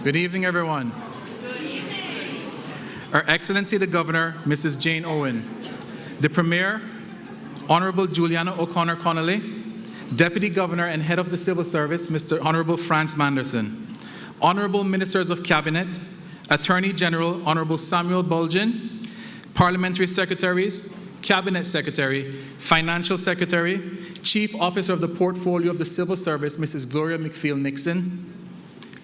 Good evening, everyone. Her Excellency the Governor, Mrs. Jane Owen, the Premier, Honorable Juliana O'Connor Connolly, Deputy Governor and Head of the Civil Service, Mr. Honorable Franz Manderson, Honorable Ministers of Cabinet, Attorney General Honorable Samuel Bulgin, Parliamentary Secretaries, Cabinet Secretary, Financial Secretary, Chief Officer of the Portfolio of the Civil Service, Mrs. Gloria McPhail-Nixon,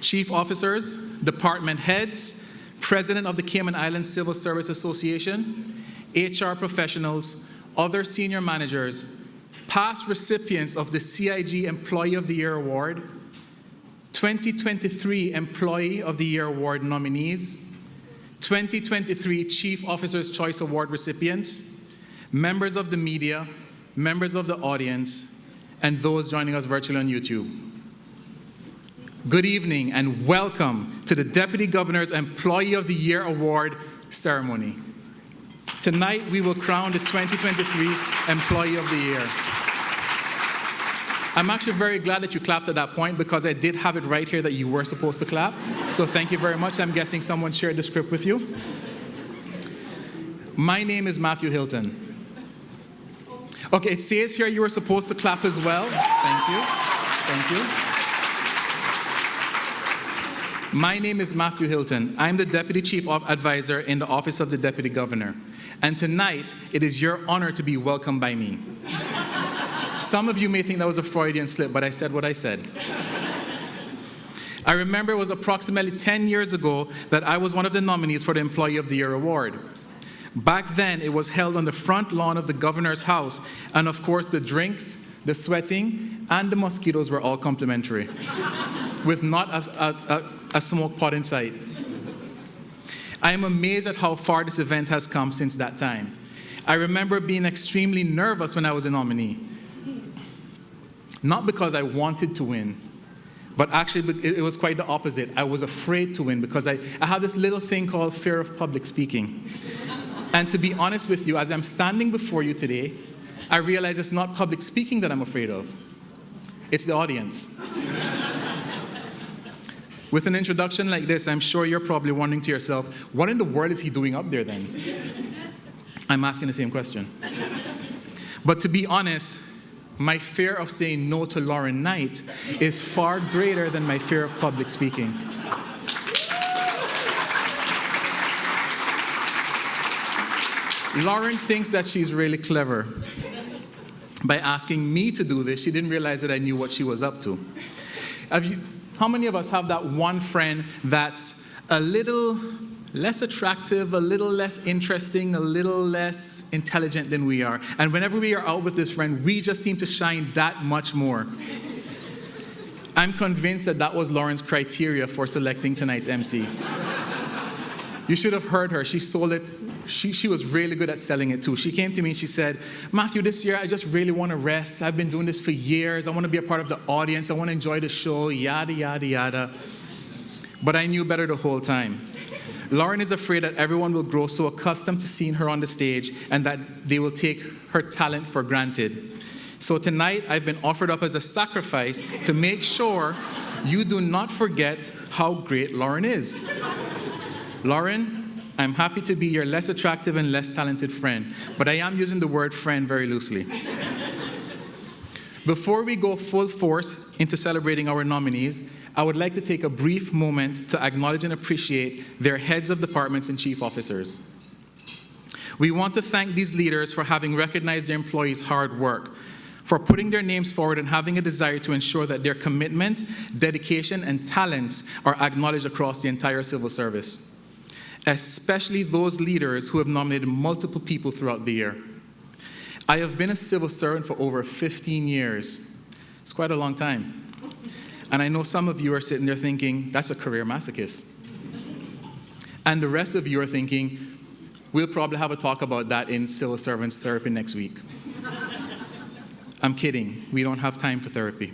Chief Officers, Department Heads, President of the Cayman Islands Civil Service Association, HR professionals, other senior managers, past recipients of the CIG Employee of the Year Award, 2023 Employee of the Year Award nominees, 2023 Chief Officer's Choice Award recipients, members of the media, members of the audience, and those joining us virtually on YouTube. Good evening and welcome to the Deputy Governor's Employee of the Year Award ceremony. Tonight we will crown the 2023 Employee of the Year. I'm actually very glad that you clapped at that point because I did have it right here that you were supposed to clap. So thank you very much. I'm guessing someone shared the script with you. My name is Matthew Hilton. Okay, it says here you were supposed to clap as well. Thank you. Thank you. My name is Matthew Hilton. I'm the Deputy Chief Advisor in the Office of the Deputy Governor. And tonight, it is your honor to be welcomed by me. Some of you may think that was a Freudian slip, but I said what I said. I remember it was approximately 10 years ago that I was one of the nominees for the Employee of the Year Award. Back then, it was held on the front lawn of the governor's house, and of course, the drinks, the sweating, and the mosquitoes were all complimentary, with not a smoke pot in sight. I am amazed at how far this event has come since that time. I remember being extremely nervous when I was a nominee. Not because I wanted to win, but actually it was quite the opposite. I was afraid to win because I have this little thing called fear of public speaking. And to be honest with you, as I'm standing before you today, I realize it's not public speaking that I'm afraid of. It's the audience. With an introduction like this, I'm sure you're probably wondering to yourself, what in the world is he doing up there then? I'm asking the same question. But to be honest, my fear of saying no to Lauren Knight is far greater than my fear of public speaking. Lauren thinks that she's really clever. By asking me to do this, she didn't realize that I knew what she was up to. How many of us have that one friend that's a little less attractive, a little less interesting, a little less intelligent than we are? And whenever we are out with this friend, we just seem to shine that much more. I'm convinced that that was Lauren's criteria for selecting tonight's MC. You should have heard her. She sold it. She was really good at selling it too. She came to me and she said, Matthew, this year I just really want to rest. I've been doing this for years. I want to be a part of the audience. I want to enjoy the show, yada, yada, yada. But I knew better the whole time. Lauren is afraid that everyone will grow so accustomed to seeing her on the stage and that they will take her talent for granted. So tonight, I've been offered up as a sacrifice to make sure you do not forget how great Lauren is. Lauren, I'm happy to be your less attractive and less talented friend, but I am using the word friend very loosely. Before we go full force into celebrating our nominees, I would like to take a brief moment to acknowledge and appreciate their heads of departments and chief officers. We want to thank these leaders for having recognized their employees' hard work, for putting their names forward and having a desire to ensure that their commitment, dedication, and talents are acknowledged across the entire civil service, especially those leaders who have nominated multiple people throughout the year. I have been a civil servant for over 15 years. It's quite a long time. And I know some of you are sitting there thinking, that's a career masochist. And the rest of you are thinking, we'll probably have a talk about that in civil servants therapy next week. I'm kidding. We don't have time for therapy.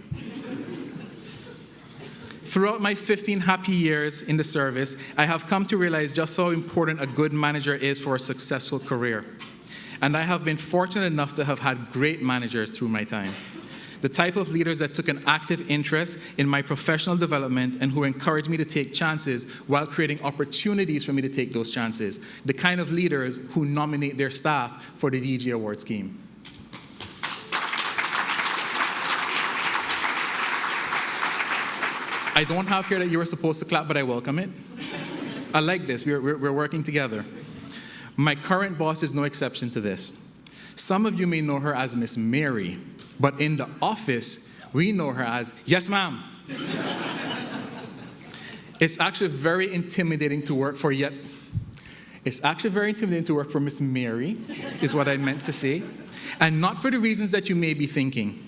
Throughout my 15 happy years in the service, I have come to realize just how important a good manager is for a successful career. And I have been fortunate enough to have had great managers through my time. the type of leaders that took an active interest in my professional development and who encouraged me to take chances while creating opportunities for me to take those chances, the kind of leaders who nominate their staff for the DG Award scheme. I don't have here that you were supposed to clap, but I welcome it. I like this. We're working together. My current boss is no exception to this. Some of you may know her as Miss Mary, but in the office, we know her as, yes, ma'am. It's actually very intimidating to work for, yes. It's actually very intimidating to work for Miss Mary, is what I meant to say. And not for the reasons that you may be thinking.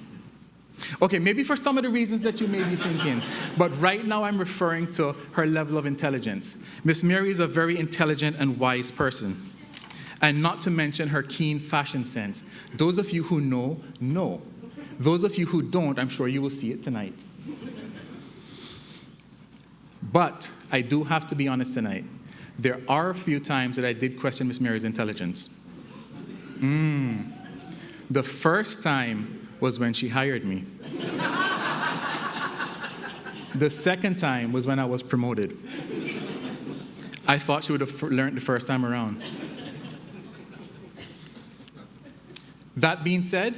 Okay, maybe for some of the reasons that you may be thinking, but right now I'm referring to her level of intelligence. Miss Mary is a very intelligent and wise person, and not to mention her keen fashion sense. Those of you who know, know. Those of you who don't, I'm sure you will see it tonight. But I do have to be honest tonight. There are a few times that I did question Miss Mary's intelligence. The first time was when she hired me. The second time was when I was promoted. I thought she would have learned the first time around. That being said,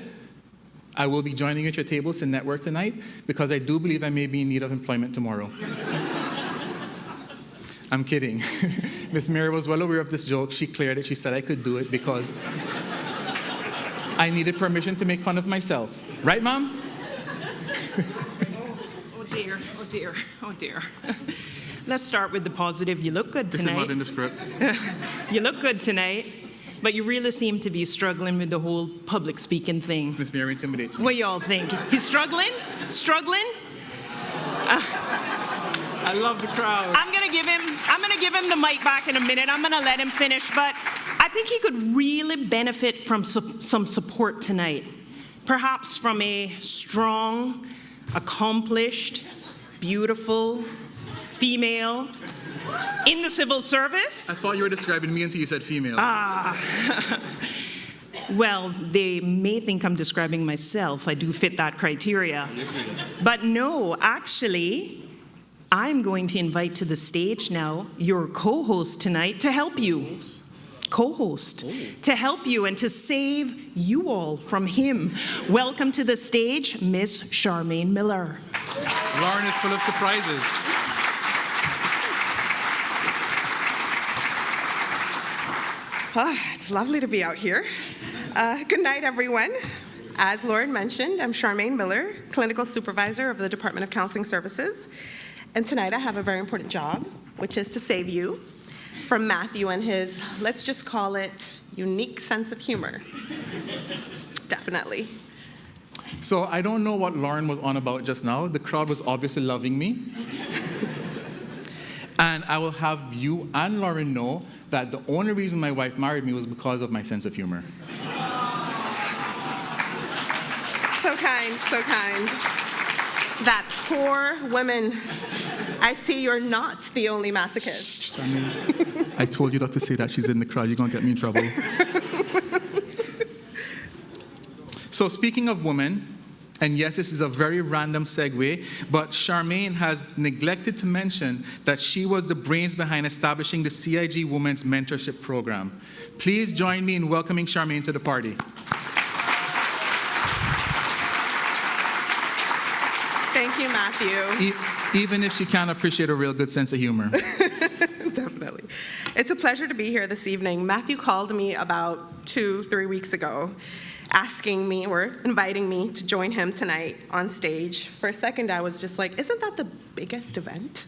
I will be joining you at your tables to network tonight because I do believe I may be in need of employment tomorrow. I'm kidding. Miss Mary was well aware of this joke. She cleared it. She said I could do it because I needed permission to make fun of myself. Right, Mom? Oh dear, oh dear, oh dear. Let's start with the positive. You look good tonight. This is not in the script. You look good tonight, but you really seem to be struggling with the whole public speaking thing. Miss Mary intimidates me. What y'all think? He's struggling? Struggling? I love the crowd. I'm gonna give him the mic back in a minute. I'm gonna let him finish, but I think he could really benefit from some support tonight. Perhaps from a strong, accomplished, beautiful female in the civil service. I thought you were describing me until you said female. Well, they may think I'm describing myself. I do fit that criteria. But no, actually, I'm going to invite to the stage now your co-host tonight to help you. Co-host, to help you and to save you all from him. Welcome to the stage, Miss Charmaine Miller. Lauren is full of surprises. It's lovely to be out here. Good night, everyone. As Lauren mentioned, I'm Charmaine Miller, Clinical Supervisor of the Department of Counseling Services. And tonight I have a very important job, which is to save you from Matthew and his, let's just call it, unique sense of humor. Definitely. So I don't know what Lauren was on about just now. The crowd was obviously loving me. And I will have you and Lauren know that the only reason my wife married me was because of my sense of humor. So kind, so kind. That poor woman. I see you're not the only masochist. I told you not to say that. She's in the crowd. You're going to get me in trouble. So speaking of women, and yes, this is a very random segue, but Charmaine has neglected to mention that she was the brains behind establishing the CIG Women's Mentorship Program. Please join me in welcoming Charmaine to the party. Thank you, Matthew. Even if she can't appreciate a real good sense of humor. Definitely. It's a pleasure to be here this evening. Matthew called me about 2-3 weeks ago, asking me or inviting me to join him tonight on stage. For a second, I was just like, isn't that the biggest event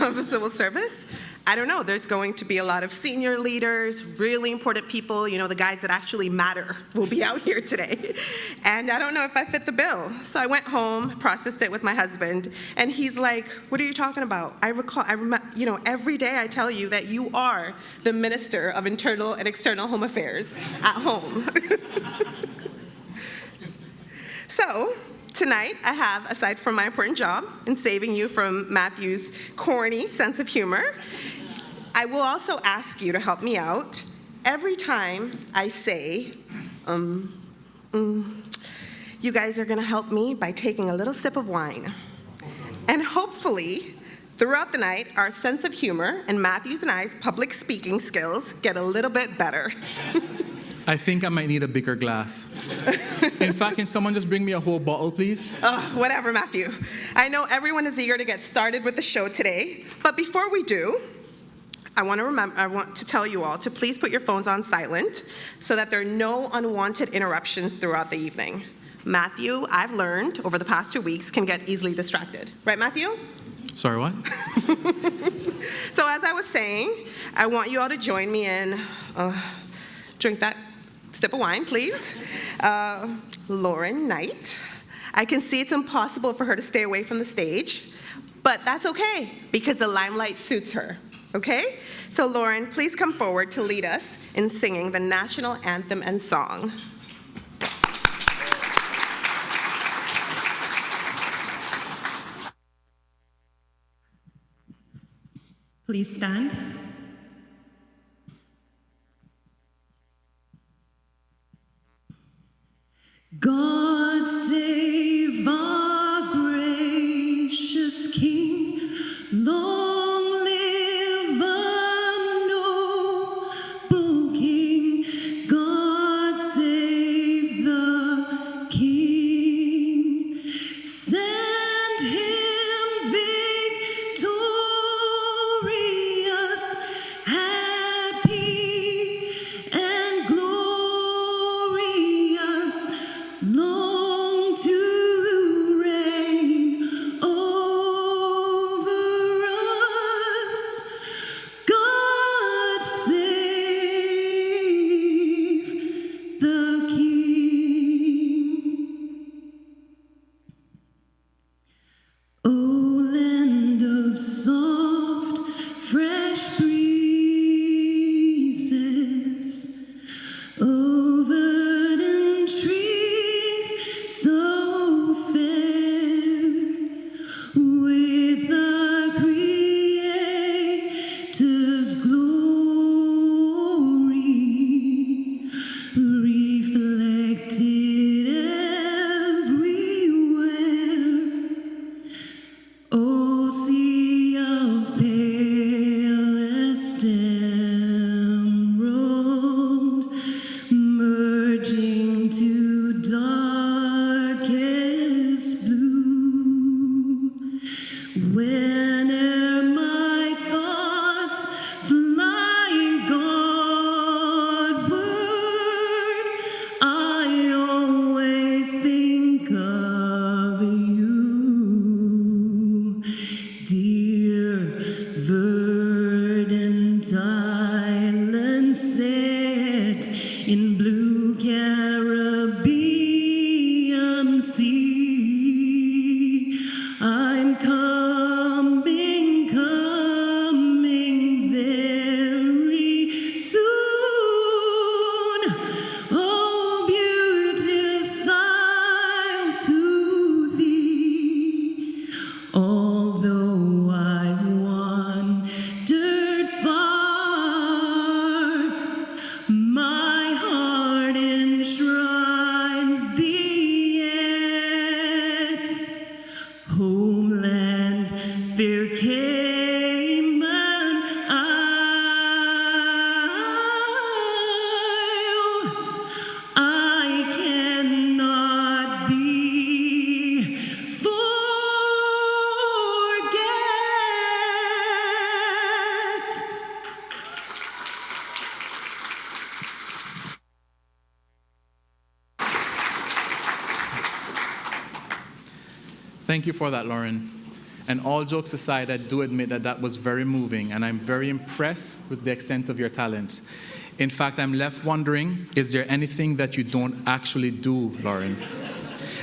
of the civil service? I don't know. There's going to be a lot of senior leaders, really important people, you know, the guys that actually matter will be out here today. And I don't know if I fit the bill. So I went home, processed it with my husband, and he's like, what are you talking about? I remember, you know, every day I tell you that you are the Minister of Internal and External Home Affairs at home. So tonight, I have, aside from my important job in saving you from Matthew's corny sense of humor, I will also ask you to help me out. Every time I say, you you guys are going to help me by taking a little sip of wine. And hopefully, throughout the night, our sense of humor and Matthew's and I's public speaking skills get a little bit better. I think I might need a bigger glass. In fact, can someone just bring me a whole bottle, please? Whatever, Matthew. I know everyone is eager to get started with the show today, but before we do, I want to tell you all to please put your phones on silent so that there are no unwanted interruptions throughout the evening. Matthew, I've learned over the past 2 weeks, can get easily distracted. Right, Matthew? Sorry, what? So as I was saying, I want you all to join me in, drink that sip of wine, please. Lauren Knight. I can see it's impossible for her to stay away from the stage, but that's okay because the limelight suits her, okay? So Lauren, please come forward to lead us in singing the national anthem and song. Please stand. God save our gracious King, long live our noble King. God save the King, send him victorious, happy and glorious, long to reign over us. God save the King. O land of soft, fresh breezes, O verdant trees so fair, with the Creator's glory reflected everywhere. O sea of palest emerald, merging to darkest blue, whene'er my thoughts fly Godward, I always think of you, dear verdant island set in blue Caribbean sea. I'm coming very soon. Oh, beauteous isle, to thee, although I've wandered far, my heart enshrines thee yet. Homeland, fair Cayman Isle, I cannot thee forget. Thank you for that, Lauren. And all jokes aside, I do admit that that was very moving, and I'm very impressed with the extent of your talents. In fact, I'm left wondering, is there anything that you don't actually do, Lauren?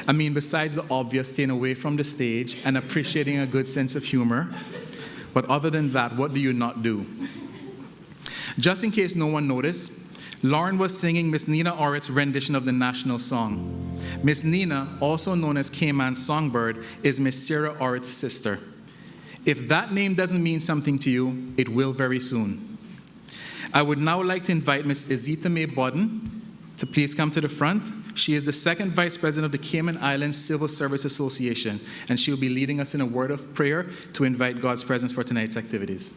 I mean, besides the obvious staying away from the stage and appreciating a good sense of humor, but other than that, what do you not do? Just in case no one noticed, Lauren was singing Miss Nina Orritt's rendition of the national song. Miss Nina, also known as Cayman Songbird, is Miss Sarah Orritt's sister. If that name doesn't mean something to you, it will very soon. I would now like to invite Miss Izita May Bodden to please come to the front. She is the second vice president of the Cayman Islands Civil Service Association, and she will be leading us in a word of prayer to invite God's presence for tonight's activities.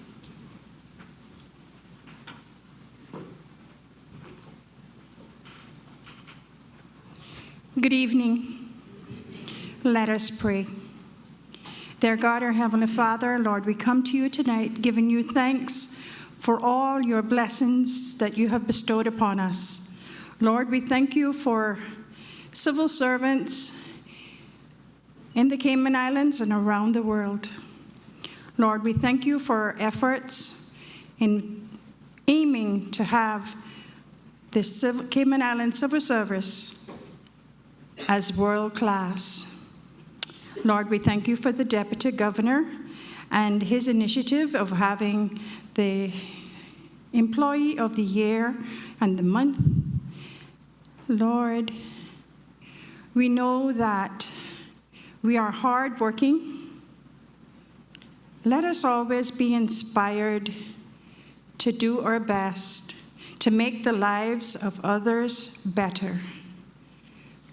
Good evening. Let us pray. Dear God, our Heavenly Father, Lord, we come to you tonight giving you thanks for all your blessings that you have bestowed upon us. Lord, we thank you for civil servants in the Cayman Islands and around the world. Lord, we thank you for efforts in aiming to have the Cayman Islands Civil Service as world class. Lord, we thank you for the Deputy Governor and his initiative of having the Employee of the Year and the month. Lord, we know that we are hardworking. Let us always be inspired to do our best to make the lives of others better.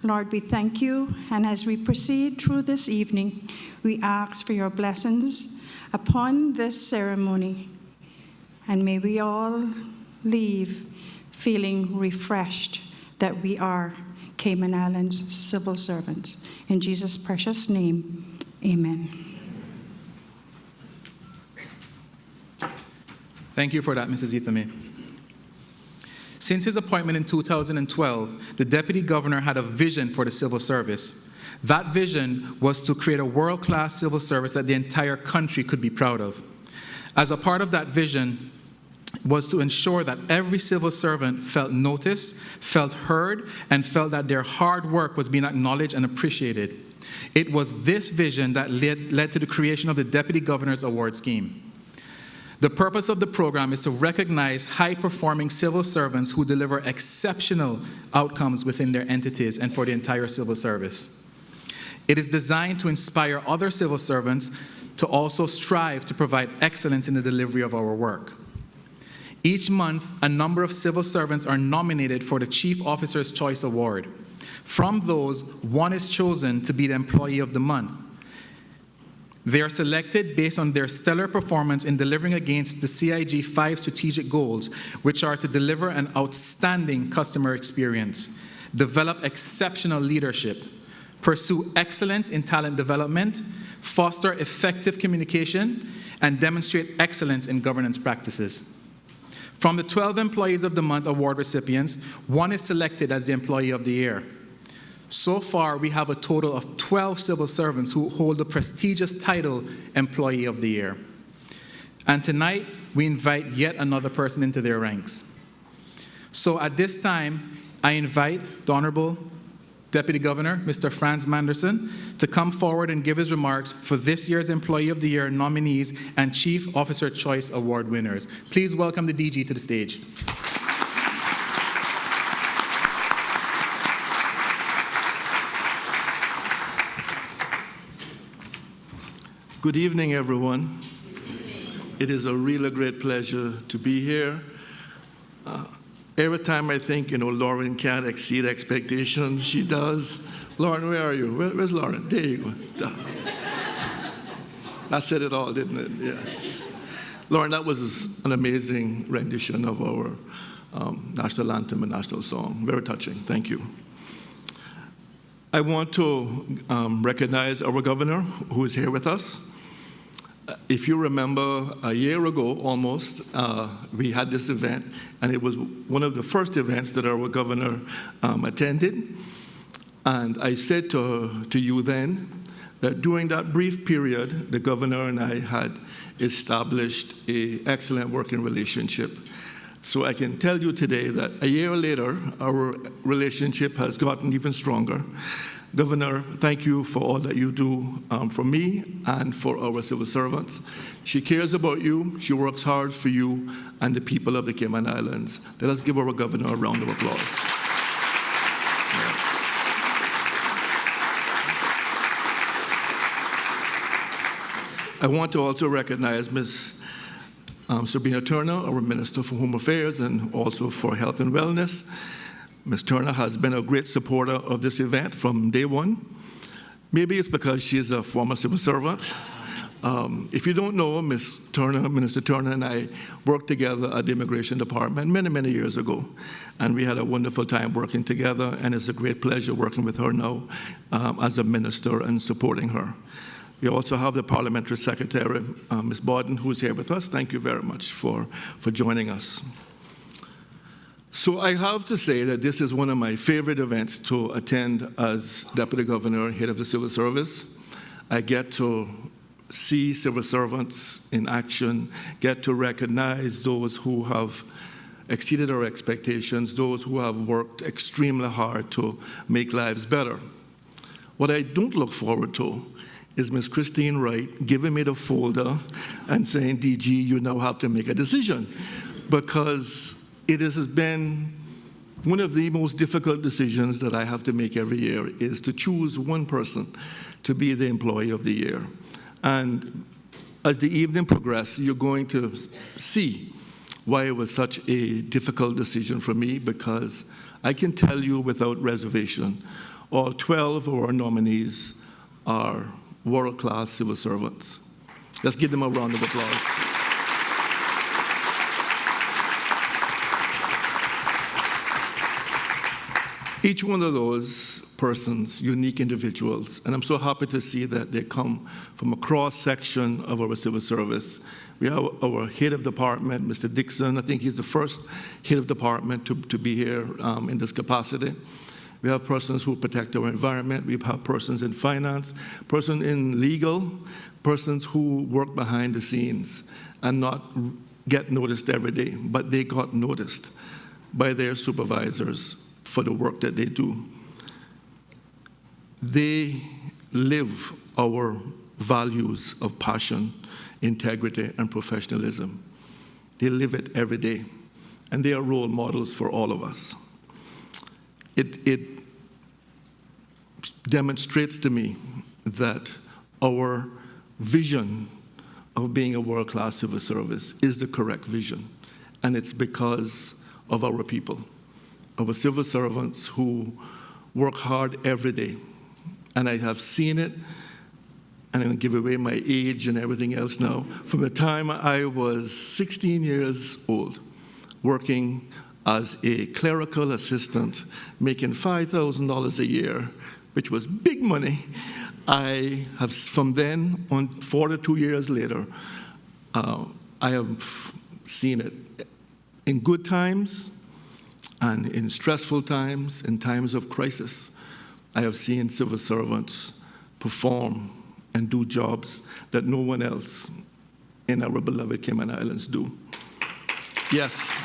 Lord, we thank you, and as we proceed through this evening, we ask for your blessings upon this ceremony, and may we all leave feeling refreshed that we are Cayman Islands civil servants. In Jesus' precious name, amen. Thank you for that, Mrs. Ithame. Since his appointment in 2012, the Deputy Governor had a vision for the civil service. That vision was to create a world-class civil service that the entire country could be proud of. As a part of that vision was to ensure that every civil servant felt noticed, felt heard, and felt that their hard work was being acknowledged and appreciated. It was this vision that led to the creation of the Deputy Governor's Award Scheme. The purpose of the program is to recognize high-performing civil servants who deliver exceptional outcomes within their entities and for the entire civil service. It is designed to inspire other civil servants to also strive to provide excellence in the delivery of our work. Each month, a number of civil servants are nominated for the Chief Officer's Choice Award. From those, one is chosen to be the Employee of the Month. They are selected based on their stellar performance in delivering against the CIG 5 strategic goals, which are to deliver an outstanding customer experience, develop exceptional leadership, pursue excellence in talent development, foster effective communication, and demonstrate excellence in governance practices. From the 12 Employees of the Month award recipients, one is selected as the Employee of the Year. So far, we have a total of 12 civil servants who hold the prestigious title Employee of the Year. And tonight, we invite yet another person into their ranks. So at this time, I invite the Honorable Deputy Governor, Mr. Franz Manderson, to come forward and give his remarks for this year's Employee of the Year nominees and Chief Officer Choice Award winners. Please welcome the DG to the stage. Good evening, everyone. It is a really great pleasure to be here. Every time I think, Lauren can't exceed expectations, she does. Lauren, where are you? Where's Lauren? There you go. That said it all, didn't it? Yes. Lauren, that was an amazing rendition of our national anthem and national song. Very touching. Thank you. I want to recognize our governor, who is here with us. If you remember, a year ago almost, we had this event, and it was one of the first events that our governor attended. And I said to you then that during that brief period, the governor and I had established an excellent working relationship. So I can tell you today that a year later, our relationship has gotten even stronger. Governor, thank you for all that you do for me and for our civil servants. She cares about you. She works hard for you and the people of the Cayman Islands. Let us give our governor a round of applause. I want to also recognize Ms. Sabrina Turner, our Minister for Home Affairs and also for Health and Wellness. Ms. Turner has been a great supporter of this event from day one. Maybe it's because she's a former civil servant. If you don't know, Ms. Turner, Minister Turner and I worked together at the Immigration Department many, many years ago. And we had a wonderful time working together, and it's a great pleasure working with her now as a minister and supporting her. We also have the Parliamentary Secretary, Ms. Borden, who's here with us. Thank you very much for joining us. So I have to say that this is one of my favorite events to attend as Deputy Governor and Head of the Civil Service. I get to see civil servants in action, get to recognize those who have exceeded our expectations, those who have worked extremely hard to make lives better. What I don't look forward to is Ms. Christine Wright giving me the folder and saying, DG, you now have to make a decision, because it has been one of the most difficult decisions that I have to make every year, is to choose one person to be the Employee of the Year. And as the evening progresses, you're going to see why it was such a difficult decision for me, because I can tell you without reservation, all 12 of our nominees are world-class civil servants. Let's give them a round of applause. Each one of those persons, unique individuals, and I'm so happy to see that they come from a cross-section of our civil service. We have our head of department, Mr. Dixon. I think he's the first head of department to be here in this capacity. We have persons who protect our environment. We have persons in finance, persons in legal, persons who work behind the scenes and not get noticed every day, but they got noticed by their supervisors for the work that they do. They live our values of passion, integrity, and professionalism. They live it every day, and they are role models for all of us. It demonstrates to me that our vision of being a world-class civil service is the correct vision, and it's because of our people, our civil servants who work hard every day. And I have seen it, and I'm going to give away my age and everything else now, from the time I was 16 years old, working as a clerical assistant, making $5,000 a year, which was big money. I have, from then on, 42 years later, I have seen it in good times and in stressful times, in times of crisis. I have seen civil servants perform and do jobs that no one else in our beloved Cayman Islands do. Yes.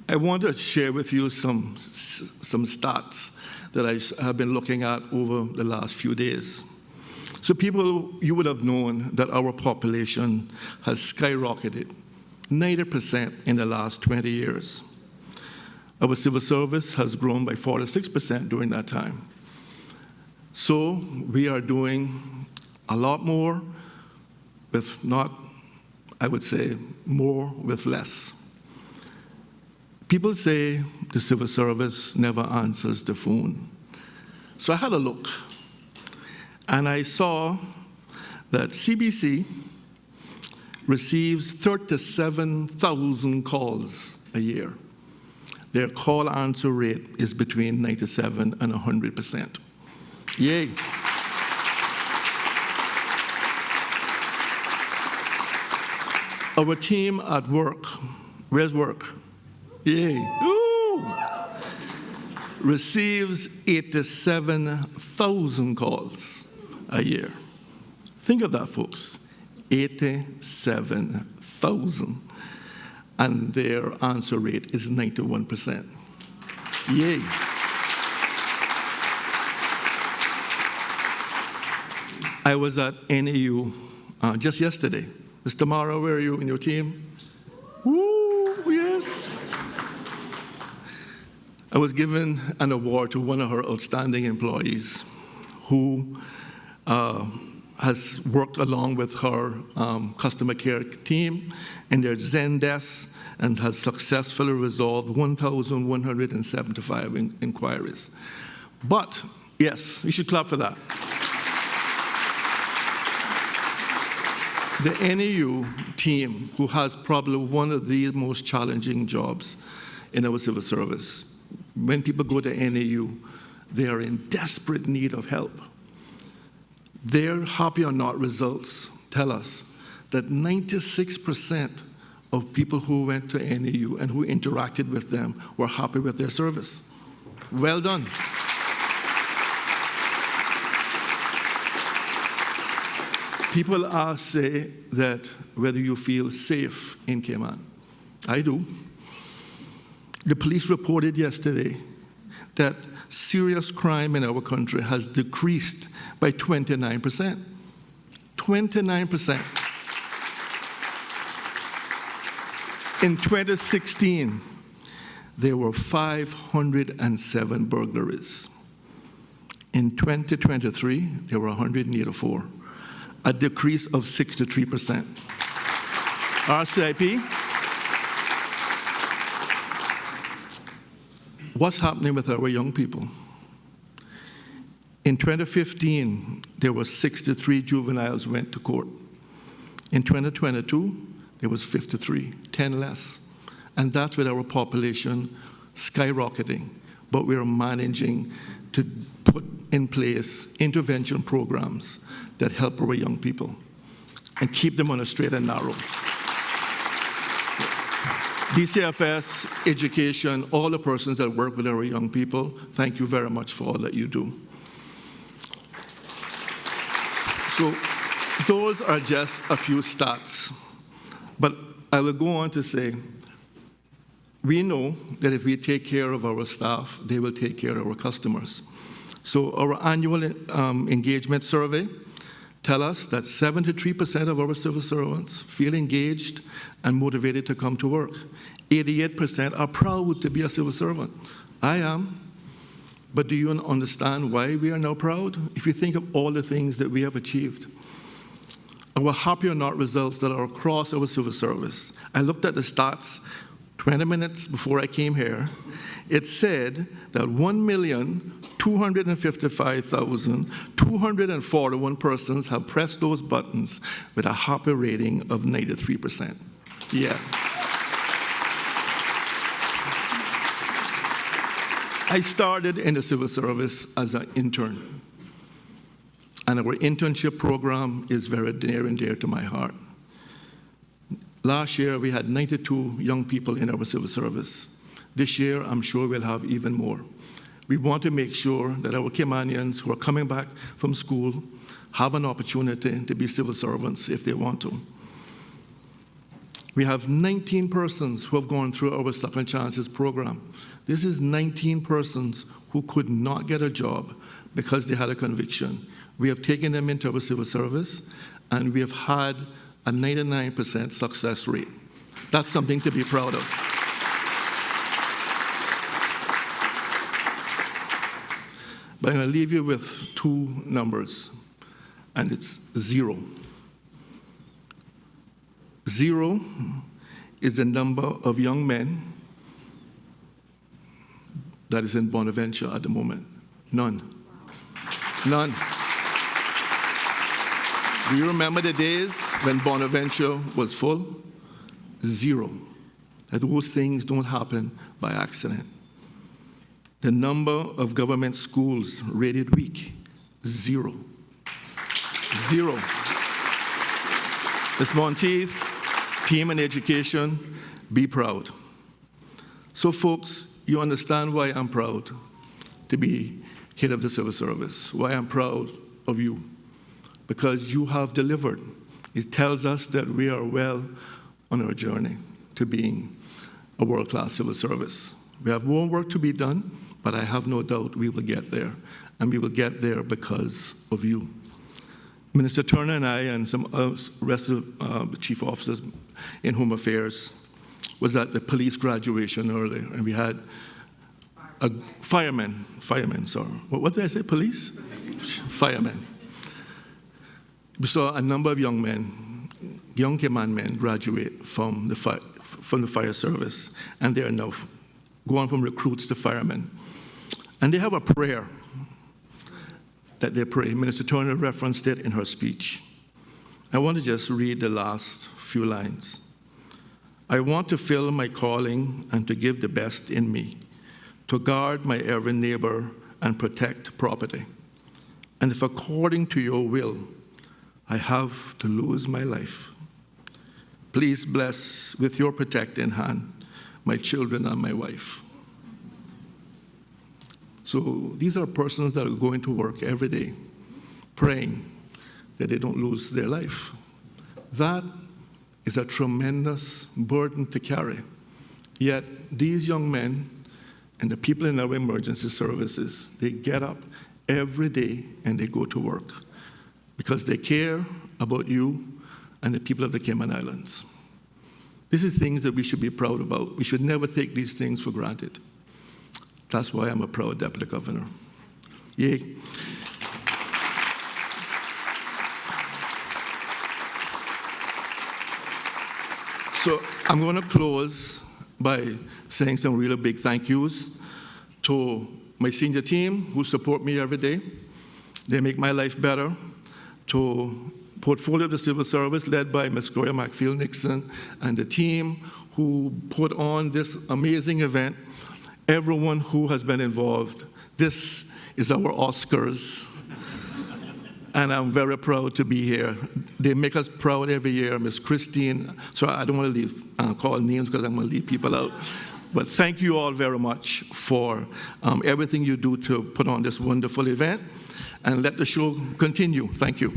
I want to share with you some stats that I have been looking at over the last few days. So people, you would have known that our population has skyrocketed 90% in the last 20 years. Our civil service has grown by 46% during that time. So we are doing a lot more with not, I would say, more with less. People say the civil service never answers the phone. So I had a look, and I saw that CBC receives 37,000 calls a year. Their call answer rate is between 97 and 100%. Yay. Our team at work, where's work? Yay. Ooh. Receives 87,000 calls a year. Think of that, folks. 87,000. And their answer rate is 91%. Yay. I was at NAU just yesterday. Ms. Tamara, where are you in your team? Woo, yes. I was given an award to one of her outstanding employees who has worked along with her customer care team and their Zen desk and has successfully resolved 1,175 inquiries. But, yes, you should clap for that. The NAU team, who has probably one of the most challenging jobs in our civil service, when people go to NAU, they are in desperate need of help. Their happy or not results tell us that 96% of people who went to NAU and who interacted with them were happy with their service. Well done. People say that whether you feel safe in Cayman. I do. The police reported yesterday that serious crime in our country has decreased by 29%. 29%. In 2016, there were 507 burglaries. In 2023, there were 184, a decrease of 63%. RCIP, what's happening with our young people? In 2015, there were 63 juveniles who went to court. In 2022, there was 53, 10 less. And that's with our population skyrocketing. But we're managing to put in place intervention programs that help our young people and keep them on a straight and narrow. DCFS, education, all the persons that work with our young people, thank you very much for all that you do. So those are just a few stats. But I will go on to say, we know that if we take care of our staff, they will take care of our customers. So our annual engagement survey tell us that 73% of our civil servants feel engaged and motivated to come to work. 88% are proud to be a civil servant. I am. But do you understand why we are now proud? If you think of all the things that we have achieved. Our happy or not results that are across our civil service. I looked at the stats 20 minutes before I came here. It said that 1,255,241 persons have pressed those buttons with a happy rating of 93%. Yeah. I started in the civil service as an intern. And our internship program is very near and dear to my heart. Last year, we had 92 young people in our civil service. This year, I'm sure we'll have even more. We want to make sure that our Caymanians who are coming back from school have an opportunity to be civil servants if they want to. We have 19 persons who have gone through our Second Chances program. This is 19 persons who could not get a job because they had a conviction. We have taken them into our civil service, and we have had a 99% success rate. That's something to be proud of. But I'm going to leave you with two numbers, and it's 0. 0 is the number of young men that is in Bonaventure at the moment. None. None. Do you remember the days when Bonaventure was full? 0. That those things don't happen by accident. The number of government schools rated weak, 0. 0. Ms. Monteith, team in education, be proud. So folks, you understand why I'm proud to be head of the civil service, why I'm proud of you. Because you have delivered. It tells us that we are well on our journey to being a world-class civil service. We have more work to be done, but I have no doubt we will get there. And we will get there because of you. Minister Turner and I and some rest of the chief officers in Home Affairs was at the police graduation earlier, and we had a fireman, sorry. What did I say, police? Firemen. we saw a number of young Cayman men graduate from the fire service, and they are now going from recruits to firemen. And they have a prayer that they pray. Minister Turner referenced it in her speech. I want to just read the last few lines. I want to fill my calling and to give the best in me, to guard my every neighbor and protect property. And if according to your will, I have to lose my life, please bless with your protecting hand my children and my wife. So these are persons that are going to work every day, praying that they don't lose their life. That is a tremendous burden to carry. Yet these young men and the people in our emergency services, they get up every day and they go to work because they care about you and the people of the Cayman Islands. This is things that we should be proud about. We should never take these things for granted. That's why I'm a proud deputy governor. Yay. So I'm going to close by saying some really big thank yous to my senior team who support me every day. They make my life better. To Portfolio of the Civil Service, led by Ms. Gloria McField-Nixon and the team who put on this amazing event. Everyone who has been involved. This is our Oscars. And I'm very proud to be here. They make us proud every year. Ms. Christine, so I don't want to call names because I'm going to leave people out. But thank you all very much for everything you do to put on this wonderful event. And let the show continue. Thank you.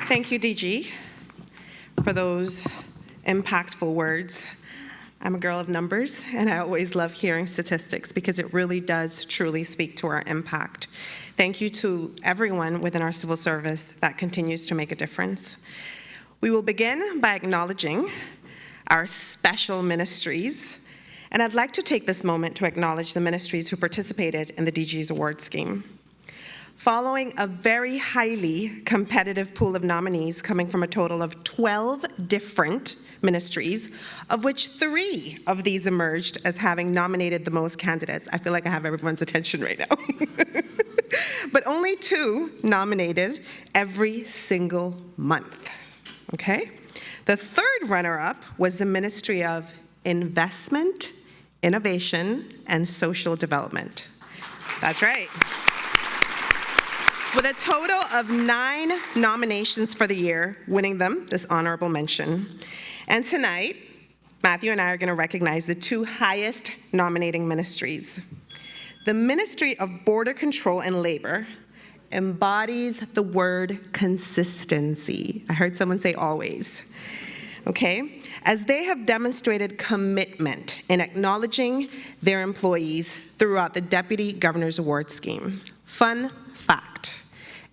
Thank you, DG, for those impactful words. I'm a girl of numbers, and I always love hearing statistics because it really does truly speak to our impact. Thank you to everyone within our civil service that continues to make a difference. We will begin by acknowledging our special ministries, and I'd like to take this moment to acknowledge the ministries who participated in the DG's award scheme. Following a very highly competitive pool of nominees coming from a total of 12 different ministries, of which 3 of these emerged as having nominated the most candidates. I feel like I have everyone's attention right now. But only 2 nominated every single month, okay? The third runner-up was the Ministry of Investment, Innovation, and Social Development. That's right. With a total of 9 nominations for the year, winning them this honorable mention. And tonight, Matthew and I are going to recognize the 2 highest nominating ministries. The Ministry of Border Control and Labor embodies the word consistency. I heard someone say always. Okay? As they have demonstrated commitment in acknowledging their employees throughout the Deputy Governor's Award Scheme. Fun fact.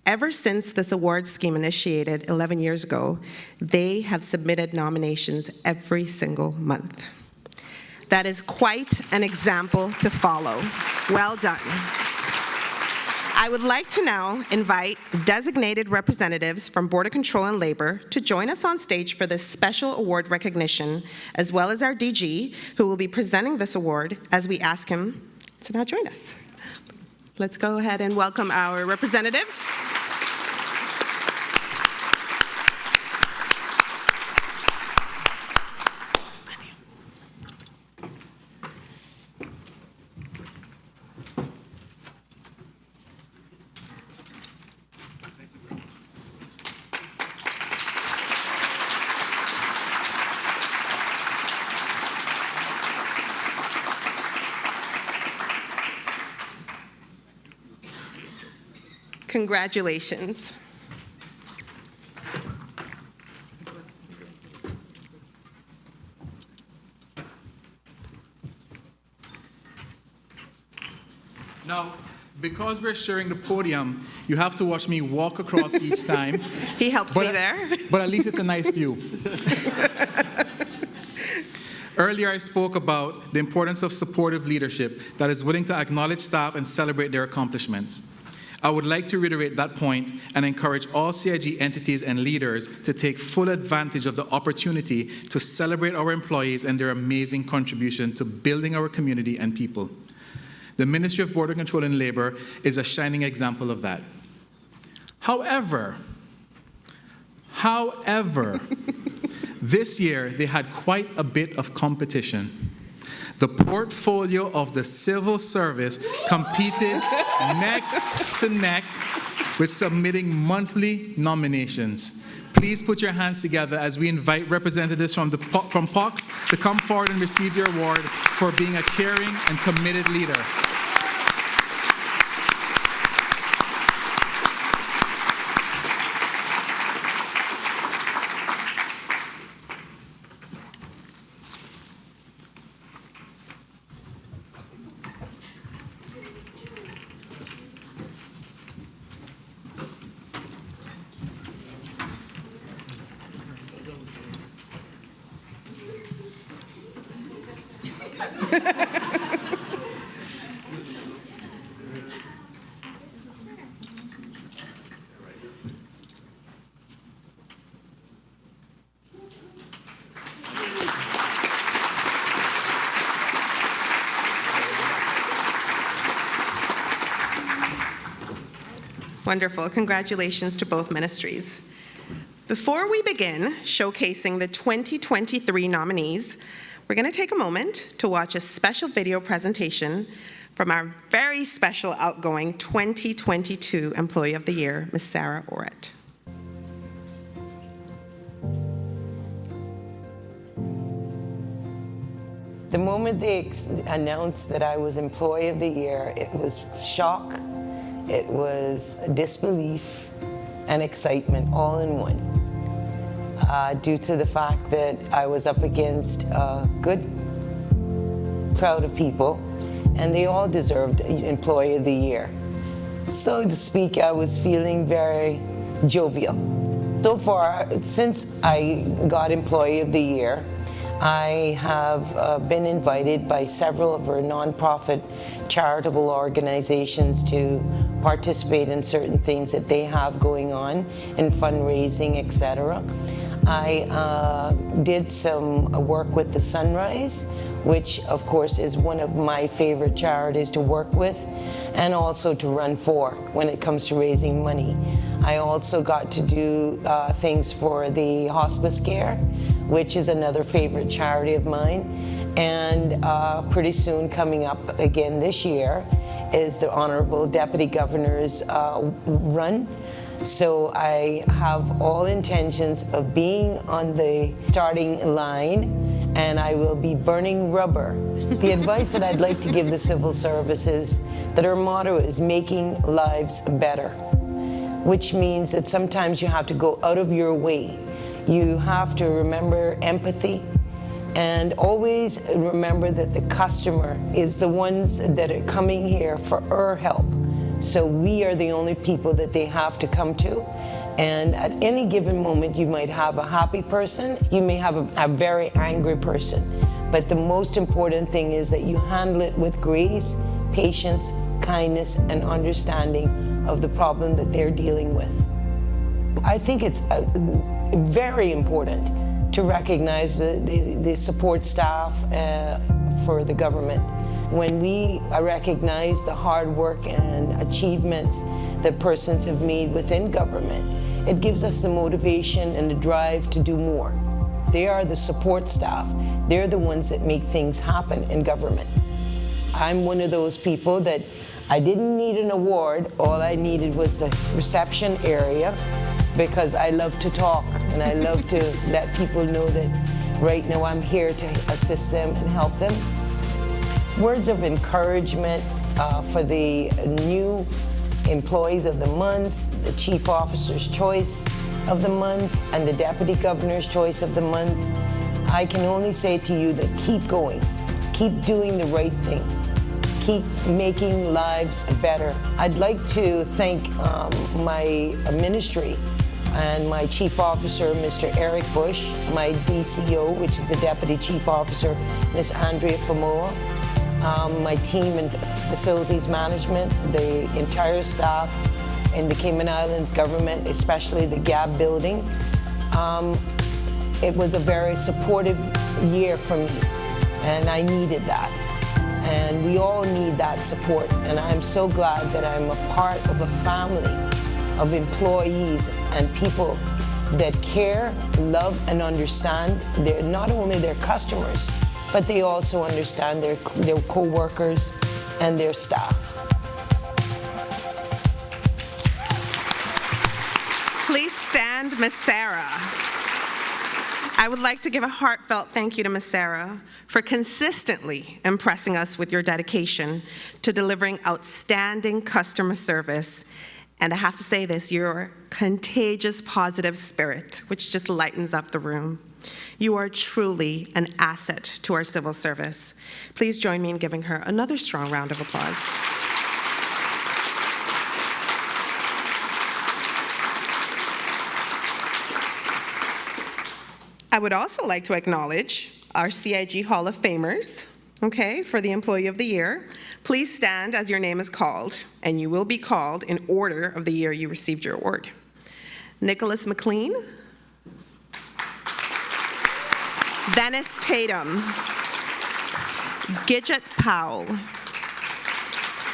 Ever since this award scheme initiated 11 years ago, they have submitted nominations every single month. That is quite an example to follow. Well done. I would like to now invite designated representatives from Border Control and Labor to join us on stage for this special award recognition, as well as our DG, who will be presenting this award as we ask him to now join us. Let's go ahead and welcome our representatives. Congratulations. Now, because we're sharing the podium, you have to watch me walk across each time. He helped me there. But at least it's a nice view. Earlier, I spoke about the importance of supportive leadership that is willing to acknowledge staff and celebrate their accomplishments. I would like to reiterate that point and encourage all CIG entities and leaders to take full advantage of the opportunity to celebrate our employees and their amazing contribution to building our community and people. The Ministry of Border Control and Labor is a shining example of that. However, this year they had quite a bit of competition. The portfolio of the civil service competed neck to neck with submitting monthly nominations. Please put your hands together as we invite representatives from POX to come forward and receive your award for being a caring and committed leader. Wonderful. Congratulations to both ministries. Before we begin showcasing the 2023 nominees, we're going to take a moment to watch a special video presentation from our very special outgoing 2022 Employee of the Year, Ms. Sarah Orett. The moment they announced that I was Employee of the Year, it was shock, it was disbelief, and excitement all in one. Due to the fact that I was up against a good crowd of people, and they all deserved Employee of the Year. So to speak, I was feeling very jovial. So far, since I got Employee of the Year, I have been invited by several of our nonprofit charitable organizations to participate in certain things that they have going on in fundraising, etc. I did some work with the Sunrise, which of course is one of my favorite charities to work with, and also to run for when it comes to raising money. I also got to do things for the hospice care, which is another favorite charity of mine. And pretty soon, coming up again this year, is the Honorable Deputy Governor's run. So I have all intentions of being on the starting line, and I will be burning rubber. The advice that I'd like to give the civil service is that our motto is making lives better, which means that sometimes you have to go out of your way. You have to remember empathy, and always remember that the customer is the ones that are coming here for our help. So we are the only people that they have to come to. And at any given moment, you might have a happy person, you may have a very angry person. But the most important thing is that you handle it with grace, patience, kindness, and understanding of the problem that they're dealing with. I think it's very important to recognize the support staff for the government. When we recognize the hard work and achievements that persons have made within government, it gives us the motivation and the drive to do more. They are the support staff. They're the ones that make things happen in government. I'm one of those people that I didn't need an award. All I needed was the reception area, because I love to talk and I love to let people know that right now I'm here to assist them and help them. Words of encouragement for the new employees of the month, the Chief Officer's Choice of the month, and the Deputy Governor's Choice of the month. I can only say to you that keep going, keep doing the right thing, keep making lives better. I'd like to thank my ministry and my chief officer, Mr. Eric Bush, my DCO, which is the deputy chief officer, Ms. Andrea Famoa, my team in facilities management, the entire staff in the Cayman Islands government, especially the GAB building. It was a very supportive year for me, and I needed that. And we all need that support, and I'm so glad that I'm a part of a family of employees and people that care, love, and understand not only their customers, but they also understand their co-workers and their staff. Please stand, Miss Sarah. I would like to give a heartfelt thank you to Ms. Sarah for consistently impressing us with your dedication to delivering outstanding customer service. And I have to say this, your contagious positive spirit, which just lightens up the room. You are truly an asset to our civil service. Please join me in giving her another strong round of applause. I would also like to acknowledge our CIG Hall of Famers, okay, for the Employee of the Year. Please stand as your name is called, and you will be called in order of the year you received your award. Nicholas McLean, Dennis Tatum, Gidget Powell,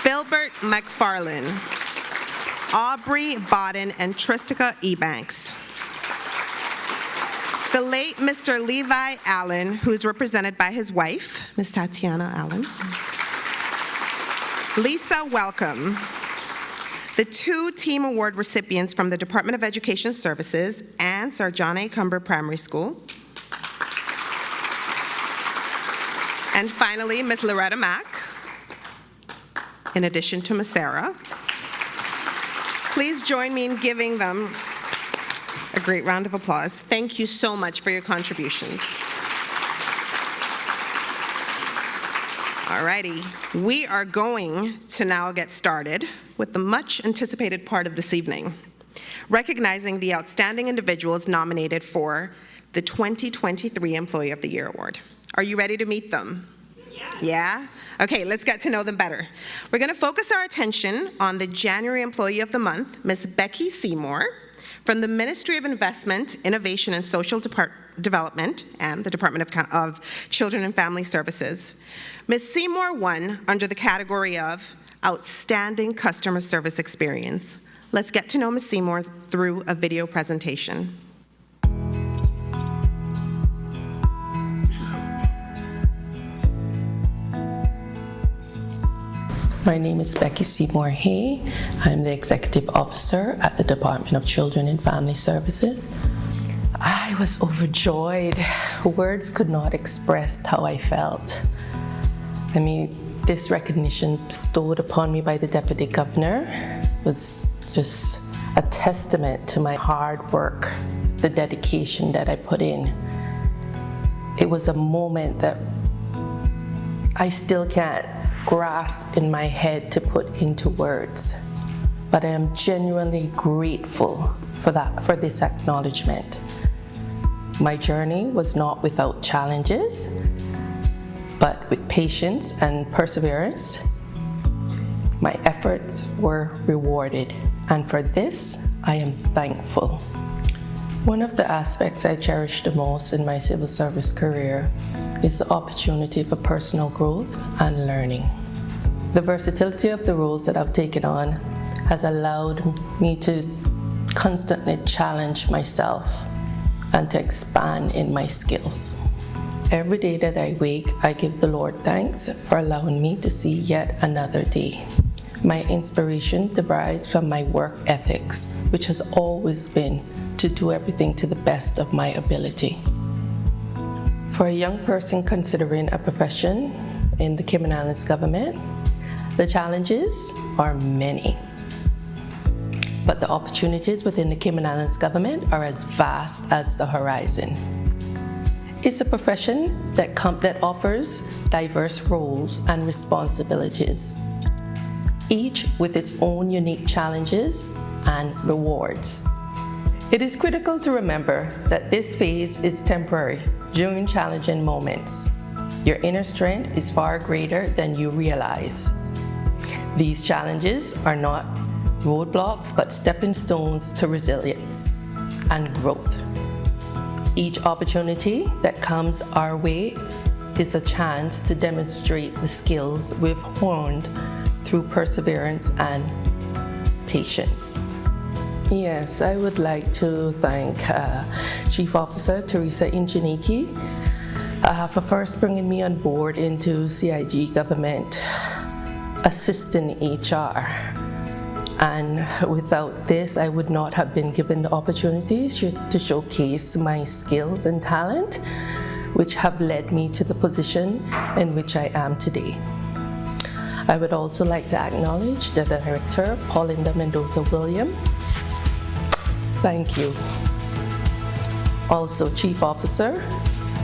Philbert McFarlane, Aubrey Bodden, and Tristica Ebanks. The late Mr. Levi Allen, who is represented by his wife, Ms. Tatiana Allen. Lisa Welcome. The 2 team award recipients from the Department of Education Services and Sir John A. Cumber Primary School. And finally, Ms. Loretta Mack, in addition to Ms. Sarah. Please join me in giving them a great round of applause. Thank you so much for your contributions. All righty, we are going to now get started with the much anticipated part of this evening, recognizing the outstanding individuals nominated for the 2023 Employee of the Year Award. Are you ready to meet them? Yeah? Okay, let's get to know them better. We're going to focus our attention on the January Employee of the Month, Ms. Becky Seymour, from the Ministry of Investment, Innovation, and Social Development and the Department of Children and Family Services. Ms. Seymour won under the category of Outstanding Customer Service Experience. Let's get to know Ms. Seymour through a video presentation. My name is Becky Seymour Hay. I'm the Executive Officer at the Department of Children and Family Services. I was overjoyed. Words could not express how I felt. I mean, this recognition bestowed upon me by the Deputy Governor was just a testament to my hard work, the dedication that I put in. It was a moment that I still can't grasp in my head to put into words, but I am genuinely grateful for this acknowledgement. My journey was not without challenges, but with patience and perseverance, my efforts were rewarded, and for this, I am thankful. One of the aspects I cherish the most in my civil service career is the opportunity for personal growth and learning. The versatility of the roles that I've taken on has allowed me to constantly challenge myself and to expand in my skills. Every day that I wake, I give the Lord thanks for allowing me to see yet another day. My inspiration derives from my work ethics, which has always been to do everything to the best of my ability. For a young person considering a profession in the Cayman Islands government, the challenges are many, but the opportunities within the Cayman Islands government are as vast as the horizon. It's a profession that offers diverse roles and responsibilities, each with its own unique challenges and rewards. It is critical to remember that this phase is temporary during challenging moments. Your inner strength is far greater than you realize. These challenges are not roadblocks, but stepping stones to resilience and growth. Each opportunity that comes our way is a chance to demonstrate the skills we've honed through perseverance and patience. Yes, I would like to thank Chief Officer Teresa Injaniki for first bringing me on board into CIG government, assisting HR. And without this, I would not have been given the opportunities to showcase my skills and talent, which have led me to the position in which I am today. I would also like to acknowledge the Director, Paulinda Mendoza-William. Thank you. Also, Chief Officer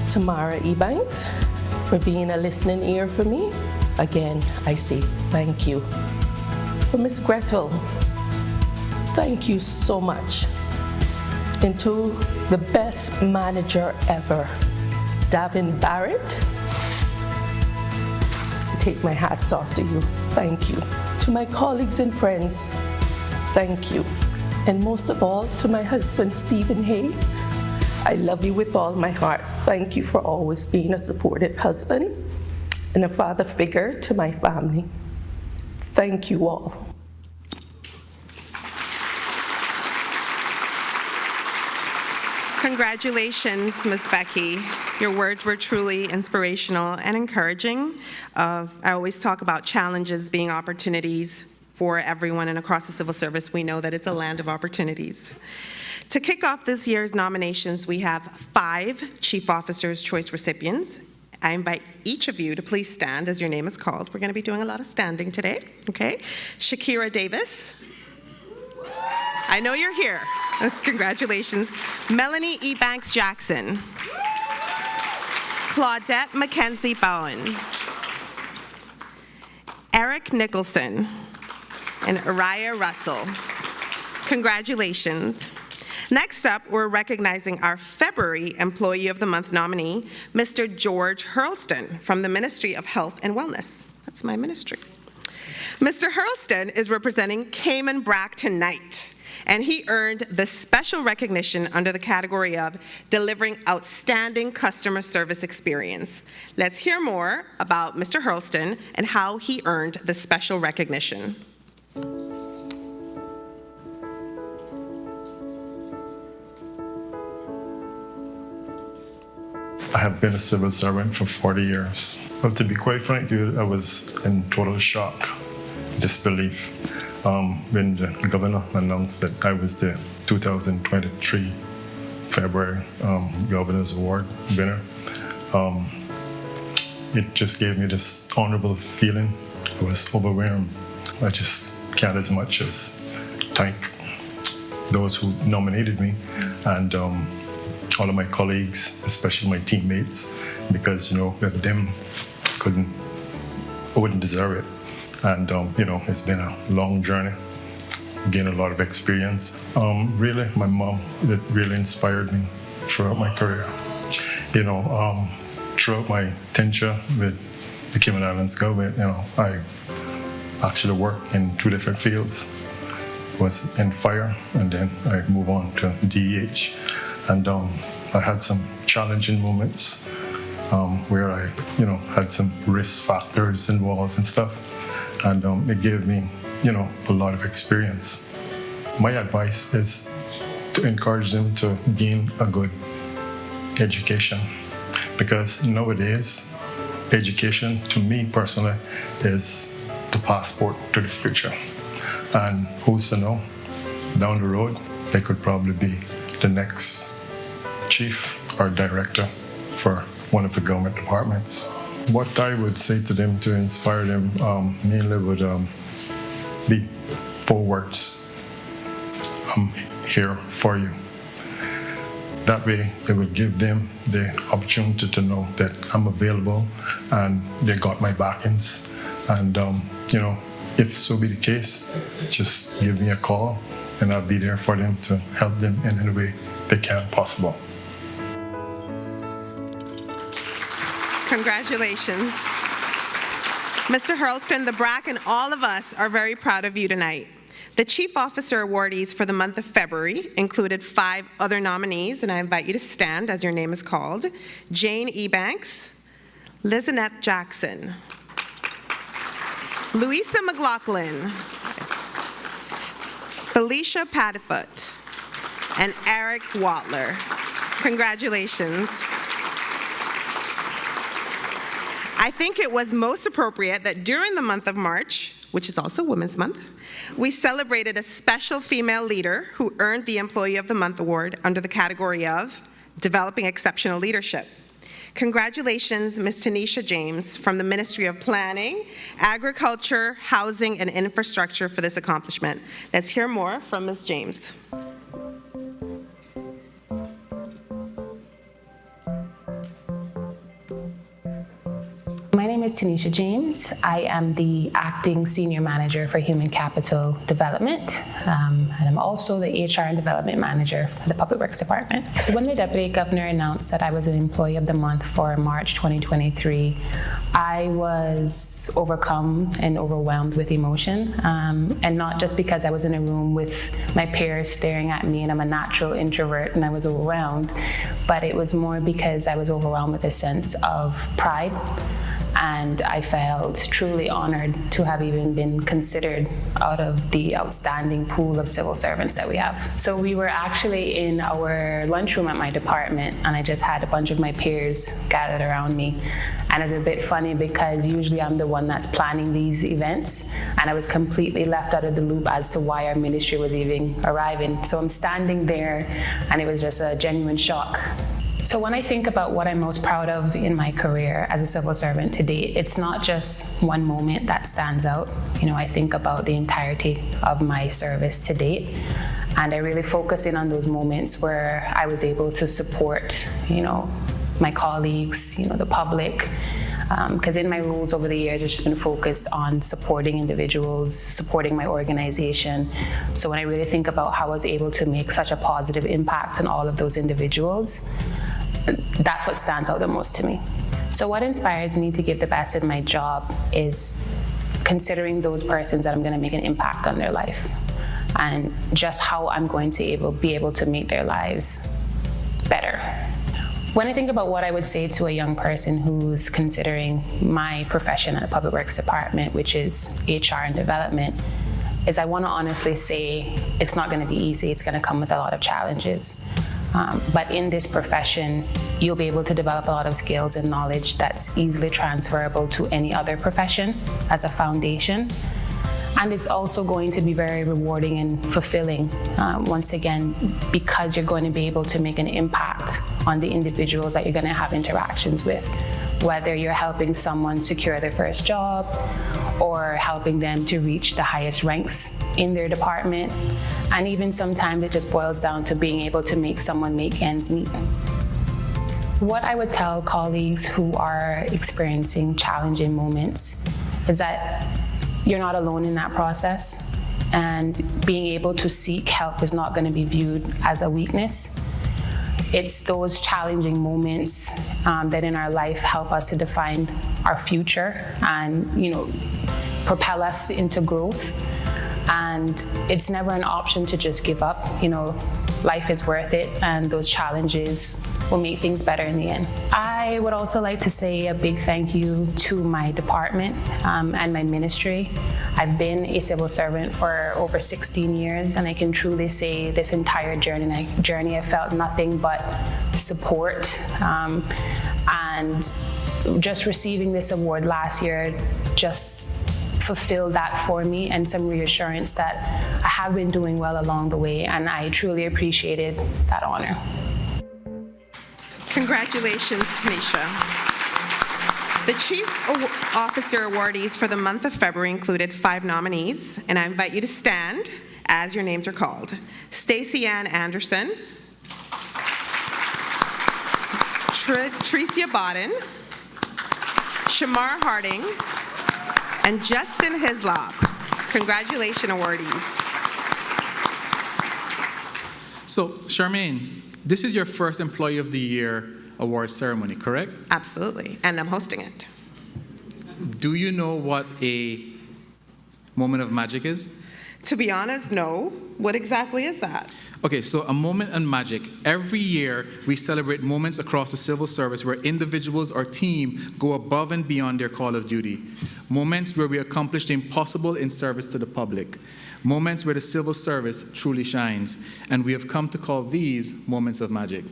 Tamara Ebanks, for being a listening ear for me. Again, I say thank you. For Miss Gretel, thank you so much. And to the best manager ever, Davin Barrett, take my hats off to you. Thank you. To my colleagues and friends, thank you. And most of all, to my husband, Stephen Hay, I love you with all my heart. Thank you for always being a supportive husband and a father figure to my family. Thank you all. Congratulations, Ms. Becky. Your words were truly inspirational and encouraging. I always talk about challenges being opportunities for everyone, and across the civil service, we know that it's a land of opportunities. To kick off this year's nominations, we have 5 Chief Officers' Choice recipients. I invite each of you to please stand as your name is called. We're going to be doing a lot of standing today, okay? Shakira Davis. I know you're here. Congratulations. Melanie Ebanks Jackson. Claudette Mackenzie Bowen. Eric Nicholson. And Araya Russell. Congratulations. Next up, we're recognizing our February Employee of the Month nominee, Mr. George Hurlston from the Ministry of Health and Wellness. That's my ministry. Mr. Hurlston is representing Cayman Brac tonight, and he earned the special recognition under the category of delivering outstanding customer service experience. Let's hear more about Mr. Hurlston and how he earned the special recognition. I have been a civil servant for 40 years. Well, to be quite frank, I was in total shock, disbelief, when the governor announced that I was the 2023 February Governor's Award winner. It just gave me this honorable feeling. I was overwhelmed. I just can't as much as thank those who nominated me and all of my colleagues, especially my teammates, because with them I wouldn't deserve it. And it's been a long journey, gained a lot of experience. Really, my mom, that really inspired me throughout my career. Throughout my tenure with the Cayman Islands government, I actually worked in 2 different fields. Was in fire, and then I moved on to DEH. And I had some challenging moments where I, had some risk factors involved and stuff. And it gave me, a lot of experience. My advice is to encourage them to gain a good education. Because nowadays, education, to me personally, is the passport to the future. And who's to know, down the road, they could probably be the next chief or director for one of the government departments. What I would say to them to inspire them mainly would be 4 words. I'm here for you. That way, it would give them the opportunity to know that I'm available and they got my backings. And, if so be the case, just give me a call and I'll be there for them to help them in any way they can possible. Congratulations. Mr. Hurlston, the BRAC and all of us are very proud of you tonight. The Chief Officer awardees for the month of February included 5 other nominees, and I invite you to stand as your name is called. Jane Ebanks, Lizanette Jackson, Louisa McLaughlin, Felicia Padfoot, and Eric Watler. Congratulations. I think it was most appropriate that during the month of March, which is also Women's Month, we celebrated a special female leader who earned the Employee of the Month award under the category of Developing Exceptional Leadership. Congratulations, Ms. Tanisha James from the Ministry of Planning, Agriculture, Housing, and Infrastructure for this accomplishment. Let's hear more from Ms. James. My name is Tanisha James. I am the Acting Senior Manager for Human Capital Development, and I'm also the HR and Development Manager for the Public Works Department. When the Deputy Governor announced that I was an Employee of the Month for March 2023, I was overcome and overwhelmed with emotion, and not just because I was in a room with my peers staring at me and I'm a natural introvert and I was overwhelmed, but it was more because I was overwhelmed with a sense of pride. And I felt truly honored to have even been considered out of the outstanding pool of civil servants that we have. So we were actually in our lunchroom at my department, and I just had a bunch of my peers gathered around me. And it's a bit funny because usually I'm the one that's planning these events, and I was completely left out of the loop as to why our ministry was even arriving. So I'm standing there, and it was just a genuine shock. So when I think about what I'm most proud of in my career as a civil servant to date, it's not just one moment that stands out. You know, I think about the entirety of my service to date, and I really focus in on those moments where I was able to support, my colleagues, the public, because in my roles over the years, it's just been focused on supporting individuals, supporting my organization. So when I really think about how I was able to make such a positive impact on all of those individuals, that's what stands out the most to me. So what inspires me to give the best in my job is considering those persons that I'm going to make an impact on their life, and just how I'm going to be able to make their lives better. When I think about what I would say to a young person who's considering my profession at the Public Works Department, which is HR and development, is I want to honestly say it's not going to be easy. It's going to come with a lot of challenges. But in this profession, you'll be able to develop a lot of skills and knowledge that's easily transferable to any other profession as a foundation. And it's also going to be very rewarding and fulfilling, once again, because you're going to be able to make an impact on the individuals that you're going to have interactions with, whether you're helping someone secure their first job or helping them to reach the highest ranks in their department. And even sometimes it just boils down to being able to make someone make ends meet. What I would tell colleagues who are experiencing challenging moments is that you're not alone in that process, and being able to seek help is not going to be viewed as a weakness. It's those challenging moments that in our life help us to define our future and, propel us into growth. And it's never an option to just give up. Life is worth it, and those challenges will make things better in the end. I would also like to say a big thank you to my department and my ministry. I've been a civil servant for over 16 years, and I can truly say this entire journey I felt nothing but support. And just receiving this award last year just fulfilled that for me, and some reassurance that I have been doing well along the way, and I truly appreciated that honor. Congratulations, Tanisha. The Chief Officer awardees for the month of February included 5 nominees, and I invite you to stand as your names are called. Stacey Ann Anderson, Tricia Bodden, Shamar Harding, and Justin Hislop. Congratulations, awardees. So, Charmaine, this is your first Employee of the Year award ceremony, correct? Absolutely, and I'm hosting it. Do you know what a moment of magic is? To be honest, no. What exactly is that? Okay, so a moment in magic. Every year, we celebrate moments across the civil service where individuals or team go above and beyond their call of duty. Moments where we accomplish the impossible in service to the public. Moments where the civil service truly shines. And we have come to call these moments of magic.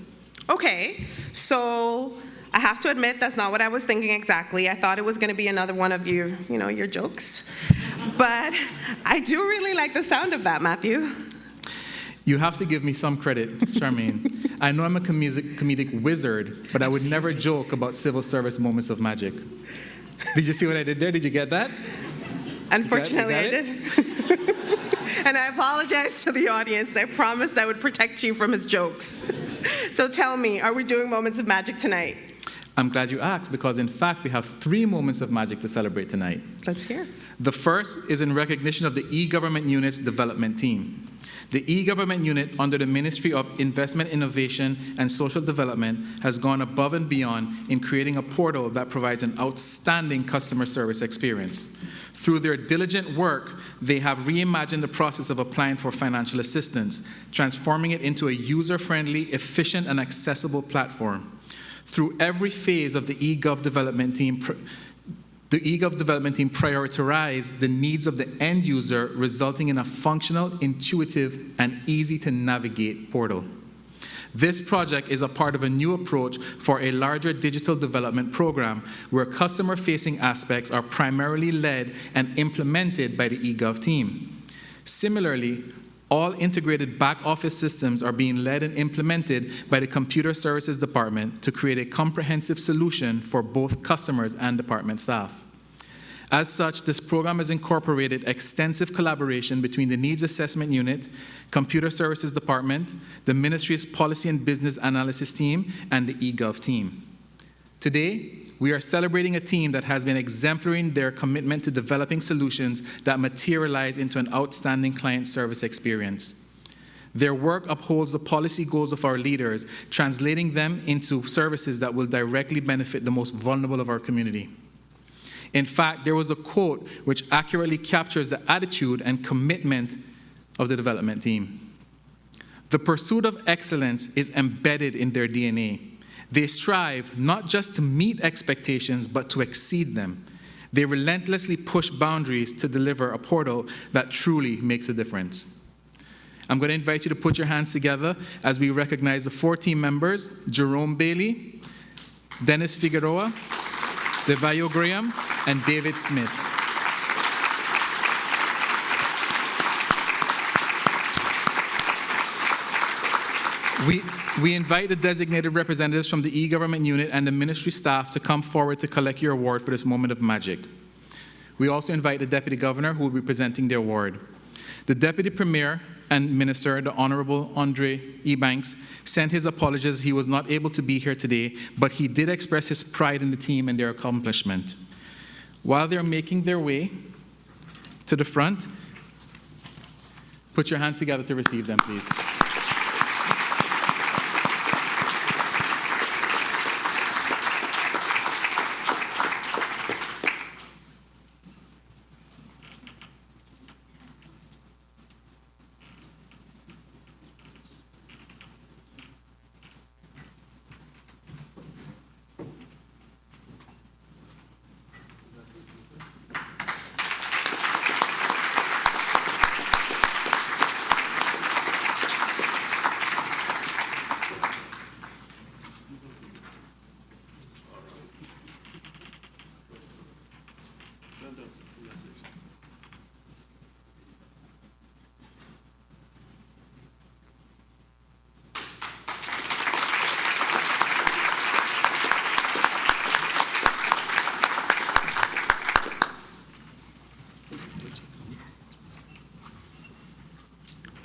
Okay, so I have to admit that's not what I was thinking exactly. I thought it was going to be another one of your jokes. But I do really like the sound of that, Matthew. You have to give me some credit, Charmaine. I know I'm a comedic wizard, but I would never joke about civil service moments of magic. Did you see what I did there? Did you get that? Unfortunately, I did. And I apologize to the audience. I promised I would protect you from his jokes. So tell me, are we doing moments of magic tonight? I'm glad you asked, because in fact, we have 3 moments of magic to celebrate tonight. Let's hear. The first is in recognition of the e-government unit's development team. The e-government unit under the Ministry of Investment, Innovation, and Social Development has gone above and beyond in creating a portal that provides an outstanding customer service experience. Through their diligent work, they have reimagined the process of applying for financial assistance, transforming it into a user-friendly, efficient, and accessible platform. Through every phase of the eGov development team, prioritized the needs of the end user, resulting in a functional, intuitive, and easy-to-navigate portal. This project is a part of a new approach for a larger digital development program where customer-facing aspects are primarily led and implemented by the eGov team. Similarly, all integrated back-office systems are being led and implemented by the Computer Services Department to create a comprehensive solution for both customers and department staff. As such, this program has incorporated extensive collaboration between the Needs Assessment Unit, Computer Services Department, the Ministry's Policy and Business Analysis team, and the eGov team. Today, we are celebrating a team that has been exemplary in their commitment to developing solutions that materialize into an outstanding client service experience. Their work upholds the policy goals of our leaders, translating them into services that will directly benefit the most vulnerable of our community. In fact, there was a quote which accurately captures the attitude and commitment of the development team. The pursuit of excellence is embedded in their DNA. They strive not just to meet expectations, but to exceed them. They relentlessly push boundaries to deliver a portal that truly makes a difference. I'm going to invite you to put your hands together as we recognize the 4 team members: Jerome Bailey, Dennis Figueroa, Devayo Graham, and David Smith. We invite the designated representatives from the e-government unit and the ministry staff to come forward to collect your award for this moment of magic. We also invite the Deputy Governor, who will be presenting the award. The Deputy Premier and Minister, the Honorable Andre Ebanks, sent his apologies. He was not able to be here today, but he did express his pride in the team and their accomplishment. While they're making their way to the front, put your hands together to receive them, please.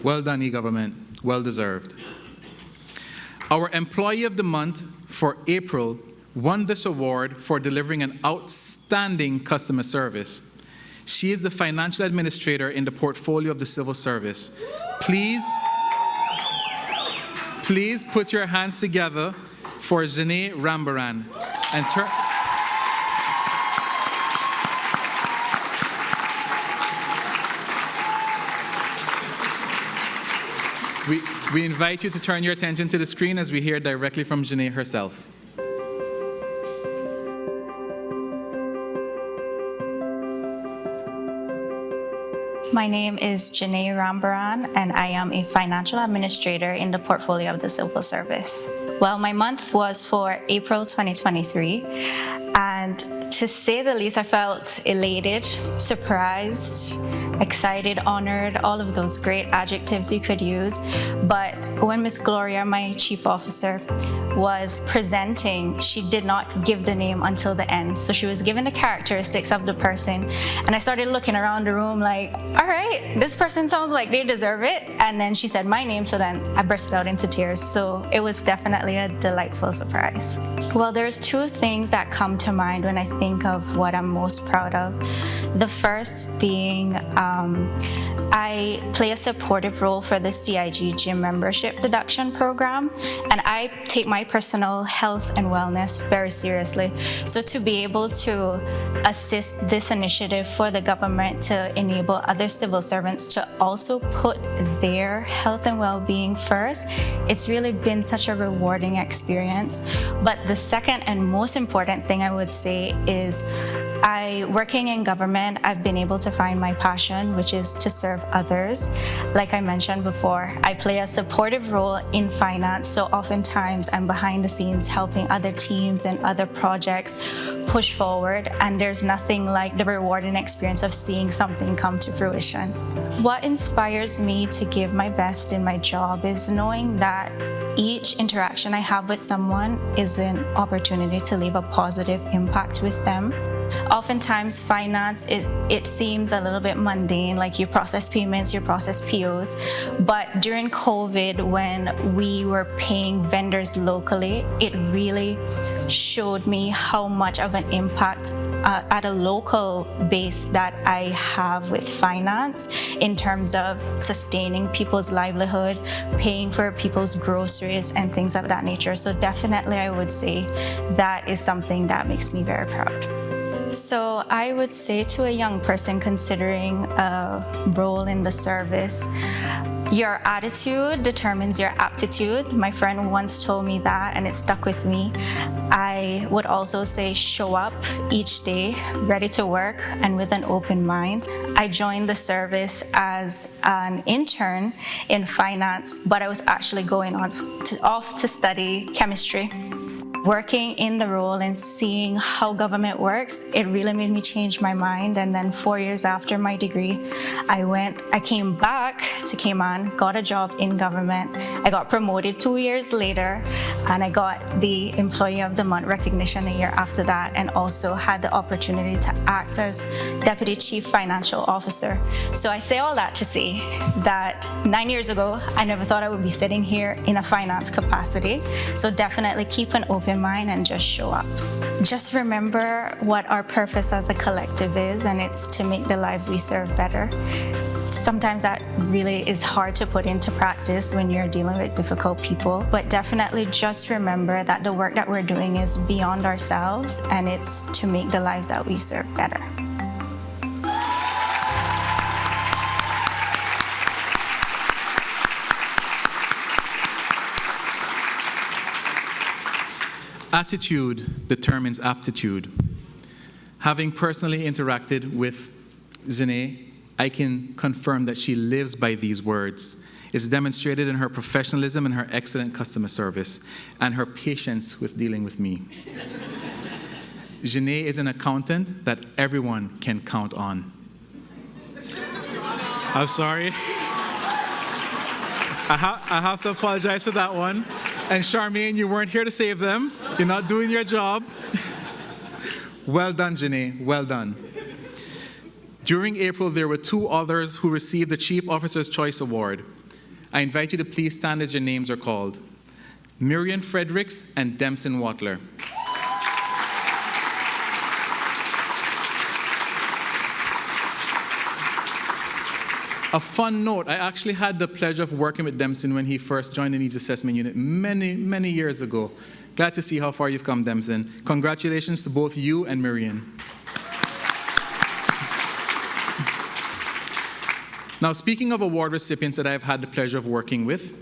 Well done, e-government. Well deserved. Our Employee of the Month for April won this award for delivering an outstanding customer service. She is the financial administrator in the portfolio of the civil service. Please Please put your hands together for Janae Rambaran. And we invite you to turn your attention to the screen as we hear directly from Janae herself. My name is Janae Rambaran, and I am a financial administrator in the portfolio of the Civil Service. Well, my month was for April 2023, and to say the least, I felt elated, surprised, excited, honored, all of those great adjectives you could use. But when Miss Gloria, my chief officer, was presenting, she did not give the name until the end. So she was given the characteristics of the person. And I started looking around the room like, all right, this person sounds like they deserve it. And then she said my name, so then I bursted out into tears. So it was definitely a delightful surprise. Well, there's two things that come to mind when I think of what I'm most proud of. The first being I play a supportive role for the CIG gym membership deduction program, and I take my personal health and wellness very seriously. So to be able to assist this initiative for the government to enable other civil servants to also put their health and well-being first, it's really been such a rewarding experience. But the second and most important thing I would say is working in government, I've been able to find my passion, which is to serve others. Like I mentioned before, I play a supportive role in finance, so oftentimes I'm behind the scenes helping other teams and other projects push forward, and there's nothing like the rewarding experience of seeing something come to fruition. What inspires me to give my best in my job is knowing that each interaction I have with someone is an opportunity to leave a positive impact with them. Oftentimes, finance, it seems a little bit mundane, like you process payments, you process POs. But during COVID, when we were paying vendors locally, it really showed me how much of an impact at a local base that I have with finance in terms of sustaining people's livelihood, paying for people's groceries and things of that nature. So definitely I would say that is something that makes me very proud. So I would say to a young person considering a role in the service, your attitude determines your aptitude. My friend once told me that, and it stuck with me. I would also say show up each day, ready to work and with an open mind. I joined the service as an intern in finance, but I was actually going off to study chemistry. Working in the role and seeing how government works, it really made me change my mind. And then 4 years after my degree, I came back to Cayman, got a job in government. I got promoted 2 years later, and I got the Employee of the Month recognition a year after that, and also had the opportunity to act as Deputy Chief Financial Officer. So I say all that to say that 9 years ago, I never thought I would be sitting here in a finance capacity. So definitely keep an open mind and just show up. Just remember what our purpose as a collective is, and it's to make the lives we serve better. Sometimes that really is hard to put into practice when you're dealing with difficult people, but definitely just remember that the work that we're doing is beyond ourselves, and it's to make the lives that we serve better. Attitude determines aptitude. Having personally interacted with Janae, I can confirm that she lives by these words. It's demonstrated in her professionalism and her excellent customer service and her patience with dealing with me. Janae is an accountant that everyone can count on. I'm sorry. I have to apologize for that one. And Charmaine, you weren't here to save them. You're not doing your job. Well done, Janae. Well done. During April, there were 2 others who received the Chief Officer's Choice Award. I invite you to please stand as your names are called. Miriam Fredericks and Dempson Watler. A fun note, I actually had the pleasure of working with Dempson when he first joined the Needs Assessment Unit many, many years ago. Glad to see how far you've come, Dempson. Congratulations to both you and Marian. Now, speaking of award recipients that I've had the pleasure of working with,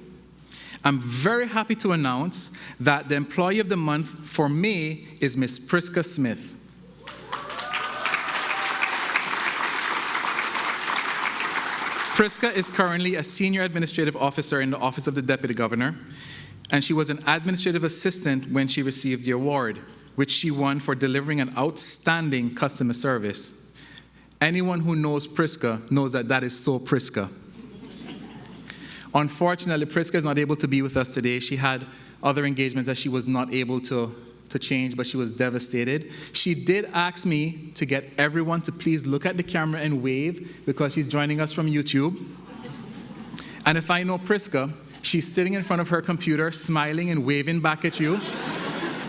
I'm very happy to announce that the Employee of the Month for May is Miss Priska Smith. Priska is currently a Senior Administrative Officer in the Office of the Deputy Governor, and she was an administrative assistant when she received the award, which she won for delivering an outstanding customer service. Anyone who knows Priska knows that that is so Priska. Unfortunately, Priska is not able to be with us today. She had other engagements that she was not able to change, but she was devastated. She did ask me to get everyone to please look at the camera and wave because she's joining us from YouTube. And if I know Priska, she's sitting in front of her computer, smiling and waving back at you,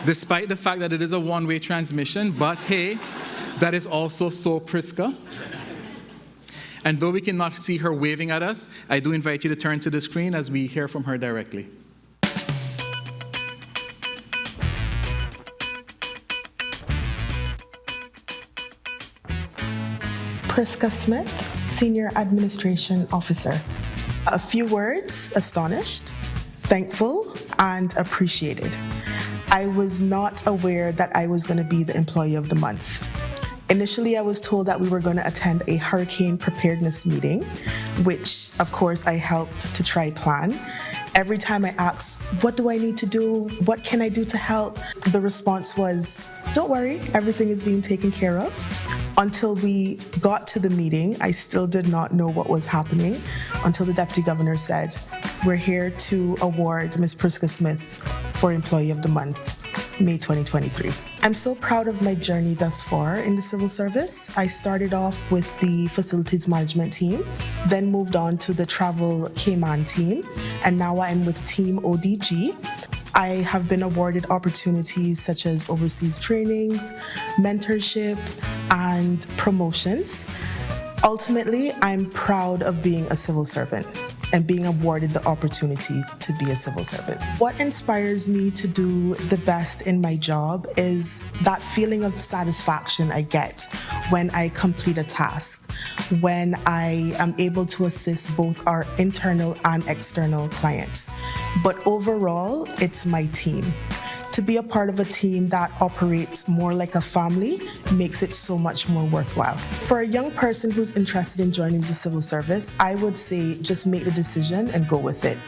despite the fact that it is a one-way transmission, but hey, that is also so Priska. And though we cannot see her waving at us, I do invite you to turn to the screen as we hear from her directly. Priska Smith, Senior Administration Officer. A few words: astonished, thankful, and appreciated. I was not aware that I was going to be the Employee of the Month. Initially, I was told that we were going to attend a hurricane preparedness meeting, which, of course, I helped to try plan. Every time I asked, what do I need to do? What can I do to help? The response was, don't worry, everything is being taken care of. Until we got to the meeting, I still did not know what was happening until the Deputy Governor said, we're here to award Ms. Priska Smith for Employee of the Month, May 2023. I'm so proud of my journey thus far in the civil service. I started off with the facilities management team, then moved on to the travel Cayman team, and now I'm with Team ODG. I have been awarded opportunities such as overseas trainings, mentorship, and promotions. Ultimately, I'm proud of being a civil servant and being awarded the opportunity to be a civil servant. What inspires me to do the best in my job is that feeling of satisfaction I get when I complete a task, when I am able to assist both our internal and external clients. But overall, it's my team. To be a part of a team that operates more like a family makes it so much more worthwhile. For a young person who's interested in joining the civil service, I would say just make the decision and go with it.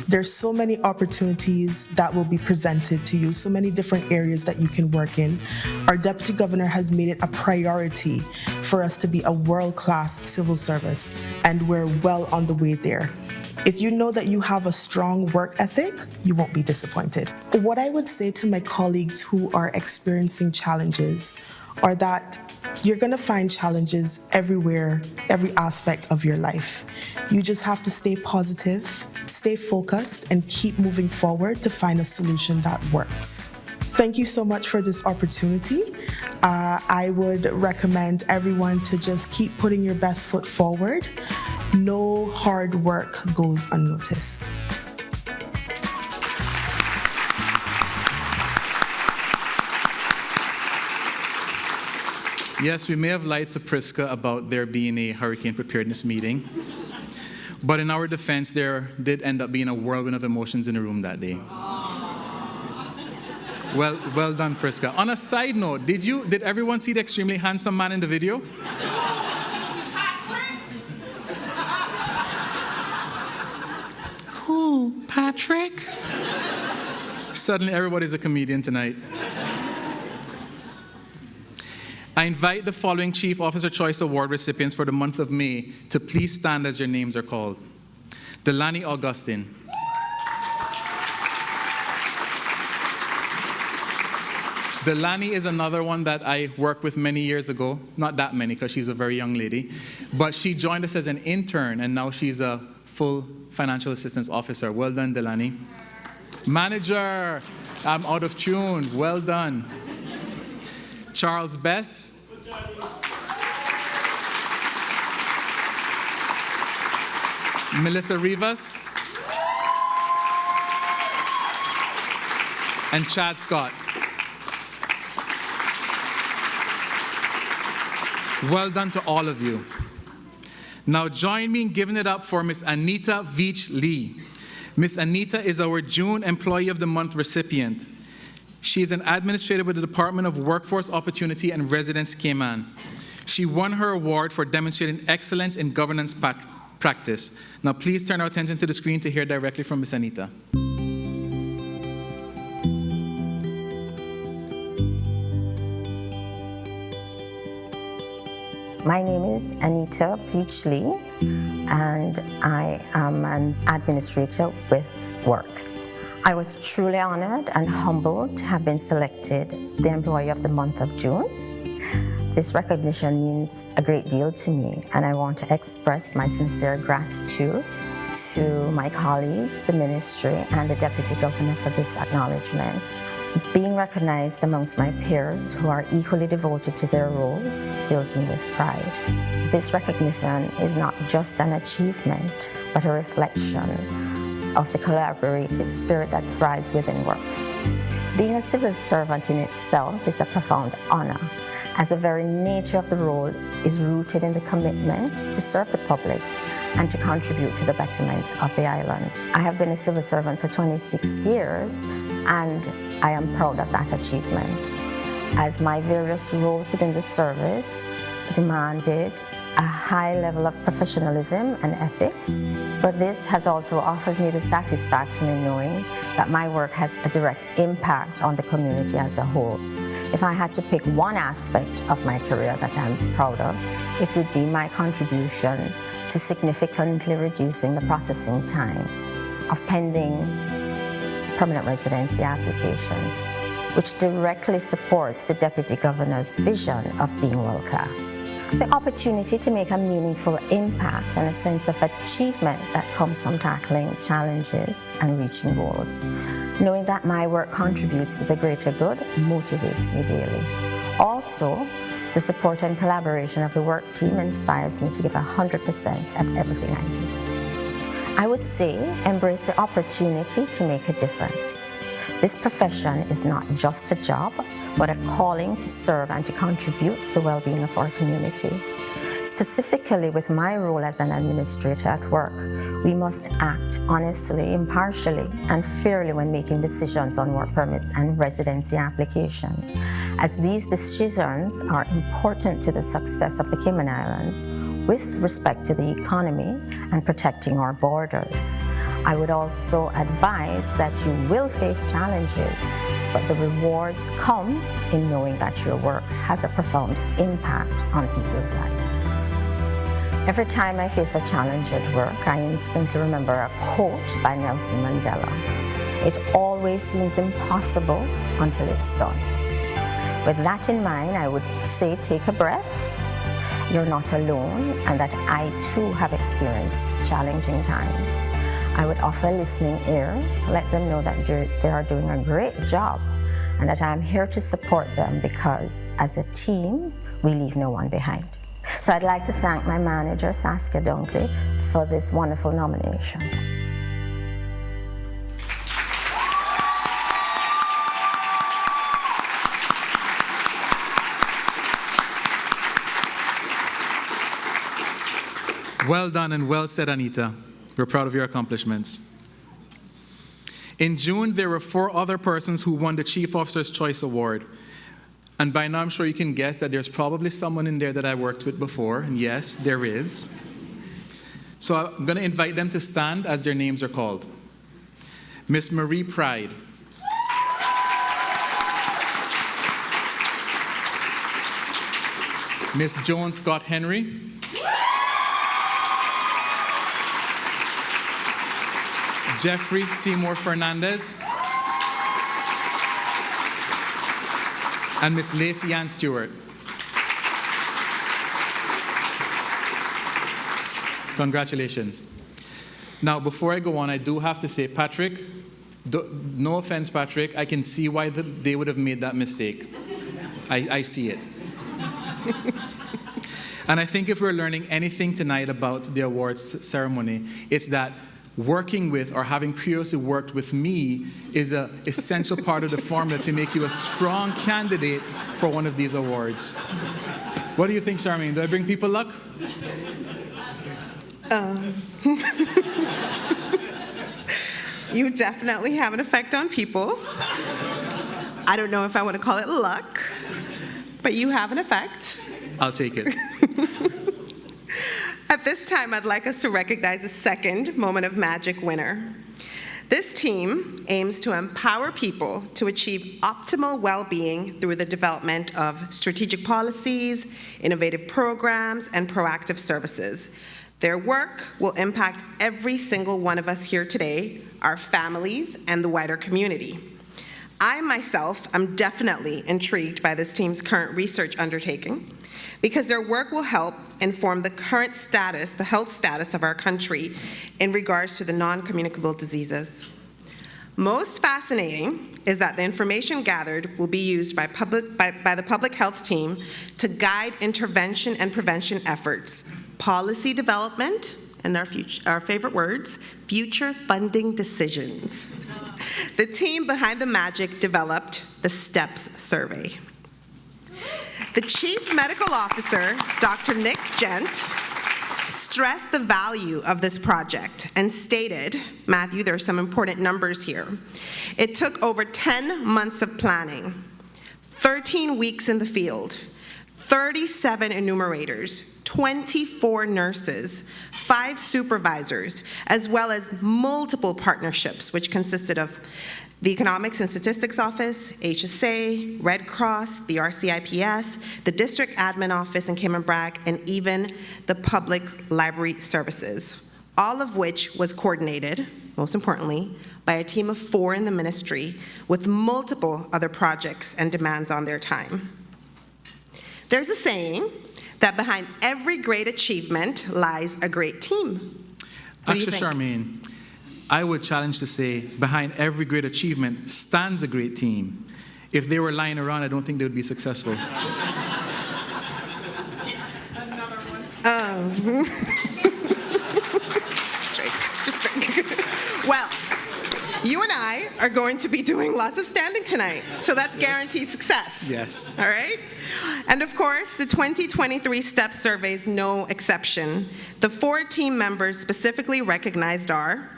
There's so many opportunities that will be presented to you, so many different areas that you can work in. Our Deputy Governor has made it a priority for us to be a world-class civil service, and we're well on the way there. If you know that you have a strong work ethic, you won't be disappointed. What I would say to my colleagues who are experiencing challenges are that you're going to find challenges everywhere, every aspect of your life. You just have to stay positive, stay focused, and keep moving forward to find a solution that works. Thank you so much for this opportunity. I would recommend everyone to just keep putting your best foot forward. No hard work goes unnoticed. Yes, we may have lied to Priska about there being a hurricane preparedness meeting, but in our defense, there did end up being a whirlwind of emotions in the room that day. Well done, Priska. On a side note, did everyone see the extremely handsome man in the video? Who, Patrick? Suddenly, everybody's a comedian tonight. I invite the following Chief Officer Choice Award recipients for the month of May to please stand as your names are called. Delaney Augustine. Delaney is another one that I worked with many years ago. Not that many, because she's a very young lady. But she joined us as an intern, and now she's a full financial assistance officer. Well done, Delaney. Manager, I'm out of tune. Well done. Charles Bess. Melissa Rivas, and Chad Scott. Well done to all of you. Now join me in giving it up for Miss Anita Veach Lee. Miss Anita is our June Employee of the Month recipient. She is an administrator with the Department of Workforce Opportunity and Residence Cayman. She won her award for demonstrating excellence in governance practice. Now please turn our attention to the screen to hear directly from Miss Anita. My name is Anita Veach Lee, and I am an administrator with work. I was truly honored and humbled to have been selected the Employee of the Month of June. This recognition means a great deal to me, and I want to express my sincere gratitude to my colleagues, the ministry, and the Deputy Governor for this acknowledgement. Being recognized amongst my peers who are equally devoted to their roles fills me with pride. This recognition is not just an achievement, but a reflection of the collaborative spirit that thrives within work. Being a civil servant in itself is a profound honor, as the very nature of the role is rooted in the commitment to serve the public and to contribute to the betterment of the island. I have been a civil servant for 26 years, and I am proud of that achievement, as my various roles within the service demanded a high level of professionalism and ethics, but this has also offered me the satisfaction in knowing that my work has a direct impact on the community as a whole. If I had to pick one aspect of my career that I'm proud of, it would be my contribution to significantly reducing the processing time of pending permanent residency applications, which directly supports the Deputy Governor's vision of being world-class. The opportunity to make a meaningful impact and a sense of achievement that comes from tackling challenges and reaching goals. Knowing that my work contributes to the greater good motivates me daily. Also, the support and collaboration of the work team inspires me to give 100% at everything I do. I would say embrace the opportunity to make a difference. This profession is not just a job, but a calling to serve and to contribute to the well-being of our community. Specifically with my role as an administrator at work, we must act honestly, impartially, and fairly when making decisions on work permits and residency application, as these decisions are important to the success of the Cayman Islands with respect to the economy and protecting our borders. I would also advise that you will face challenges, but the rewards come in knowing that your work has a profound impact on people's lives. Every time I face a challenge at work, I instantly remember a quote by Nelson Mandela. It always seems impossible until it's done. With that in mind, I would say take a breath. You're not alone, and that I too have experienced challenging times. I would offer a listening ear, let them know that they are doing a great job and that I'm here to support them because as a team, we leave no one behind. So I'd like to thank my manager, Saskia Dunkley, for this wonderful nomination. Well done and well said, Anita. We're proud of your accomplishments. In June, there were 4 other persons who won the Chief Officer's Choice Award. And by now, I'm sure you can guess that there's probably someone in there that I worked with before. And yes, there is. So I'm going to invite them to stand as their names are called. Miss Marie Pride. Miss Joan Scott Henry. Jeffrey Seymour Fernandez. And Miss Lacey Ann Stewart. Congratulations. Now, before I go on, I do have to say, Patrick, no offense, Patrick, I can see why they would have made that mistake. I see it. And I think if we're learning anything tonight about the awards ceremony, it's that working with or having previously worked with me is an essential part of the formula to make you a strong candidate for one of these awards. What do you think, Charmaine? Do I bring people luck? You definitely have an effect on people. I don't know if I want to call it luck, but you have an effect. I'll take it. At this time, I'd like us to recognize a second Moment of Magic winner. This team aims to empower people to achieve optimal well-being through the development of strategic policies, innovative programs, and proactive services. Their work will impact every single one of us here today, our families, and the wider community. I myself am definitely intrigued by this team's current research undertaking because their work will help inform the current status, the health status of our country in regards to the non-communicable diseases. Most fascinating is that the information gathered will be used by the public health team to guide intervention and prevention efforts, policy development, and our favorite words, future funding decisions. The team behind the magic developed the STEPS survey. The Chief Medical Officer, Dr. Nick Gent, stressed the value of this project and stated, Matthew, there are some important numbers here. It took over 10 months of planning, 13 weeks in the field, 37 enumerators, 24 nurses, 5 supervisors, as well as multiple partnerships, which consisted of the Economics and Statistics Office, HSA, Red Cross, the RCIPS, the District Admin Office in Cayman Brac, and even the Public Library Services, all of which was coordinated, most importantly, by a team of 4 in the ministry with multiple other projects and demands on their time. There's a saying that behind every great achievement lies a great team. What do you Actually, think? Charmaine, I would challenge to say behind every great achievement stands a great team. If they were lying around, I don't think they would be successful. Just drink. Well, you and I are going to be doing lots of standing tonight, so that's guaranteed success. Yes. All right? And of course, the 2023 STEP survey is no exception. The 4 team members specifically recognized are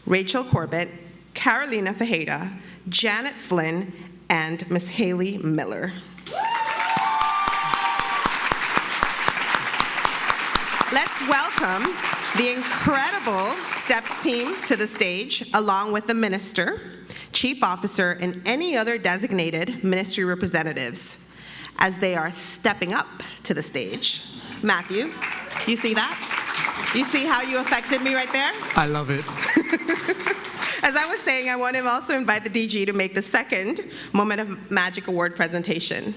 Rachel Corbett, Carolina Fajeda, Janet Flynn, and Miss Haley Miller. Let's welcome the incredible STEPS team to the stage, along with the minister, chief officer, and any other designated ministry representatives, as they are stepping up to the stage. Matthew, you see that? You see how you affected me right there? I love it. As I was saying, I want to also invite the DG to make the second Moment of Magic Award presentation.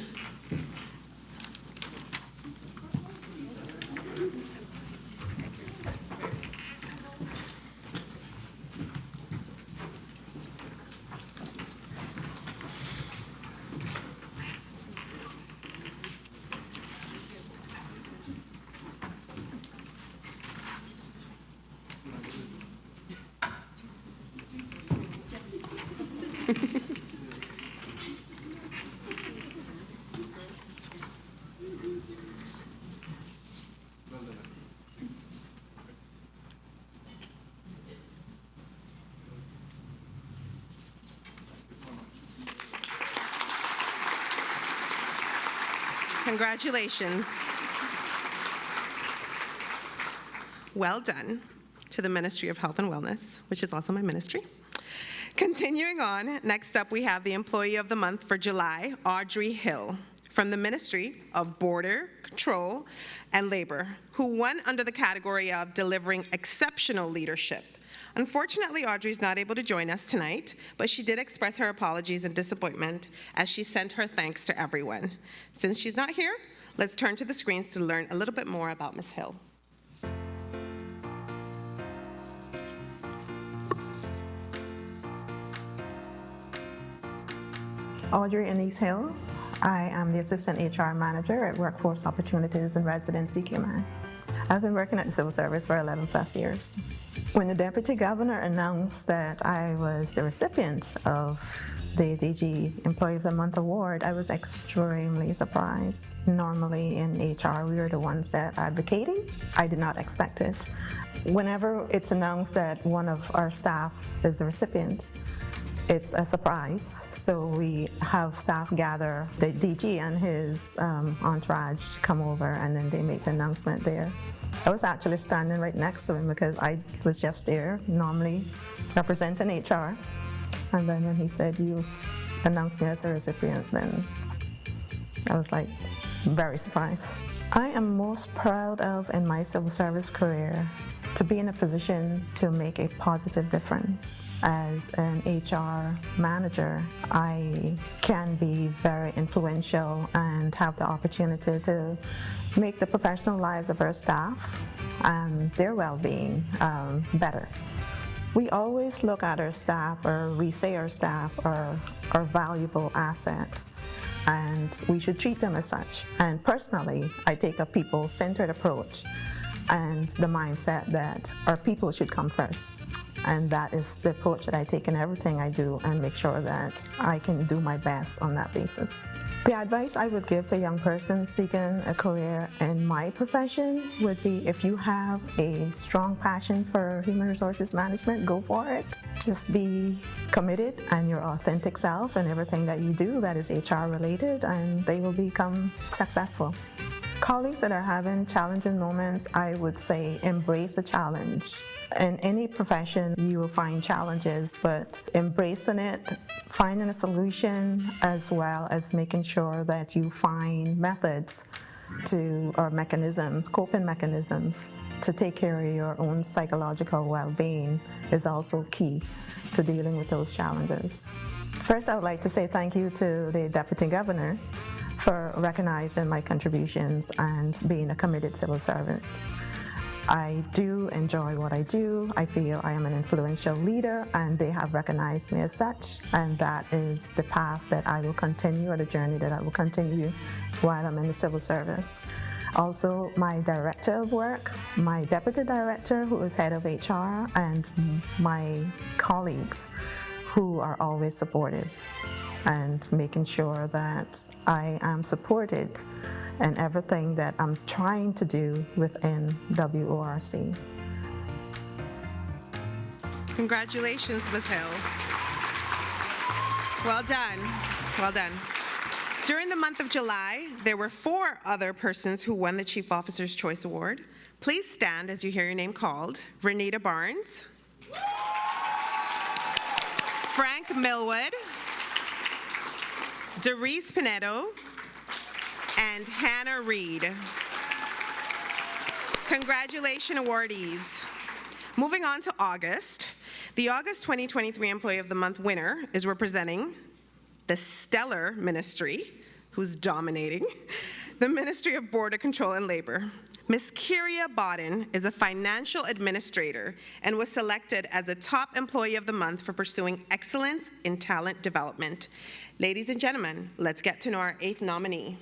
Congratulations. Well done to the Ministry of Health and Wellness, which is also my ministry. Continuing on, next up we have the Employee of the Month for July, Audrey Hill, from the Ministry of Border Control and Labor, who won under the category of delivering exceptional leadership. Unfortunately, Audrey's not able to join us tonight, but she did express her apologies and disappointment as she sent her thanks to everyone. Since she's not here, let's turn to the screens to learn a little bit more about Ms. Hill. Audrey Anise Hill. I am the Assistant HR Manager at Workforce Opportunities and Residency, Cayman. I've been working at the Civil Service for 11 plus years. When the Deputy Governor announced that I was the recipient of the DG Employee of the Month Award, I was extremely surprised. Normally in HR, we are the ones that are advocating. I did not expect it. Whenever it's announced that one of our staff is the recipient, it's a surprise. So we have staff gather, the DG and his entourage come over, and then they make the announcement there. I was actually standing right next to him because I was just there, normally representing HR. And then when he said, "You announced me as a recipient," then I was like very surprised. I am most proud of in my civil service career to be in a position to make a positive difference. As an HR manager, I can be very influential and have the opportunity to make the professional lives of our staff and their well-being better. We always look at our staff, or we say our staff are valuable assets, and we should treat them as such. And personally, I take a people-centered approach and the mindset that our people should come first. And that is the approach that I take in everything I do, and make sure that I can do my best on that basis. The advice I would give to a young person seeking a career in my profession would be, if you have a strong passion for human resources management, go for it. Just be committed and your authentic self in everything that you do that is HR related, and they will become successful. Colleagues that are having challenging moments, I would say embrace a challenge. In any profession, you will find challenges, but embracing it, finding a solution, as well as making sure that you find methods or mechanisms, coping mechanisms, to take care of your own psychological well-being is also key to dealing with those challenges. First, I would like to say thank you to the Deputy Governor for recognizing my contributions and being a committed civil servant. I do enjoy what I do. I feel I am an influential leader, and they have recognized me as such, and that is the path that I will continue, or the journey that I will continue while I'm in the civil service. Also, my director of work, my deputy director, who is head of HR, and my colleagues who are always supportive and making sure that I am supported in everything that I'm trying to do within WORC. Congratulations, Ms. Hill. Well done. Well done. During the month of July, there were 4 other persons who won the Chief Officer's Choice Award. Please stand as you hear your name called. Renita Barnes, Frank Millwood, Doris Pinedo, and Hannah Reed. Congratulations, awardees. Moving on to August. The August 2023 Employee of the Month winner is representing the stellar ministry, who's dominating, the Ministry of Border Control and Labor. Ms. Kyria Bodden is a financial administrator and was selected as the top Employee of the Month for pursuing excellence in talent development. Ladies and gentlemen, let's get to know our 8th nominee.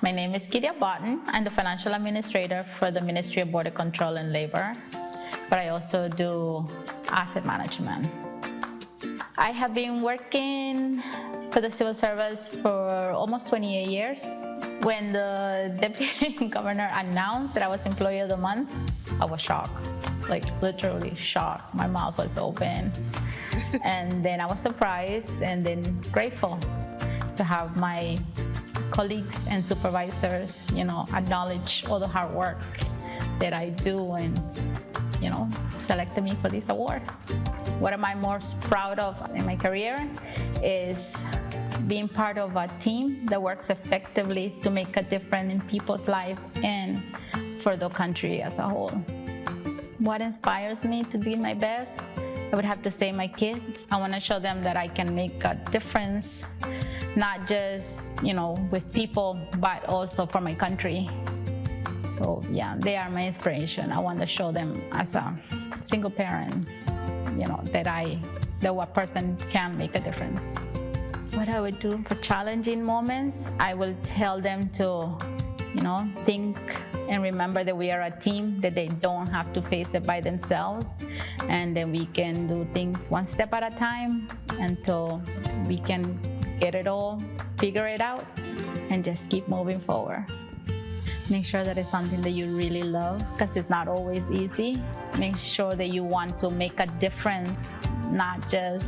My name is Kyria Bodden. I'm the financial administrator for the Ministry of Border Control and Labor, but I also do asset management. I have been working for the civil service for almost 28 years. When the Deputy Governor announced that I was Employee of the Month, I was shocked, like literally shocked. My mouth was open. And then I was surprised and then grateful to have my colleagues and supervisors, acknowledge all the hard work that I do and, selected me for this award. What am I most proud of in my career is being part of a team that works effectively to make a difference in people's lives and for the country as a whole. What inspires me to be my best? I would have to say my kids. I want to show them that I can make a difference, not just, with people, but also for my country. So yeah, they are my inspiration. I want to show them as a single parent, that one person can make a difference. What I would do for challenging moments, I will tell them to, think and remember that we are a team, that they don't have to face it by themselves, and then we can do things one step at a time until we can get it all, figure it out, and just keep moving forward. Make sure that it's something that you really love, because it's not always easy. Make sure that you want to make a difference, not just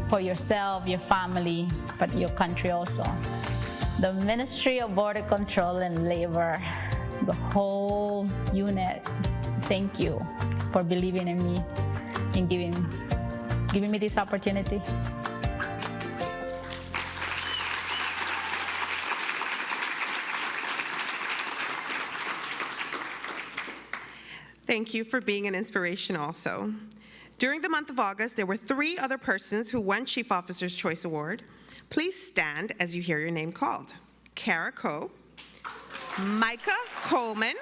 for yourself, your family, but your country also. The Ministry of Border Control and Labor, the whole unit, thank you for believing in me and giving me this opportunity. Thank you for being an inspiration also. During the month of August, there were 3 other persons who won Chief Officer's Choice Award. Please stand as you hear your name called. Kara Coe, Micah Coleman,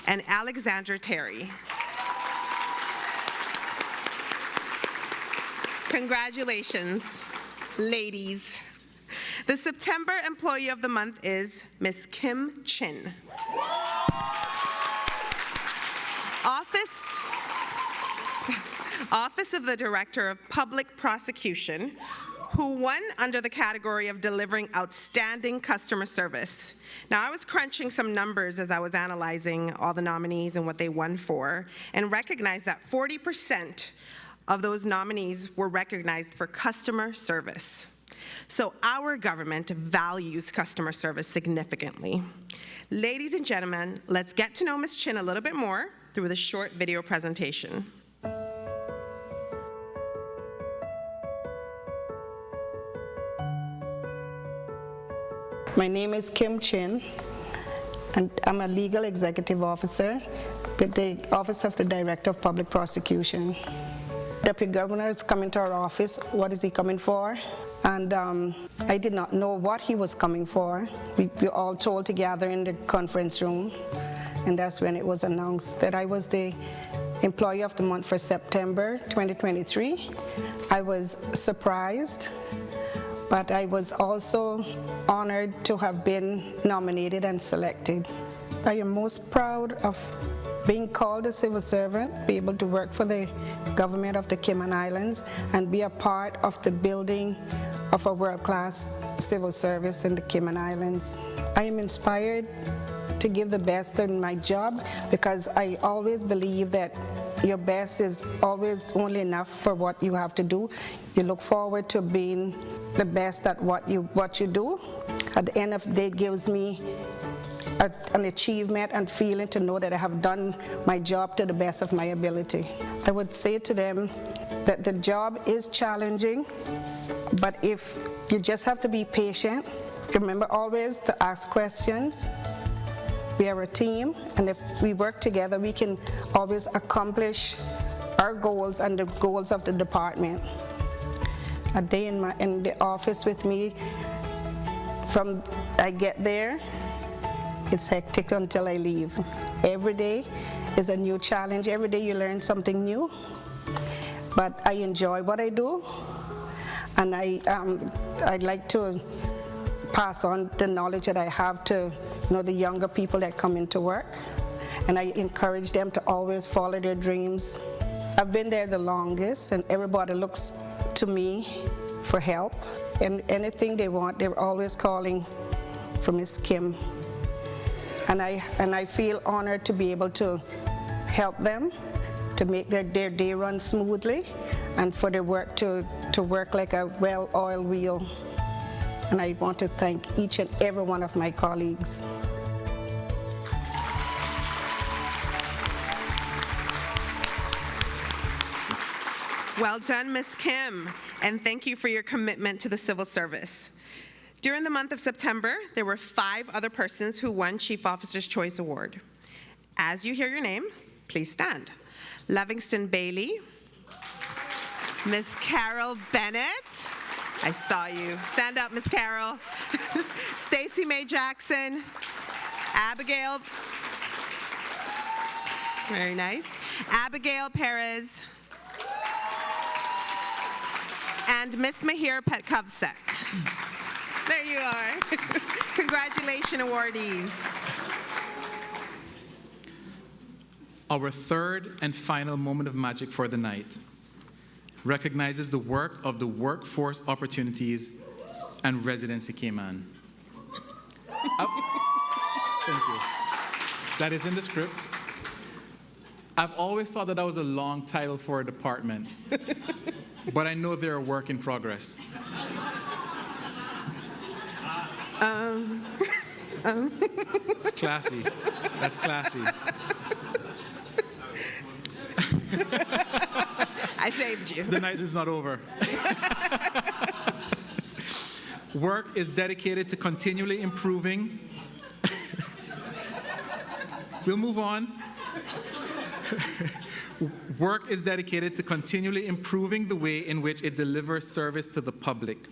and Alexandra Terry. Congratulations, ladies. The September Employee of the Month is Miss Kim Chin. Office of the Director of Public Prosecution, who won under the category of delivering outstanding customer service. Now, I was crunching some numbers as I was analyzing all the nominees and what they won for, and recognized that 40% of those nominees were recognized for customer service. So our government values customer service significantly. Ladies and gentlemen, let's get to know Ms. Chin a little bit more through the short video presentation. My name is Kim Chin, and I'm a legal executive officer with the Office of the Director of Public Prosecution. Deputy Governor is coming to our office. What is he coming for? And I did not know what he was coming for. We all told to gather in the conference room, and that's when it was announced that I was the Employee of the Month for September 2023. I was surprised, but I was also honored to have been nominated and selected. I am most proud of being called a civil servant, be able to work for the government of the Cayman Islands, and be a part of the building of a world-class civil service in the Cayman Islands. I am inspired to give the best in my job, because I always believe that your best is always only enough for what you have to do. You look forward to being the best at what you do. At the end of the day, it gives me an achievement and feeling to know that I have done my job to the best of my ability. I would say to them that the job is challenging, but if you just have to be patient, remember always to ask questions. We are a team, and if we work together, we can always accomplish our goals and the goals of the department. A day in the office with me, from I get there, it's hectic until I leave. Every day is a new challenge. Every day you learn something new. But I enjoy what I do, and I'd like to pass on the knowledge that I have to the younger people that come into work, and I encourage them to always follow their dreams. I've been there the longest, and everybody looks to me for help, and anything they want, they're always calling for Miss Kim. And I feel honored to be able to help them to make their day run smoothly, and for their work to work like a well-oiled wheel. And I want to thank each and every one of my colleagues. Well done, Ms. Kim, and thank you for your commitment to the civil service. During the month of September, there were 5 other persons who won Chief Officer's Choice Award. As you hear your name, please stand. Livingston Bailey, Ms. Carol Bennett, I saw you. Stand up, Miss Carol. Stacy Mae Jackson. Abigail. Very nice. Abigail Perez. And Miss Mahir Petkovsek. There you are. Congratulations, awardees. Our third and final moment of magic for the night recognizes the work of the Workforce Opportunities and Residency Cayman. Thank you. That is in the script. I've always thought that that was a long title for a department, but I know they're a work in progress. It's classy. That's classy. I saved you. The night is not over. Work is dedicated to continually improving. We'll move on. Work is dedicated to continually improving the way in which it delivers service to the public.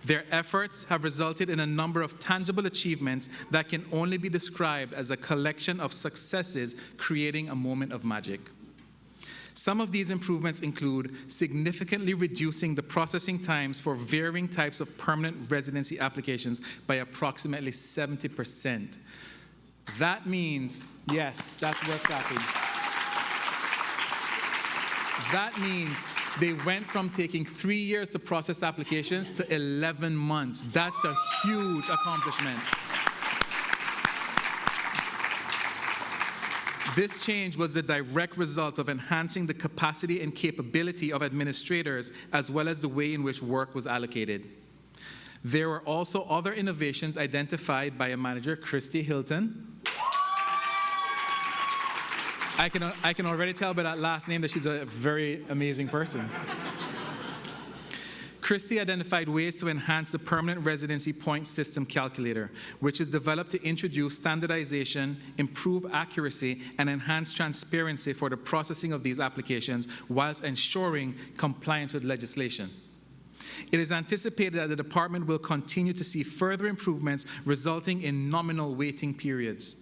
Their efforts have resulted in a number of tangible achievements that can only be described as a collection of successes creating a moment of magic. Some of these improvements include significantly reducing the processing times for varying types of permanent residency applications by approximately 70%. That means, yes, that's worth clapping. That means they went from taking 3 years to process applications to 11 months. That's a huge accomplishment. This change was the direct result of enhancing the capacity and capability of administrators, as well as the way in which work was allocated. There were also other innovations identified by a manager, Christy Hilton. I can already tell by that last name that she's a very amazing person. Christy identified ways to enhance the permanent residency point system calculator, which is developed to introduce standardization, improve accuracy, and enhance transparency for the processing of these applications whilst ensuring compliance with legislation. It is anticipated that the department will continue to see further improvements resulting in nominal waiting periods.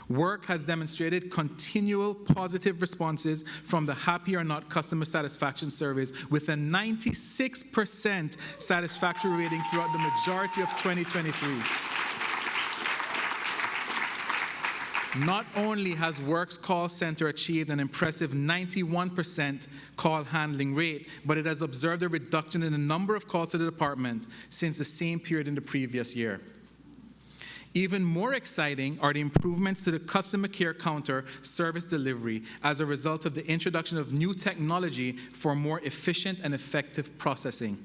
Work has demonstrated continual positive responses from the Happy or Not customer satisfaction surveys with a 96% satisfactory rating throughout the majority of 2023. Not only has Work's call center achieved an impressive 91% call handling rate, but it has observed a reduction in the number of calls to the department since the same period in the previous year. Even more exciting are the improvements to the customer care counter service delivery as a result of the introduction of new technology for more efficient and effective processing.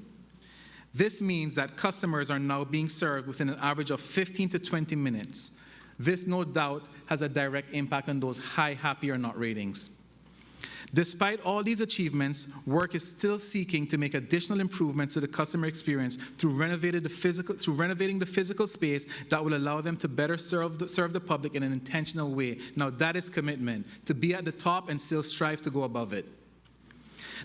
This means that customers are now being served within an average of 15 to 20 minutes. This, no doubt, has a direct impact on those high Happy or Not ratings. Despite all these achievements, Work is still seeking to make additional improvements to the customer experience through renovating the physical space that will allow them to better serve the public in an intentional way. Now, that is commitment, to be at the top and still strive to go above it.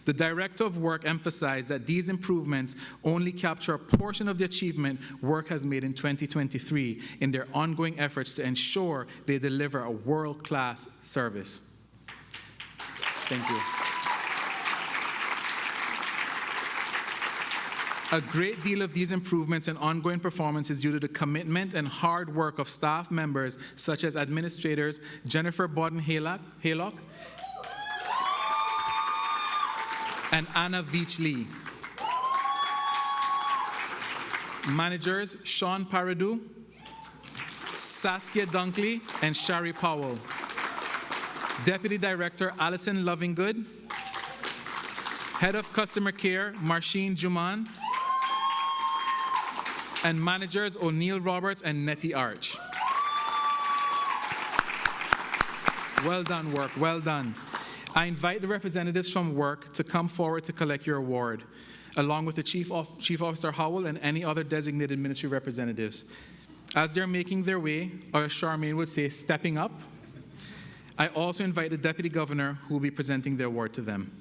The Director of Work emphasized that these improvements only capture a portion of the achievement Work has made in 2023 in their ongoing efforts to ensure they deliver a world-class service. Thank you. A great deal of these improvements and ongoing performance is due to the commitment and hard work of staff members such as administrators Jennifer Bodden-Haylock and Anna Veach-Lee. Managers Sean Paradou, Saskia Dunkley, and Shari Powell. Deputy Director Alison Lovingood, Head of Customer Care Marcine Juman, and Managers O'Neill Roberts and Nettie Arch. Well done, Work, well done. I invite the representatives from Work to come forward to collect your award, along with the Chief Officer Howell and any other designated ministry representatives. As they're making their way, or as Charmaine would say, stepping up, I also invite the Deputy Governor who will be presenting the award to them.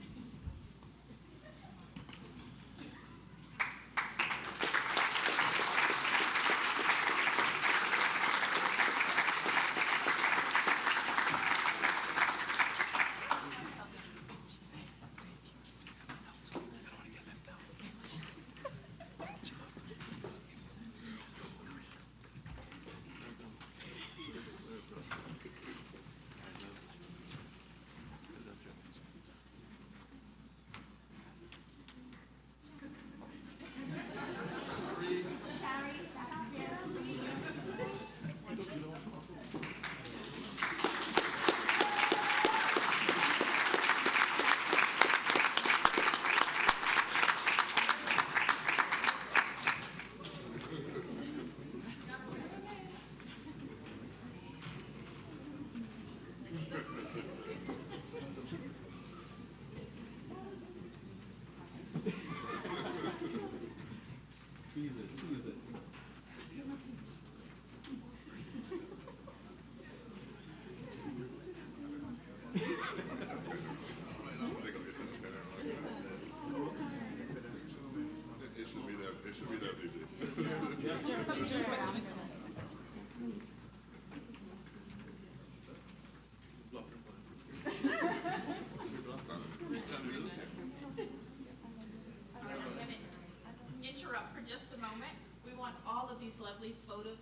lovely photos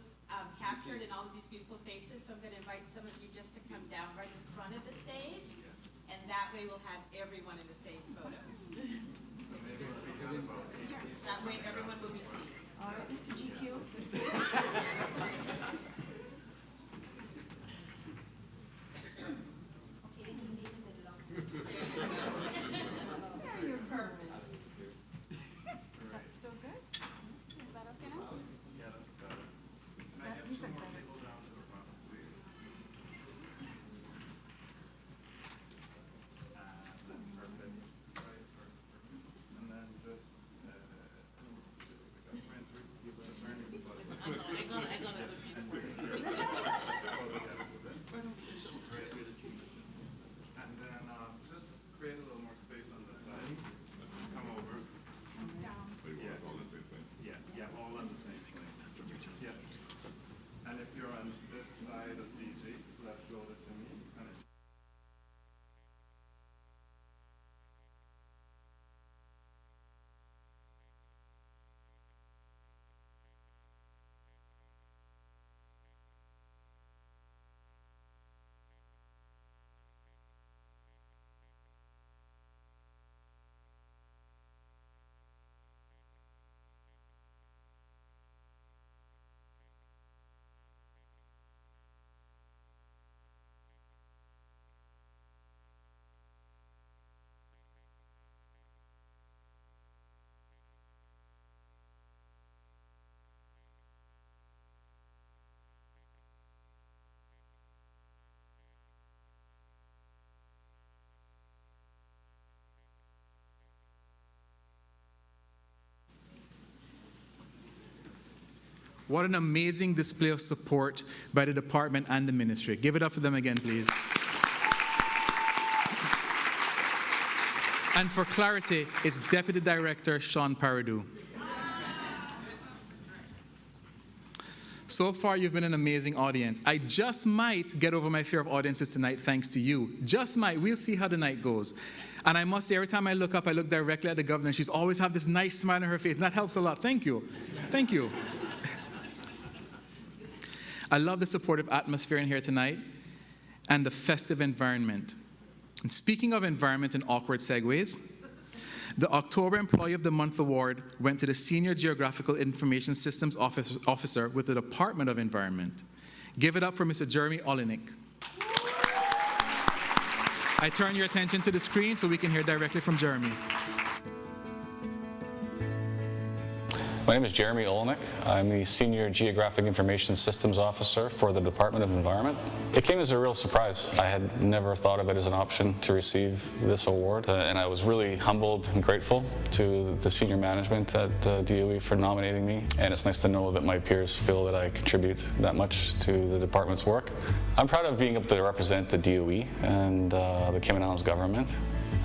captured in all of these beautiful faces. So I'm going to invite some of you just to come down right in front of the stage, and that way we'll have everyone in the same photo. That way everyone will be seen. All right, Mr. GQ. You're perfect. Is that still good? Is that okay now? Yeah, that's better. Can I get two more people down to the front, please? Perfect. Right, perfect. And then just, we got friend three people to turn to. I got it. And then just create a little more space on this side. Just come over. Yeah, all the same thing. Yeah, all on the same place. Yeah. And if you're on this side of DJ, left shoulder to me. And it's What an amazing display of support by the department and the ministry. Give it up for them again, please. And for clarity, it's Deputy Director Sean Paradou. So far, you've been an amazing audience. I just might get over my fear of audiences tonight thanks to you. Just might. We'll see how the night goes. And I must say, every time I look up, I look directly at the governor. She's always have this nice smile on her face. And that helps a lot. Thank you. Thank you. I love the supportive atmosphere in here tonight and the festive environment. And speaking of environment and awkward segues, the October Employee of the Month Award went to the Senior Geographical Information Systems Officer with the Department of Environment. Give it up for Mr. Jeremy Olenek. I turn your attention to the screen so we can hear directly from Jeremy. My name is Jeremy Olenek. I'm the Senior Geographic Information Systems Officer for the Department of Environment. It came as a real surprise. I had never thought of it as an option to receive this award, and I was really humbled and grateful to the senior management at DOE for nominating me, and it's nice to know that my peers feel that I contribute that much to the department's work. I'm proud of being able to represent the DOE and the Cayman Islands government.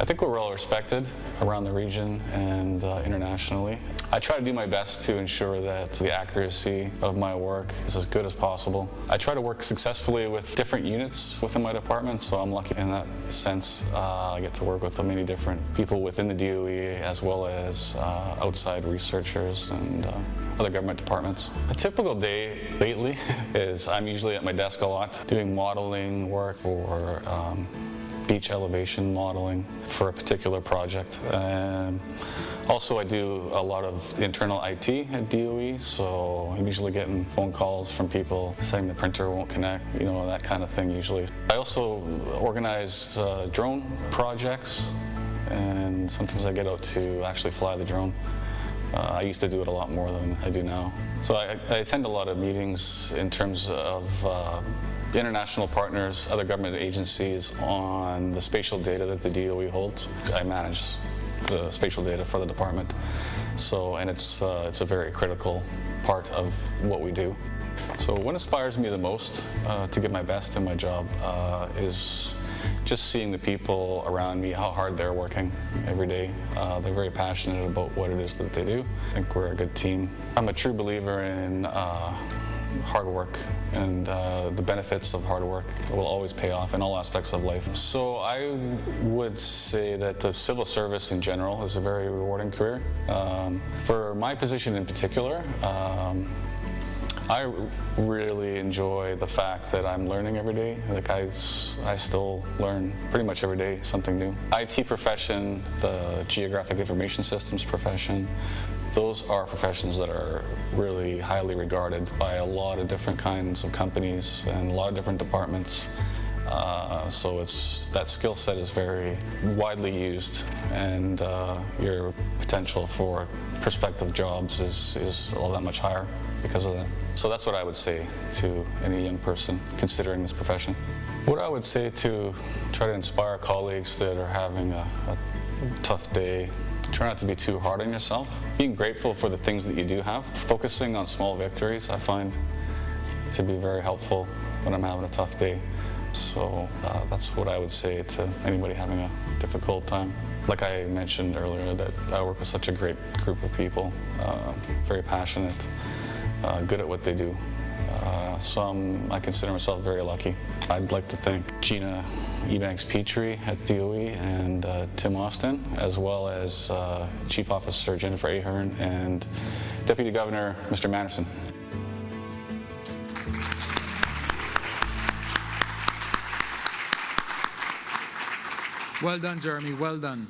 I think we're well respected around the region and internationally. I try to do my best to ensure that the accuracy of my work is as good as possible. I try to work successfully with different units within my department, so I'm lucky in that sense. I get to work with many different people within the DOE as well as outside researchers and other government departments. A typical day lately is I'm usually at my desk a lot doing modeling work or beach elevation modeling for a particular project. Also, I do a lot of internal IT at DOE, so I'm usually getting phone calls from people saying the printer won't connect, you know, that kind of thing usually. I also organize drone projects, and sometimes I get out to actually fly the drone. I used to do it a lot more than I do now. So I attend a lot of meetings in terms of international partners, other government agencies on the spatial data that the DOE holds. I manage the spatial data for the department. So, and it's a very critical part of what we do. So what inspires me the most to give my best in my job is just seeing the people around me, how hard they're working every day. They're very passionate about what it is that they do. I think we're a good team. I'm a true believer in hard work, and the benefits of hard work will always pay off in all aspects of life. So I would say that the civil service in general is a very rewarding career. For my position in particular, I really enjoy the fact that I'm learning every day. Like I still learn pretty much every day something new. IT profession, the geographic information systems profession, those are professions that are really highly regarded by a lot of different kinds of companies and a lot of different departments. So that skill set is very widely used, and your potential for prospective jobs is all that much higher because of that. So that's what I would say to any young person considering this profession. What I would say to try to inspire colleagues that are having a tough day, try not to be too hard on yourself. Being grateful for the things that you do have. Focusing on small victories I find to be very helpful when I'm having a tough day. So that's what I would say to anybody having a difficult time. Like I mentioned earlier, that I work with such a great group of people, very passionate, good at what they do. So I consider myself very lucky. I'd like to thank Gina Ebanks-Petrie at DOE and Tim Austin, as well as Chief Officer Jennifer Ahern and Deputy Governor Mr. Manderson. Well done, Jeremy, well done.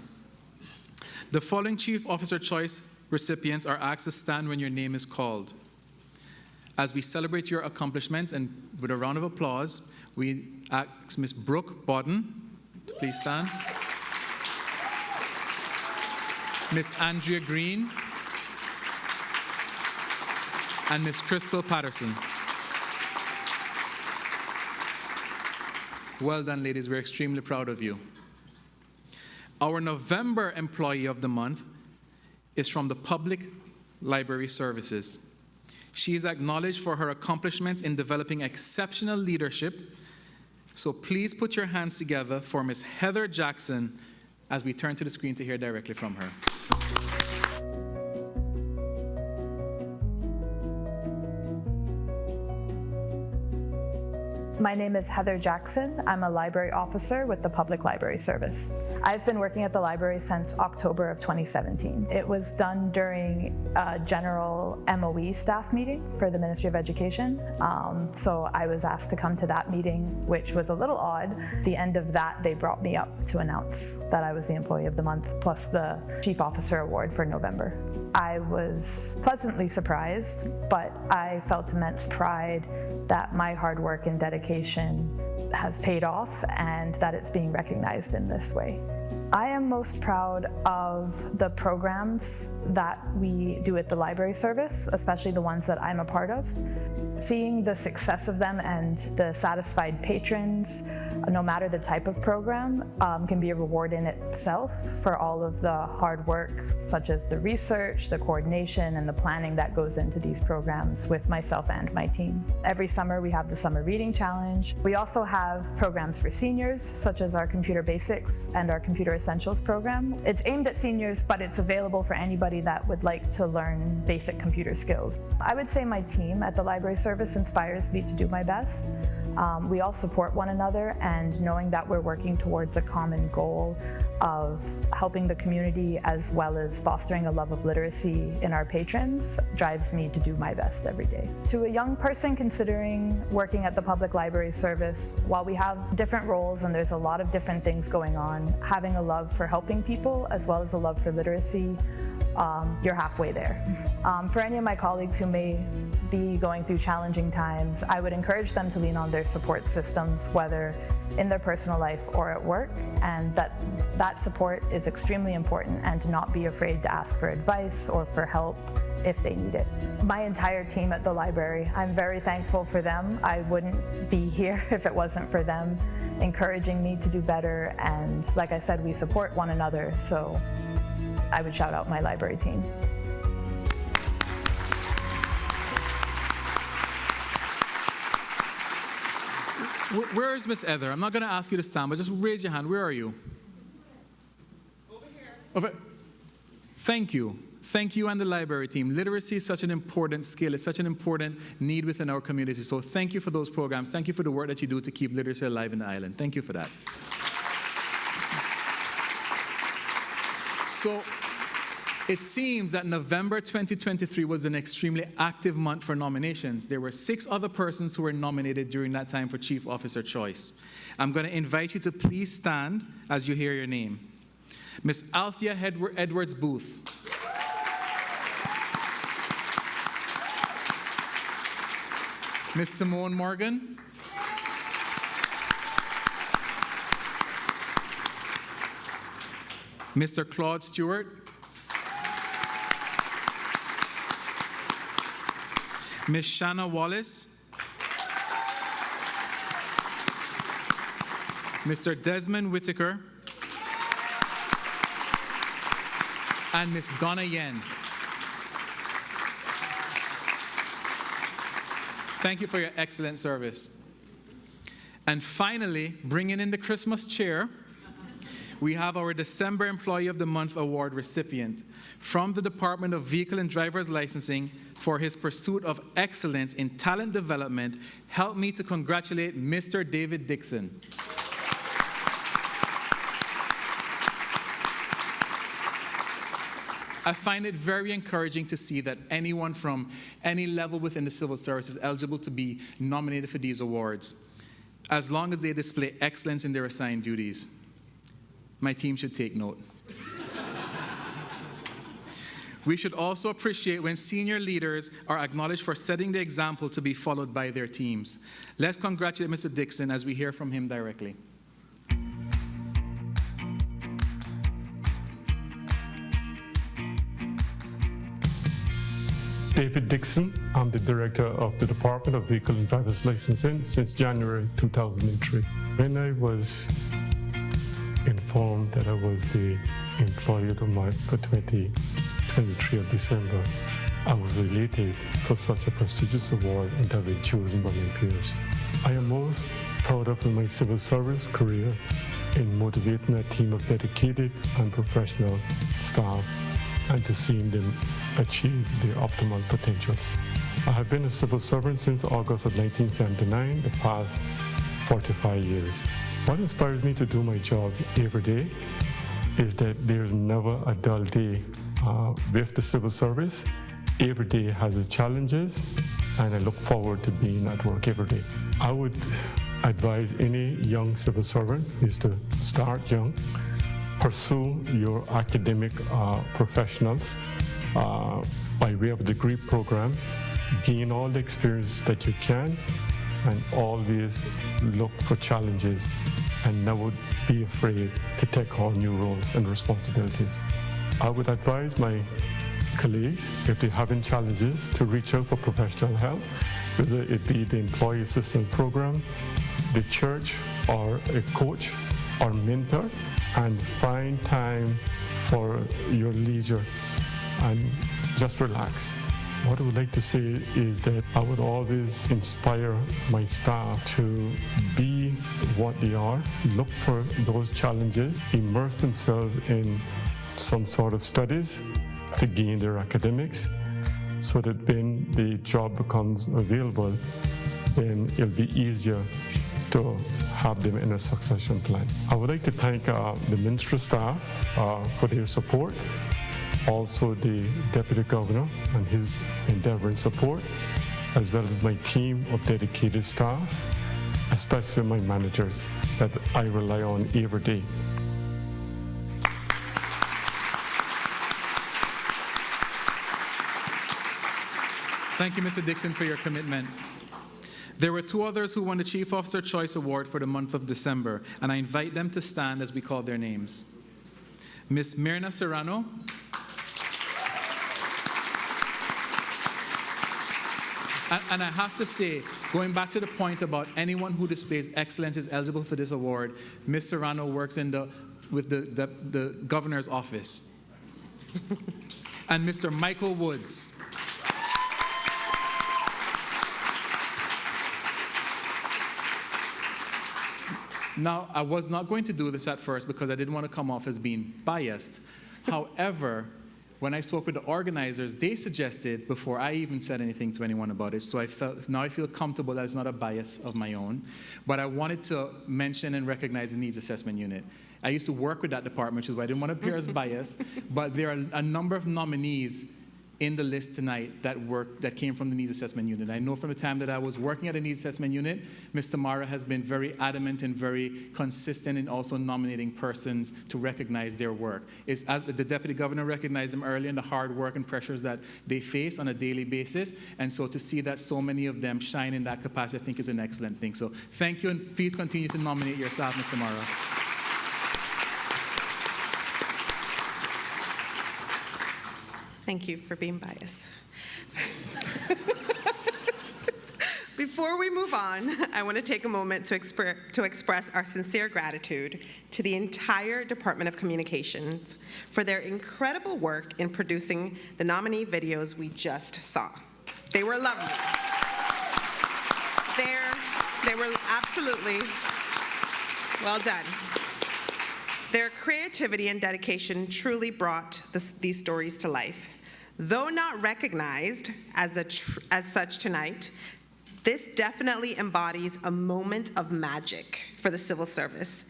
The following Chief Officer Choice recipients are asked to stand when your name is called. As we celebrate your accomplishments, and with a round of applause, we ask Ms. Brooke Bodden to please stand. Ms. Andrea Green, and Ms. Crystal Patterson. Well done, ladies, we're extremely proud of you. Our November Employee of the Month is from the Public Library Services. She is acknowledged for her accomplishments in developing exceptional leadership. So please put your hands together for Ms. Heather Jackson as we turn to the screen to hear directly from her. My name is Heather Jackson. I'm a library officer with the Public Library Service. I've been working at the library since October of 2017. It was done during a general MOE staff meeting for the Ministry of Education. So I was asked to come to that meeting, which was a little odd. At the end of that, they brought me up to announce that I was the Employee of the Month, plus the Chief Officer Award for November. I was pleasantly surprised, but I felt immense pride that my hard work and dedication has paid off and that it's being recognized in this way. I am most proud of the programs that we do at the library service, especially the ones that I'm a part of. Seeing the success of them and the satisfied patrons, no matter the type of program, can be a reward in itself for all of the hard work, such as the research, the coordination, and the planning that goes into these programs with myself and my team. Every summer we have the Summer Reading Challenge. We also have programs for seniors, such as our Computer Basics and our Computer Essentials program. It's aimed at seniors, but it's available for anybody that would like to learn basic computer skills. I would say my team at the library service inspires me to do my best. We all support one another, and knowing that we're working towards a common goal of helping the community as well as fostering a love of literacy in our patrons drives me to do my best every day. To a young person considering working at the Public Library Service, while we have different roles and there's a lot of different things going on, having a love for helping people as well as a love for literacy, you're halfway there. For any of my colleagues who may be going through challenging times, I would encourage them to lean on their support systems, whether in their personal life or at work, and that support is extremely important, and to not be afraid to ask for advice or for help if they need it. My entire team at the library, I'm very thankful for them. I wouldn't be here if it wasn't for them encouraging me to do better, and like I said, we support one another, so I would shout out my library team. Where is Miss Heather? I'm not going to ask you to stand, but just raise your hand. Where are you? Over here. Over. Thank you. Thank you and the library team. Literacy is such an important skill. It's such an important need within our community. So thank you for those programs. Thank you for the work that you do to keep literacy alive in the island. Thank you for that. So It seems that November 2023 was an extremely active month for nominations. There were 6 other persons who were nominated during that time for Chief Officer Choice. I'm going to invite you to please stand as you hear your name. Miss Althea Edwards Booth. Miss Simone Morgan. Mr. Claude Stewart. Miss Shanna Wallace. Mr. Desmond Whitaker. And Miss Donna Yen. Thank you for your excellent service. And finally, bringing in the Christmas chair, we have our December Employee of the Month Award recipient from the Department of Vehicle and Driver's Licensing for his pursuit of excellence in talent development. Help me to congratulate Mr. David Dixon. I find it very encouraging to see that anyone from any level within the civil service is eligible to be nominated for these awards, as long as they display excellence in their assigned duties. My team should take note. We should also appreciate when senior leaders are acknowledged for setting the example to be followed by their teams. Let's congratulate Mr. Dixon as we hear from him directly. David Dixon. I'm the Director of the Department of Vehicle and Driver's Licensing since January 2003. When I was informed that I was the Employee of the Month for 2023 of December, I was elated for such a prestigious award and to have been chosen by my peers. I am most proud of my civil service career in motivating a team of dedicated and professional staff and to seeing them achieve their optimal potentials. I have been a civil servant since August of 1979, the past 45 years. What inspires me to do my job every day is that there's never a dull day with the civil service. Every day has its challenges, and I look forward to being at work every day. I would advise any young civil servant is to start young, pursue your academic professionals by way of a degree program, gain all the experience that you can, and always look for challenges and never be afraid to take on new roles and responsibilities. I would advise my colleagues, if they're having challenges, to reach out for professional help, whether it be the Employee Assistance Program, the church, or a coach or mentor, and find time for your leisure and just relax. What I would like to say is that I would always inspire my staff to be what they are, look for those challenges, immerse themselves in some sort of studies to gain their academics, so that when the job becomes available, then it'll be easier to have them in a succession plan. I would like to thank the ministry staff for their support, also the Deputy Governor and his endeavor and support, as well as my team of dedicated staff, especially my managers that I rely on every day. Thank you, Mr. Dixon, for your commitment. There were 2 others who won the Chief Officer Choice Award for the month of December, and I invite them to stand as we call their names. Ms. Myrna Serrano. And I have to say, going back to the point about anyone who displays excellence is eligible for this award, Ms. Serrano works with the governor's office. And Mr. Michael Woods. Now, I was not going to do this at first because I didn't want to come off as being biased. However, when I spoke with the organizers, they suggested, before I even said anything to anyone about it, so now I feel comfortable that it's not a bias of my own, but I wanted to mention and recognize the Needs Assessment Unit. I used to work with that department, which is why I didn't want to appear as biased, but there are a number of nominees in the list tonight that came from the Needs Assessment Unit. I know from the time that I was working at the Needs Assessment Unit, Ms. Tamara has been very adamant and very consistent in also nominating persons to recognize their work. As the Deputy Governor recognized them earlier in the hard work and pressures that they face on a daily basis, and so to see that so many of them shine in that capacity, I think is an excellent thing. So thank you, and please continue to nominate yourself, Ms. Tamara. Thank you for being biased. Before we move on, I want to take a moment to express our sincere gratitude to the entire Department of Communications for their incredible work in producing the nominee videos we just saw. They were lovely. They were absolutely well done. Their creativity and dedication truly brought these stories to life. Though not recognized as such tonight, this definitely embodies a moment of magic for the civil service.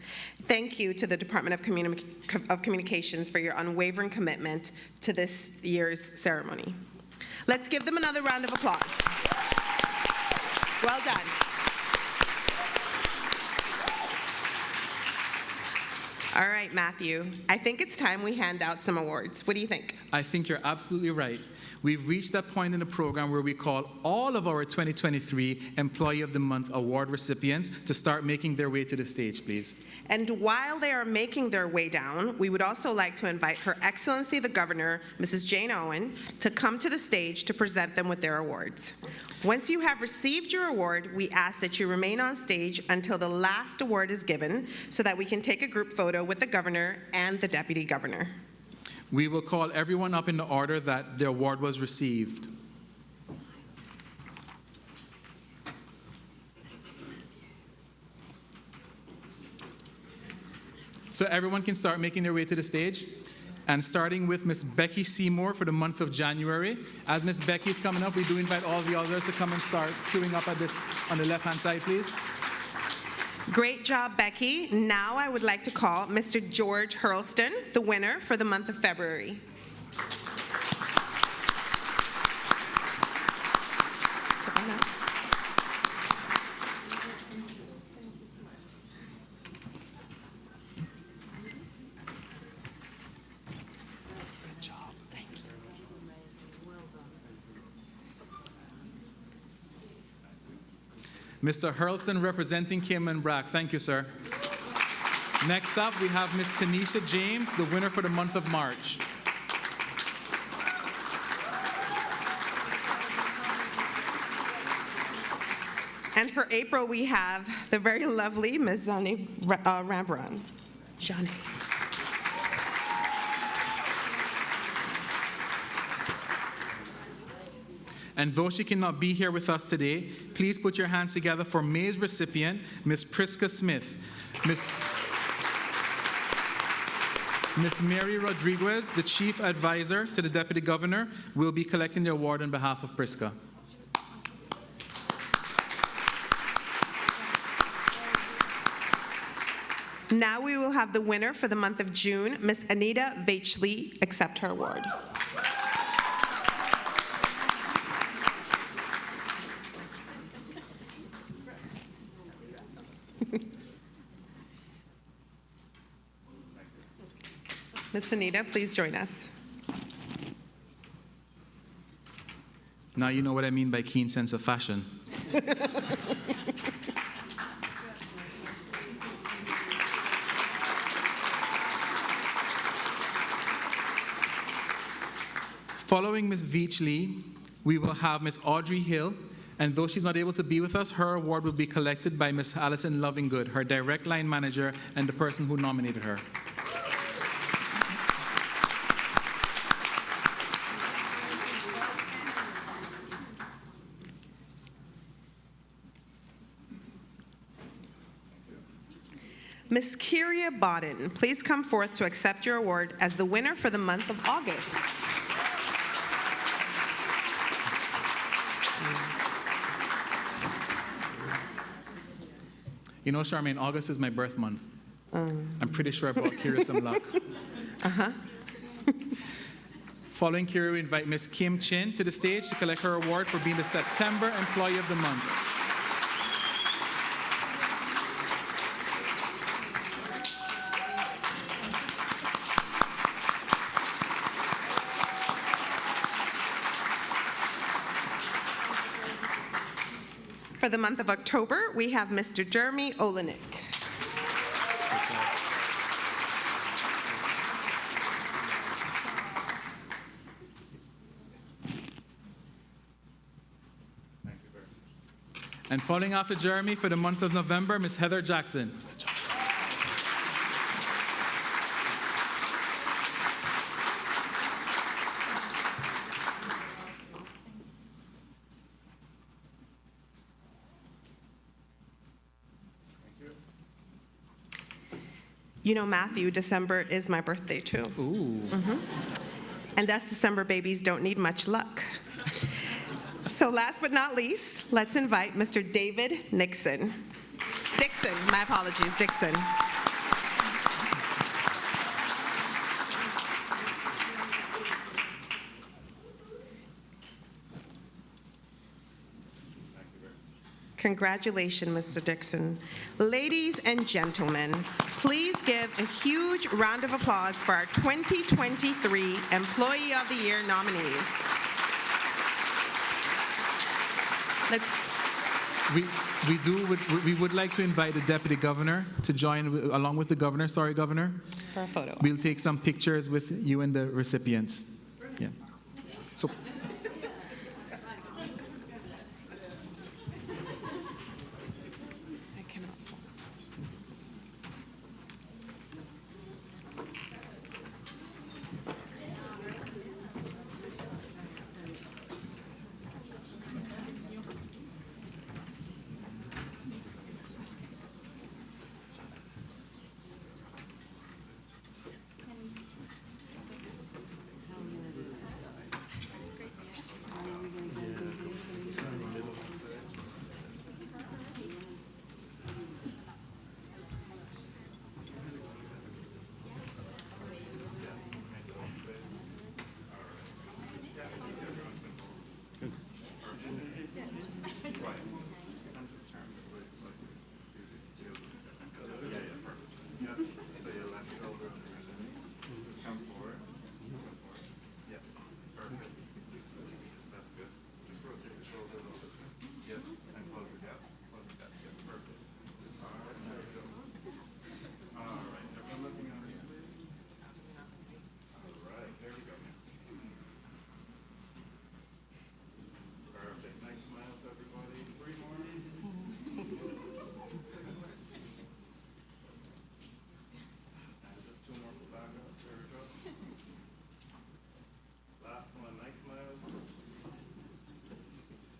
Thank you to the Department of Communications for your unwavering commitment to this year's ceremony. Let's give them another round of applause. Well done. All right, Matthew, I think it's time we hand out some awards. What do you think? I think you're absolutely right. We've reached that point in the program where we call all of our 2023 Employee of the Month award recipients to start making their way to the stage, please. And while they are making their way down, we would also like to invite Her Excellency the Governor, Mrs. Jane Owen, to come to the stage to present them with their awards. Once you have received your award, we ask that you remain on stage until the last award is given so that we can take a group photo with the Governor and the Deputy Governor. We will call everyone up in the order that the award was received. So everyone can start making their way to the stage. And starting with Ms. Becky Seymour for the month of January. As Ms. Becky is coming up, we do invite all the others to come and start queuing up on the left-hand side, please. Great job, Becky. Now I would like to call Mr. George Hurlston, the winner for the month of February. Mr. Hurlston representing Cayman Brac. Thank you, sir. Next up, we have Ms. Tanisha James, the winner for the month of March. And for April, we have the very lovely Ms. Zani Rambran. Jani. And though she cannot be here with us today, please put your hands together for May's recipient, Ms. Priska Smith. Ms. Mary Rodriguez, the Chief Advisor to the Deputy Governor, will be collecting the award on behalf of Priska. Now we will have the winner for the month of June, Ms. Anita Vachley, accept her award. Ms. Anita, please join us. Now you know what I mean by keen sense of fashion. Following Ms. Veachley, we will have Ms. Audrey Hill, and though she's not able to be with us, her award will be collected by Ms. Allison Lovingood, her direct line manager and the person who nominated her. Ms. Kyria Bodden, please come forth to accept your award as the winner for the month of August. You know, Charmaine, August is my birth month. I'm pretty sure I brought Kira some luck. Following Kira, we invite Ms. Kim Chin to the stage to collect her award for being the September Employee of the Month. For the month of October, we have Mr. Jeremy Olenek. And following after Jeremy for the month of November, Ms. Heather Jackson. You know, Matthew, December is my birthday too. Ooh. And us December babies don't need much luck. So last but not least, let's invite Mr. David Nixon. Dixon, my apologies, Dixon. Congratulations, Mr. Dixon. Ladies and gentlemen, please give a huge round of applause for our 2023 Employee of the Year nominees. We would like to invite the Deputy Governor to join along with the Governor. Sorry, Governor. For a photo. We'll take some pictures with you and the recipients. Yeah. So.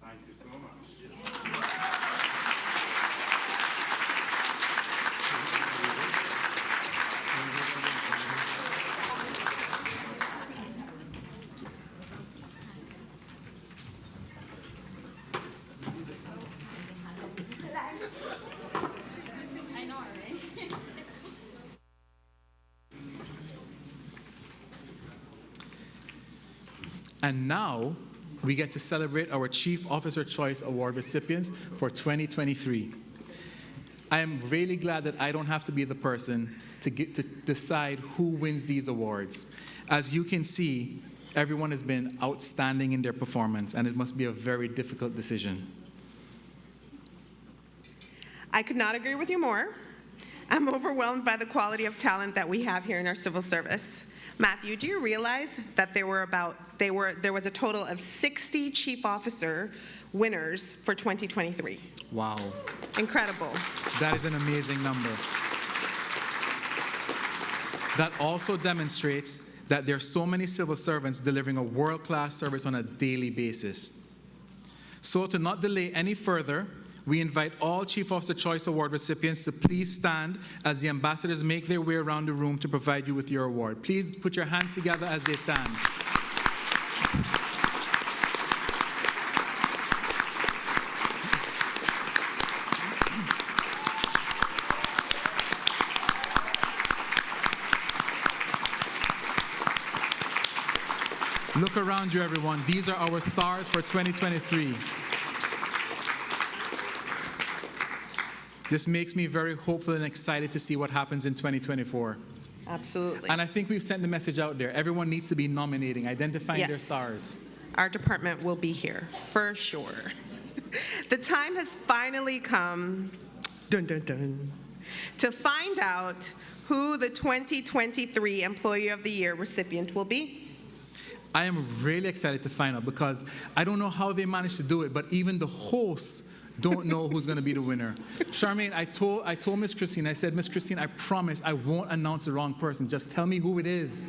Thank you so much. I know, right? And now, we get to celebrate our Chief Officer Choice Award recipients for 2023. I am really glad that I don't have to be the person to decide who wins these awards. As you can see, everyone has been outstanding in their performance, and it must be a very difficult decision. I could not agree with you more. I'm overwhelmed by the quality of talent that we have here in our civil service. Matthew, do you realize that there was a total of 60 chief officer winners for 2023? Wow. Incredible. That is an amazing number. That also demonstrates that there are so many civil servants delivering a world-class service on a daily basis. So to not delay any further, we invite all Chief Officer Choice Award recipients to please stand as the ambassadors make their way around the room to provide you with your award. Please put your hands together as they stand. Look around you, everyone. These are our stars for 2023. This makes me very hopeful and excited to see what happens in 2024. Absolutely. And I think we've sent the message out there. Everyone needs to be nominating, identifying their stars. Our department will be here, for sure. The time has finally come, dun, dun, dun, to find out who the 2023 Employee of the Year recipient will be. I am really excited to find out because I don't know how they managed to do it, but even the hosts don't know who's going to be the winner. Charmaine, I told Miss Christine, I said, Miss Christine, I promise I won't announce the wrong person. Just tell me who it is.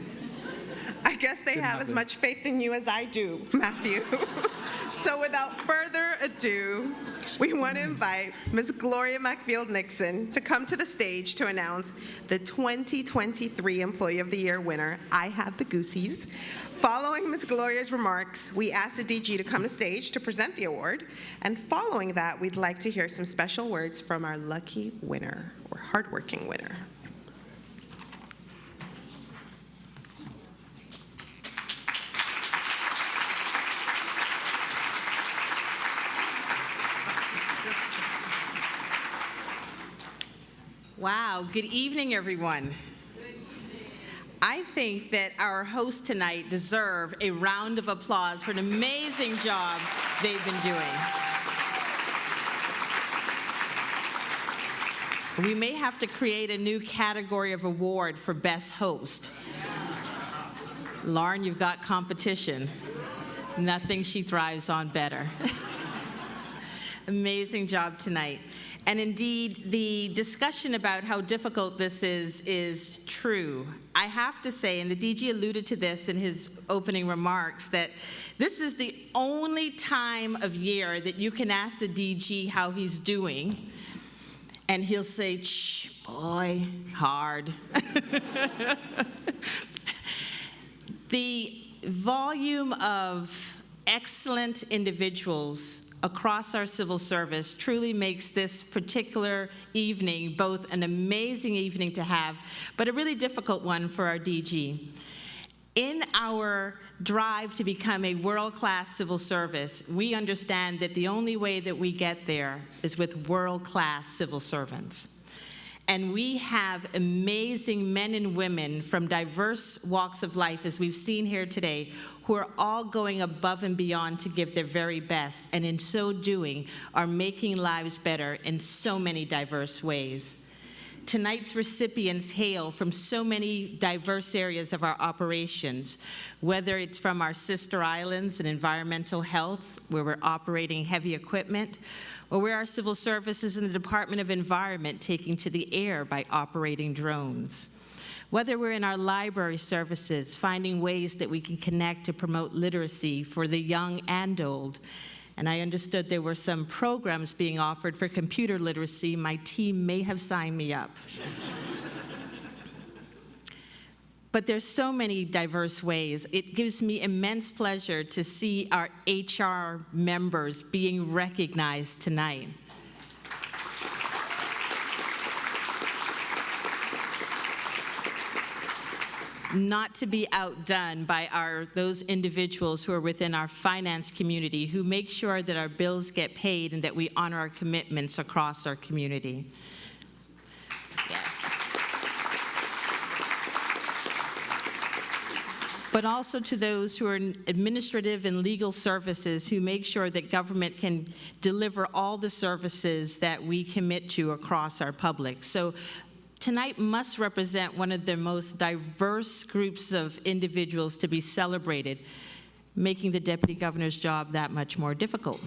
I guess they have as much faith in you as I do, Matthew. So without further ado, we want to invite Ms. Gloria McField-Nixon to come to the stage to announce the 2023 Employee of the Year winner. I have the goosies. Following Ms. Gloria's remarks, we asked the DG to come to stage to present the award. And following that, we'd like to hear some special words from our lucky winner, or hardworking winner. Wow, good evening, everyone. I think that our hosts tonight deserve a round of applause for an amazing job they've been doing. We may have to create a new category of award for best host. Lauren, you've got competition. Nothing she thrives on better. Amazing job tonight. And indeed, the discussion about how difficult this is true. I have to say, and the DG alluded to this in his opening remarks, that this is the only time of year that you can ask the DG how he's doing, and he'll say, "Shh, boy, hard." The volume of excellent individuals across our civil service truly makes this particular evening both an amazing evening to have, but a really difficult one for our DG. In our drive to become a world-class civil service, we understand that the only way that we get there is with world-class civil servants. And we have amazing men and women from diverse walks of life, as we've seen here today, who are all going above and beyond to give their very best, and in so doing are making lives better in so many diverse ways. Tonight's recipients hail from so many diverse areas of our operations, whether it's from our sister islands in environmental health, where we're operating heavy equipment, or where our civil services in the Department of Environment taking to the air by operating drones. Whether we're in our library services, finding ways that we can connect to promote literacy for the young and old. And I understood there were some programs being offered for computer literacy. My team may have signed me up. But there's so many diverse ways. It gives me immense pleasure to see our HR members being recognized tonight. Not to be outdone by those individuals who are within our finance community who make sure that our bills get paid and that we honor our commitments across our community. Yes. But also to those who are in administrative and legal services who make sure that government can deliver all the services that we commit to across our public. So tonight must represent one of the most diverse groups of individuals to be celebrated, making the Deputy Governor's job that much more difficult.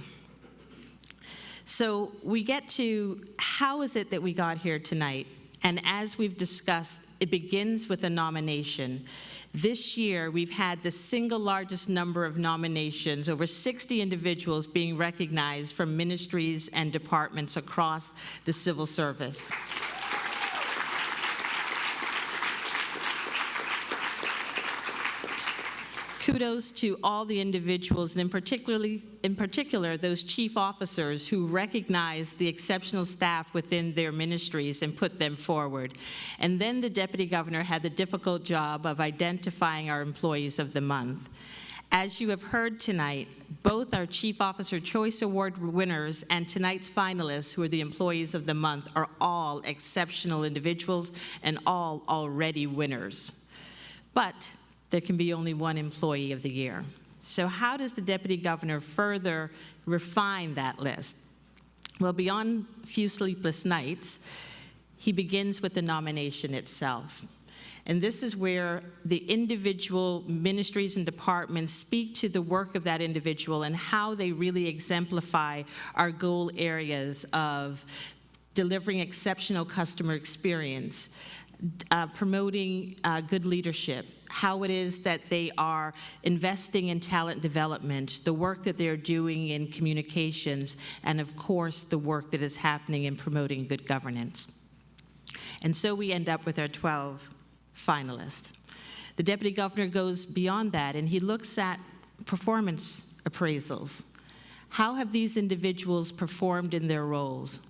So we get to how is it that we got here tonight? And as we've discussed, it begins with a nomination. This year, we've had the single largest number of nominations, over 60 individuals being recognized from ministries and departments across the civil service. Kudos to all the individuals, and in particular, those chief officers who recognize the exceptional staff within their ministries and put them forward. And then the Deputy Governor had the difficult job of identifying our employees of the month. As you have heard tonight, both our Chief Officer Choice Award winners and tonight's finalists, who are the Employees of the Month, are all exceptional individuals and all already winners. But there can be only one Employee of the Year. So how does the Deputy Governor further refine that list? Well, beyond a few sleepless nights, he begins with the nomination itself. And this is where the individual ministries and departments speak to the work of that individual and how they really exemplify our goal areas of delivering exceptional customer experience, promoting good leadership, how it is that they are investing in talent development, the work that they're doing in communications, and of course, the work that is happening in promoting good governance. And so we end up with our 12 finalists. The Deputy Governor goes beyond that, and he looks at performance appraisals. How have these individuals performed in their roles?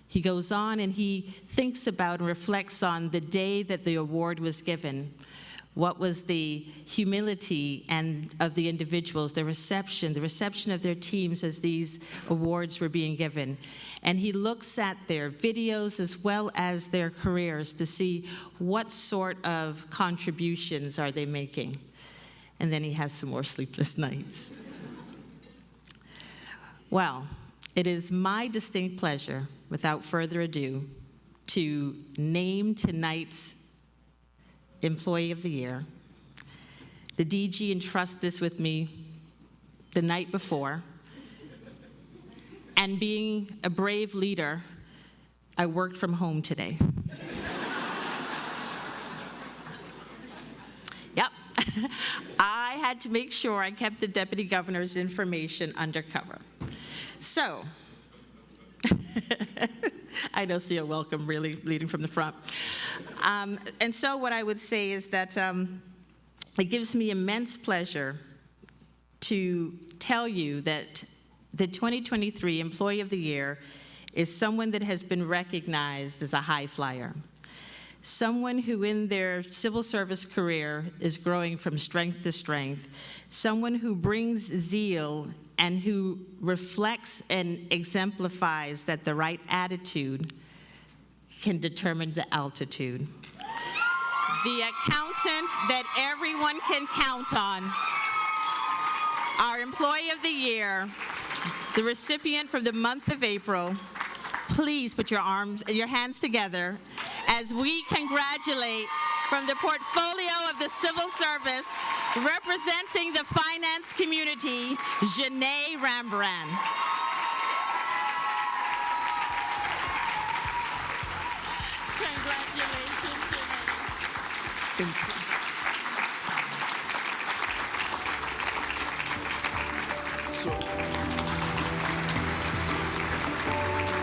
He goes on and he thinks about and reflects on the day that the award was given. What was the humility and of the individuals, the reception of their teams as these awards were being given. And he looks at their videos as well as their careers to see what sort of contributions are they making. And then he has some more sleepless nights. Well, it is my distinct pleasure, without further ado, to name tonight's Employee of the Year. The DG entrusted this with me the night before, and being a brave leader, I worked from home today. Yep, I had to make sure I kept the Deputy Governor's information undercover. So, I know, so you're welcome, really leading from the front. And so what I would say is that it gives me immense pleasure to tell you that the 2023 Employee of the Year is someone that has been recognized as a high flyer, someone who in their civil service career is growing from strength to strength, someone who brings zeal and who reflects and exemplifies that the right attitude can determine the altitude. The accountant that everyone can count on, our Employee of the Year, the recipient from the month of April. Please put your hands together as we congratulate from the portfolio of the civil service, representing the finance community, Janae Rambran.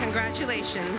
Congratulations.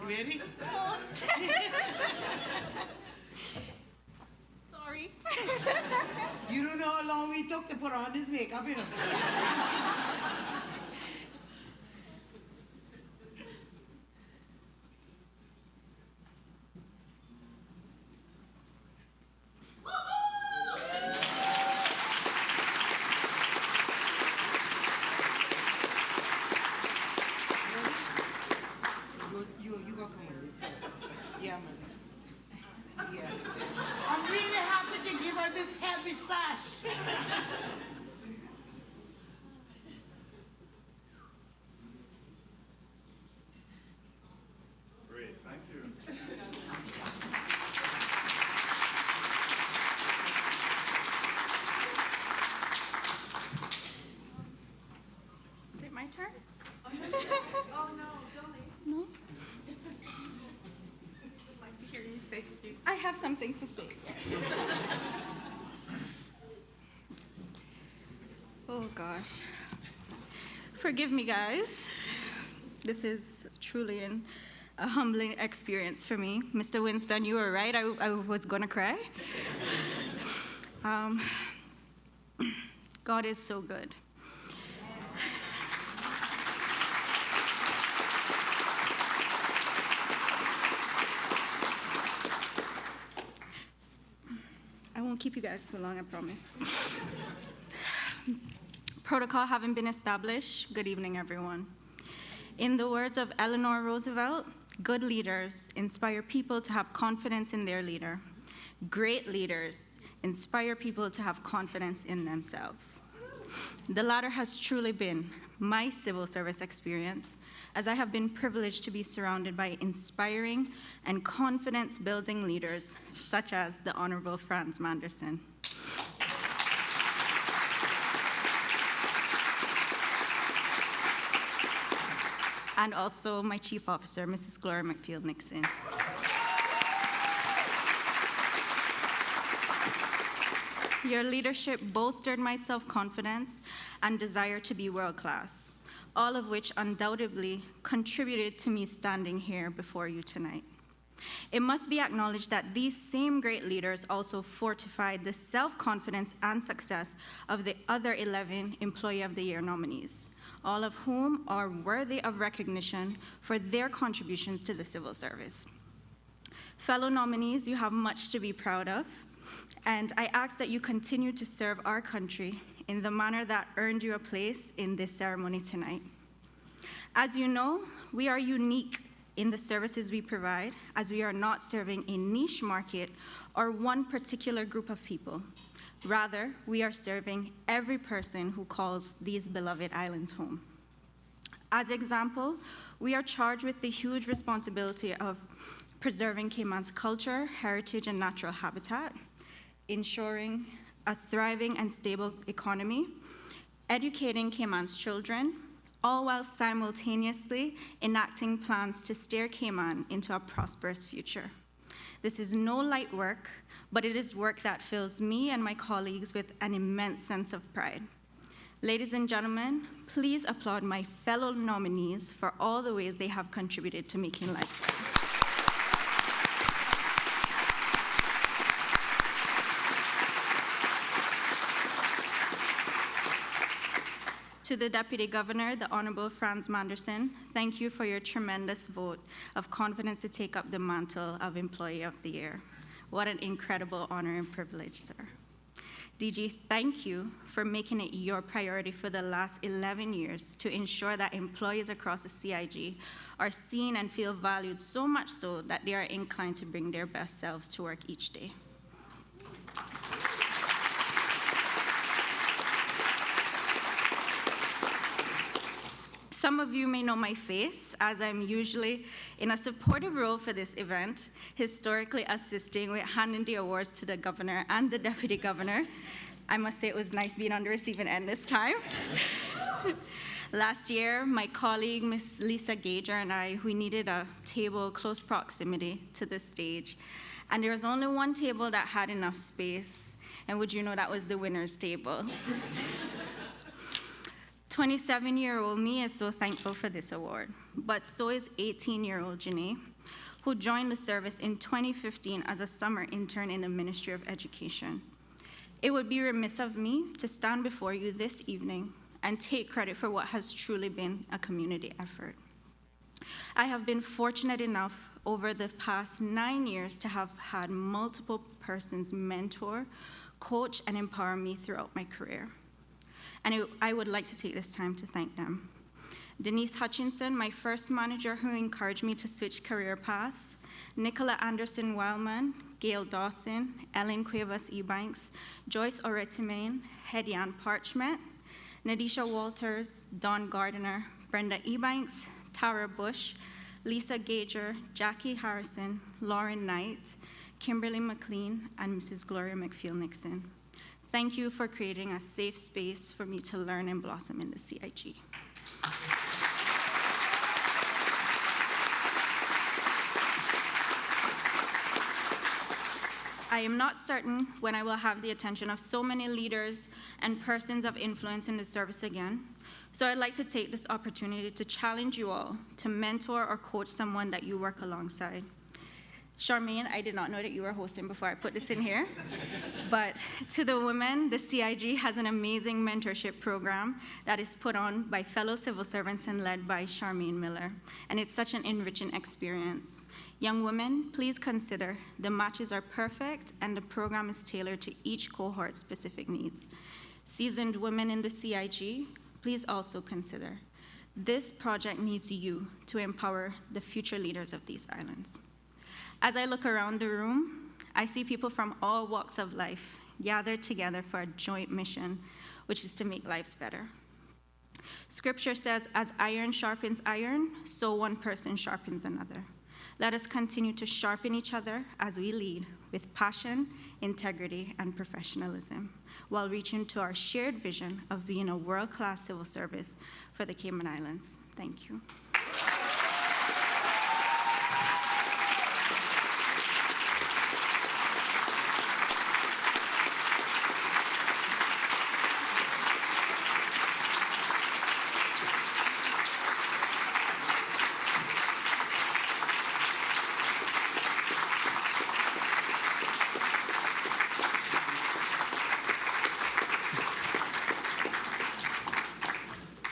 Ready? Sorry. You don't know how long we took to put on this makeup, you know. You gonna come on this side. Yeah, man. Yeah. I'm really happy to give her this heavy sash. Great, thank you. Is it my turn? Oh, no, don't leave. No? I'd like to hear you say a few. I have something to say. Oh gosh. Forgive me, guys. This is truly a humbling experience for me. Mr. Winston, you were right. I was gonna cry. God is so good. I won't keep you guys too long, I promise. Protocol having been established, good evening, everyone. In the words of Eleanor Roosevelt, good leaders inspire people to have confidence in their leader. Great leaders inspire people to have confidence in themselves. The latter has truly been my civil service experience, as I have been privileged to be surrounded by inspiring and confidence-building leaders, such as the Honorable Franz Manderson. And also my chief officer, Mrs. Gloria McField Nixon. Your leadership bolstered my self-confidence and desire to be world-class, all of which undoubtedly contributed to me standing here before you tonight. It must be acknowledged that these same great leaders also fortified the self-confidence and success of the other 11 Employee of the Year nominees, all of whom are worthy of recognition for their contributions to the civil service. Fellow nominees, you have much to be proud of, and I ask that you continue to serve our country in the manner that earned you a place in this ceremony tonight. As you know, we are unique in the services we provide, as we are not serving a niche market or one particular group of people. Rather, we are serving every person who calls these beloved islands home. As example, we are charged with the huge responsibility of preserving Cayman's culture, heritage, and natural habitat, ensuring a thriving and stable economy, educating Cayman's children, all while simultaneously enacting plans to steer Cayman into a prosperous future. This is no light work, but it is work that fills me and my colleagues with an immense sense of pride. Ladies and gentlemen, please applaud my fellow nominees for all the ways they have contributed to making life better. To the Deputy Governor, the Honorable Franz Manderson, thank you for your tremendous vote of confidence to take up the mantle of Employee of the Year. What an incredible honor and privilege, sir. DG, thank you for making it your priority for the last 11 years to ensure that employees across the CIG are seen and feel valued, so much so that they are inclined to bring their best selves to work each day. Some of you may know my face, as I'm usually in a supportive role for this event, historically assisting with handing the awards to the governor and the deputy governor. I must say it was nice being on the receiving end this time. Last year, my colleague, Miss Lisa Gager, and I, we needed a table close proximity to the stage. And there was only one table that had enough space, and would you know that was the winner's table. 27-year-old me is so thankful for this award, but so is 18-year-old Janae, who joined the service in 2015 as a summer intern in the Ministry of Education. It would be remiss of me to stand before you this evening and take credit for what has truly been a community effort. I have been fortunate enough over the past 9 years to have had multiple persons mentor, coach, and empower me throughout my career. And I would like to take this time to thank them. Denise Hutchinson, my first manager who encouraged me to switch career paths, Nicola Anderson Wildman, Gail Dawson, Ellen Cuevas Ebanks, Joyce Oretimane, Hedian Parchment, Nadisha Walters, Dawn Gardiner, Brenda Ebanks, Tara Bush, Lisa Gager, Jackie Harrison, Lauren Knight, Kimberly McLean, and Mrs. Gloria McFeel-Nixon. Thank you for creating a safe space for me to learn and blossom in the CIG. I am not certain when I will have the attention of so many leaders and persons of influence in the service again, so I'd like to take this opportunity to challenge you all to mentor or coach someone that you work alongside. Charmaine, I did not know that you were hosting before I put this in here, but to the women, the CIG has an amazing mentorship program that is put on by fellow civil servants and led by Charmaine Miller, and it's such an enriching experience. Young women, please consider the matches are perfect and the program is tailored to each cohort's specific needs. Seasoned women in the CIG, please also consider this project needs you to empower the future leaders of these islands. As I look around the room, I see people from all walks of life gathered together for a joint mission, which is to make lives better. Scripture says, as iron sharpens iron, so one person sharpens another. Let us continue to sharpen each other as we lead with passion, integrity, and professionalism, while reaching to our shared vision of being a world-class civil service for the Cayman Islands. Thank you.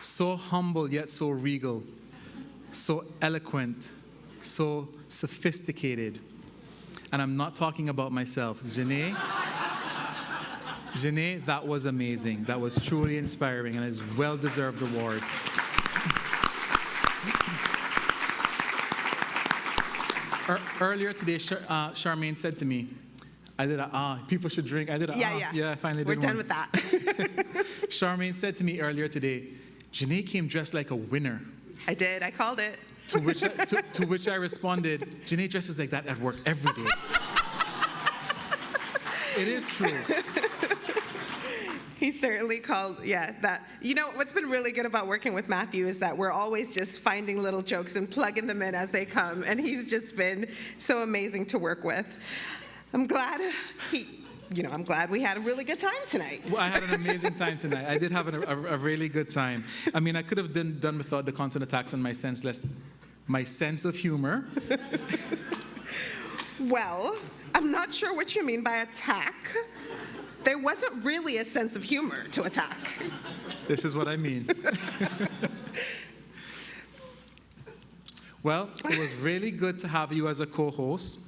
So humble yet so regal, so eloquent, so sophisticated. And I'm not talking about myself. Janae, that was amazing. That was truly inspiring, and it's a well-deserved award. Earlier today, Charmaine said to me, I did people should drink. I did Yeah, I finally did We're one. done with that. Charmaine said to me earlier today, Janae came dressed like a winner. I did, I called it. To which I responded, Janae dresses like that at work every day. It is true. He certainly called, that. You know, what's been really good about working with Matthew is that we're always just finding little jokes and plugging them in as they come, and he's just been so amazing to work with. I'm glad we had a really good time tonight. Well, I had an amazing time tonight. I did have a really good time. I mean, I could have done without the constant attacks on my sense of humor. Well, I'm not sure what you mean by attack. There wasn't really a sense of humor to attack. This is what I mean. Well, it was really good to have you as a co-host.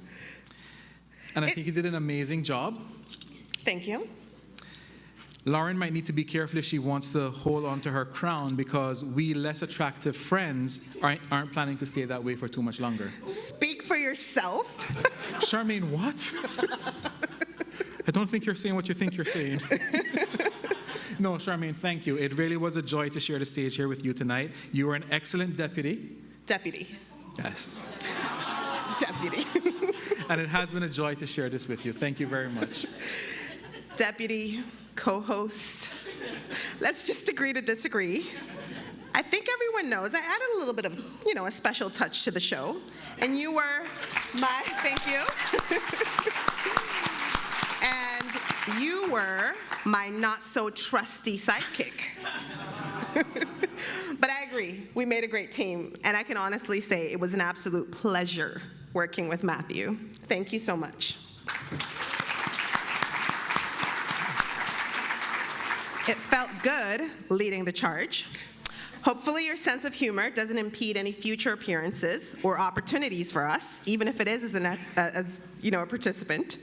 And I think you did an amazing job. Thank you. Lauren might need to be careful if she wants to hold on to her crown, because we less attractive friends aren't planning to stay that way for too much longer. Speak for yourself. Charmaine, what? I don't think you're saying what you think you're saying. No, Charmaine, thank you. It really was a joy to share the stage here with you tonight. You were an excellent deputy. Deputy. Yes. Deputy. And it has been a joy to share this with you. Thank you very much. Deputy, co-host. Let's just agree to disagree. I think everyone knows I added a little bit of, a special touch to the show. And you were thank you. And you were my not so trusty sidekick. But I agree, we made a great team, and I can honestly say it was an absolute pleasure working with Matthew. Thank you so much. It felt good leading the charge. Hopefully your sense of humor doesn't impede any future appearances or opportunities for us, even if it is as a participant.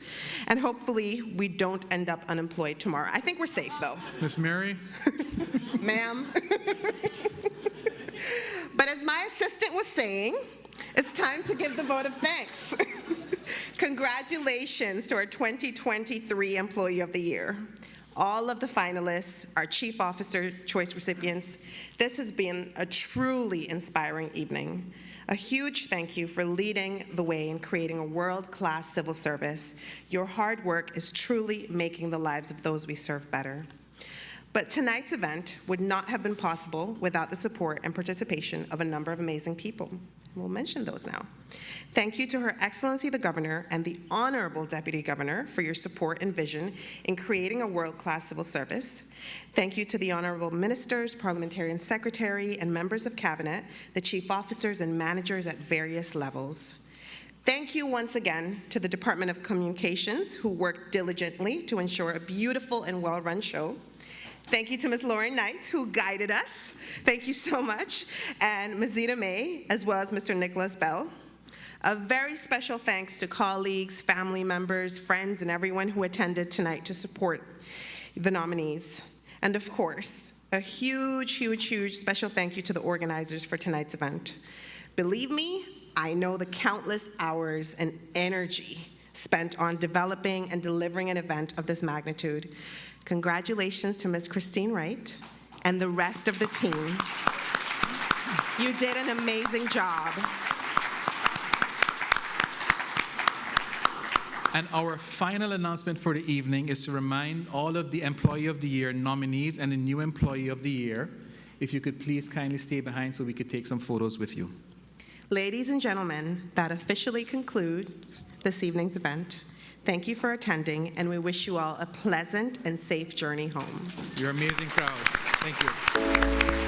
And hopefully we don't end up unemployed tomorrow. I think we're safe, though. Miss Mary? Ma'am. But as my assistant was saying, it's time to give the vote of thanks. Congratulations to our 2023 Employee of the Year. All of the finalists, our Chief Officer Choice recipients, this has been a truly inspiring evening. A huge thank you for leading the way in creating a world-class civil service. Your hard work is truly making the lives of those we serve better. But tonight's event would not have been possible without the support and participation of a number of amazing people. We'll mention those now. Thank you to Her Excellency the Governor and the Honorable Deputy Governor for your support and vision in creating a world-class civil service. Thank you to the Honorable Ministers, Parliamentarian Secretary, and members of Cabinet, the Chief Officers and Managers at various levels. Thank you once again to the Department of Communications, who worked diligently to ensure a beautiful and well-run show. Thank you to Ms. Lauren Knight, who guided us. Thank you so much. And Ms. Zita May, as well as Mr. Nicholas Bell. A very special thanks to colleagues, family members, friends, and everyone who attended tonight to support the nominees. And of course, a huge, huge, huge special thank you to the organizers for tonight's event. Believe me, I know the countless hours and energy spent on developing and delivering an event of this magnitude. Congratulations to Ms. Christine Wright and the rest of the team. You did an amazing job. And our final announcement for the evening is to remind all of the Employee of the Year nominees and the new Employee of the Year, if you could please kindly stay behind so we could take some photos with you. Ladies and gentlemen, that officially concludes this evening's event. Thank you for attending, and we wish you all a pleasant and safe journey home. You're an amazing crowd. Thank you.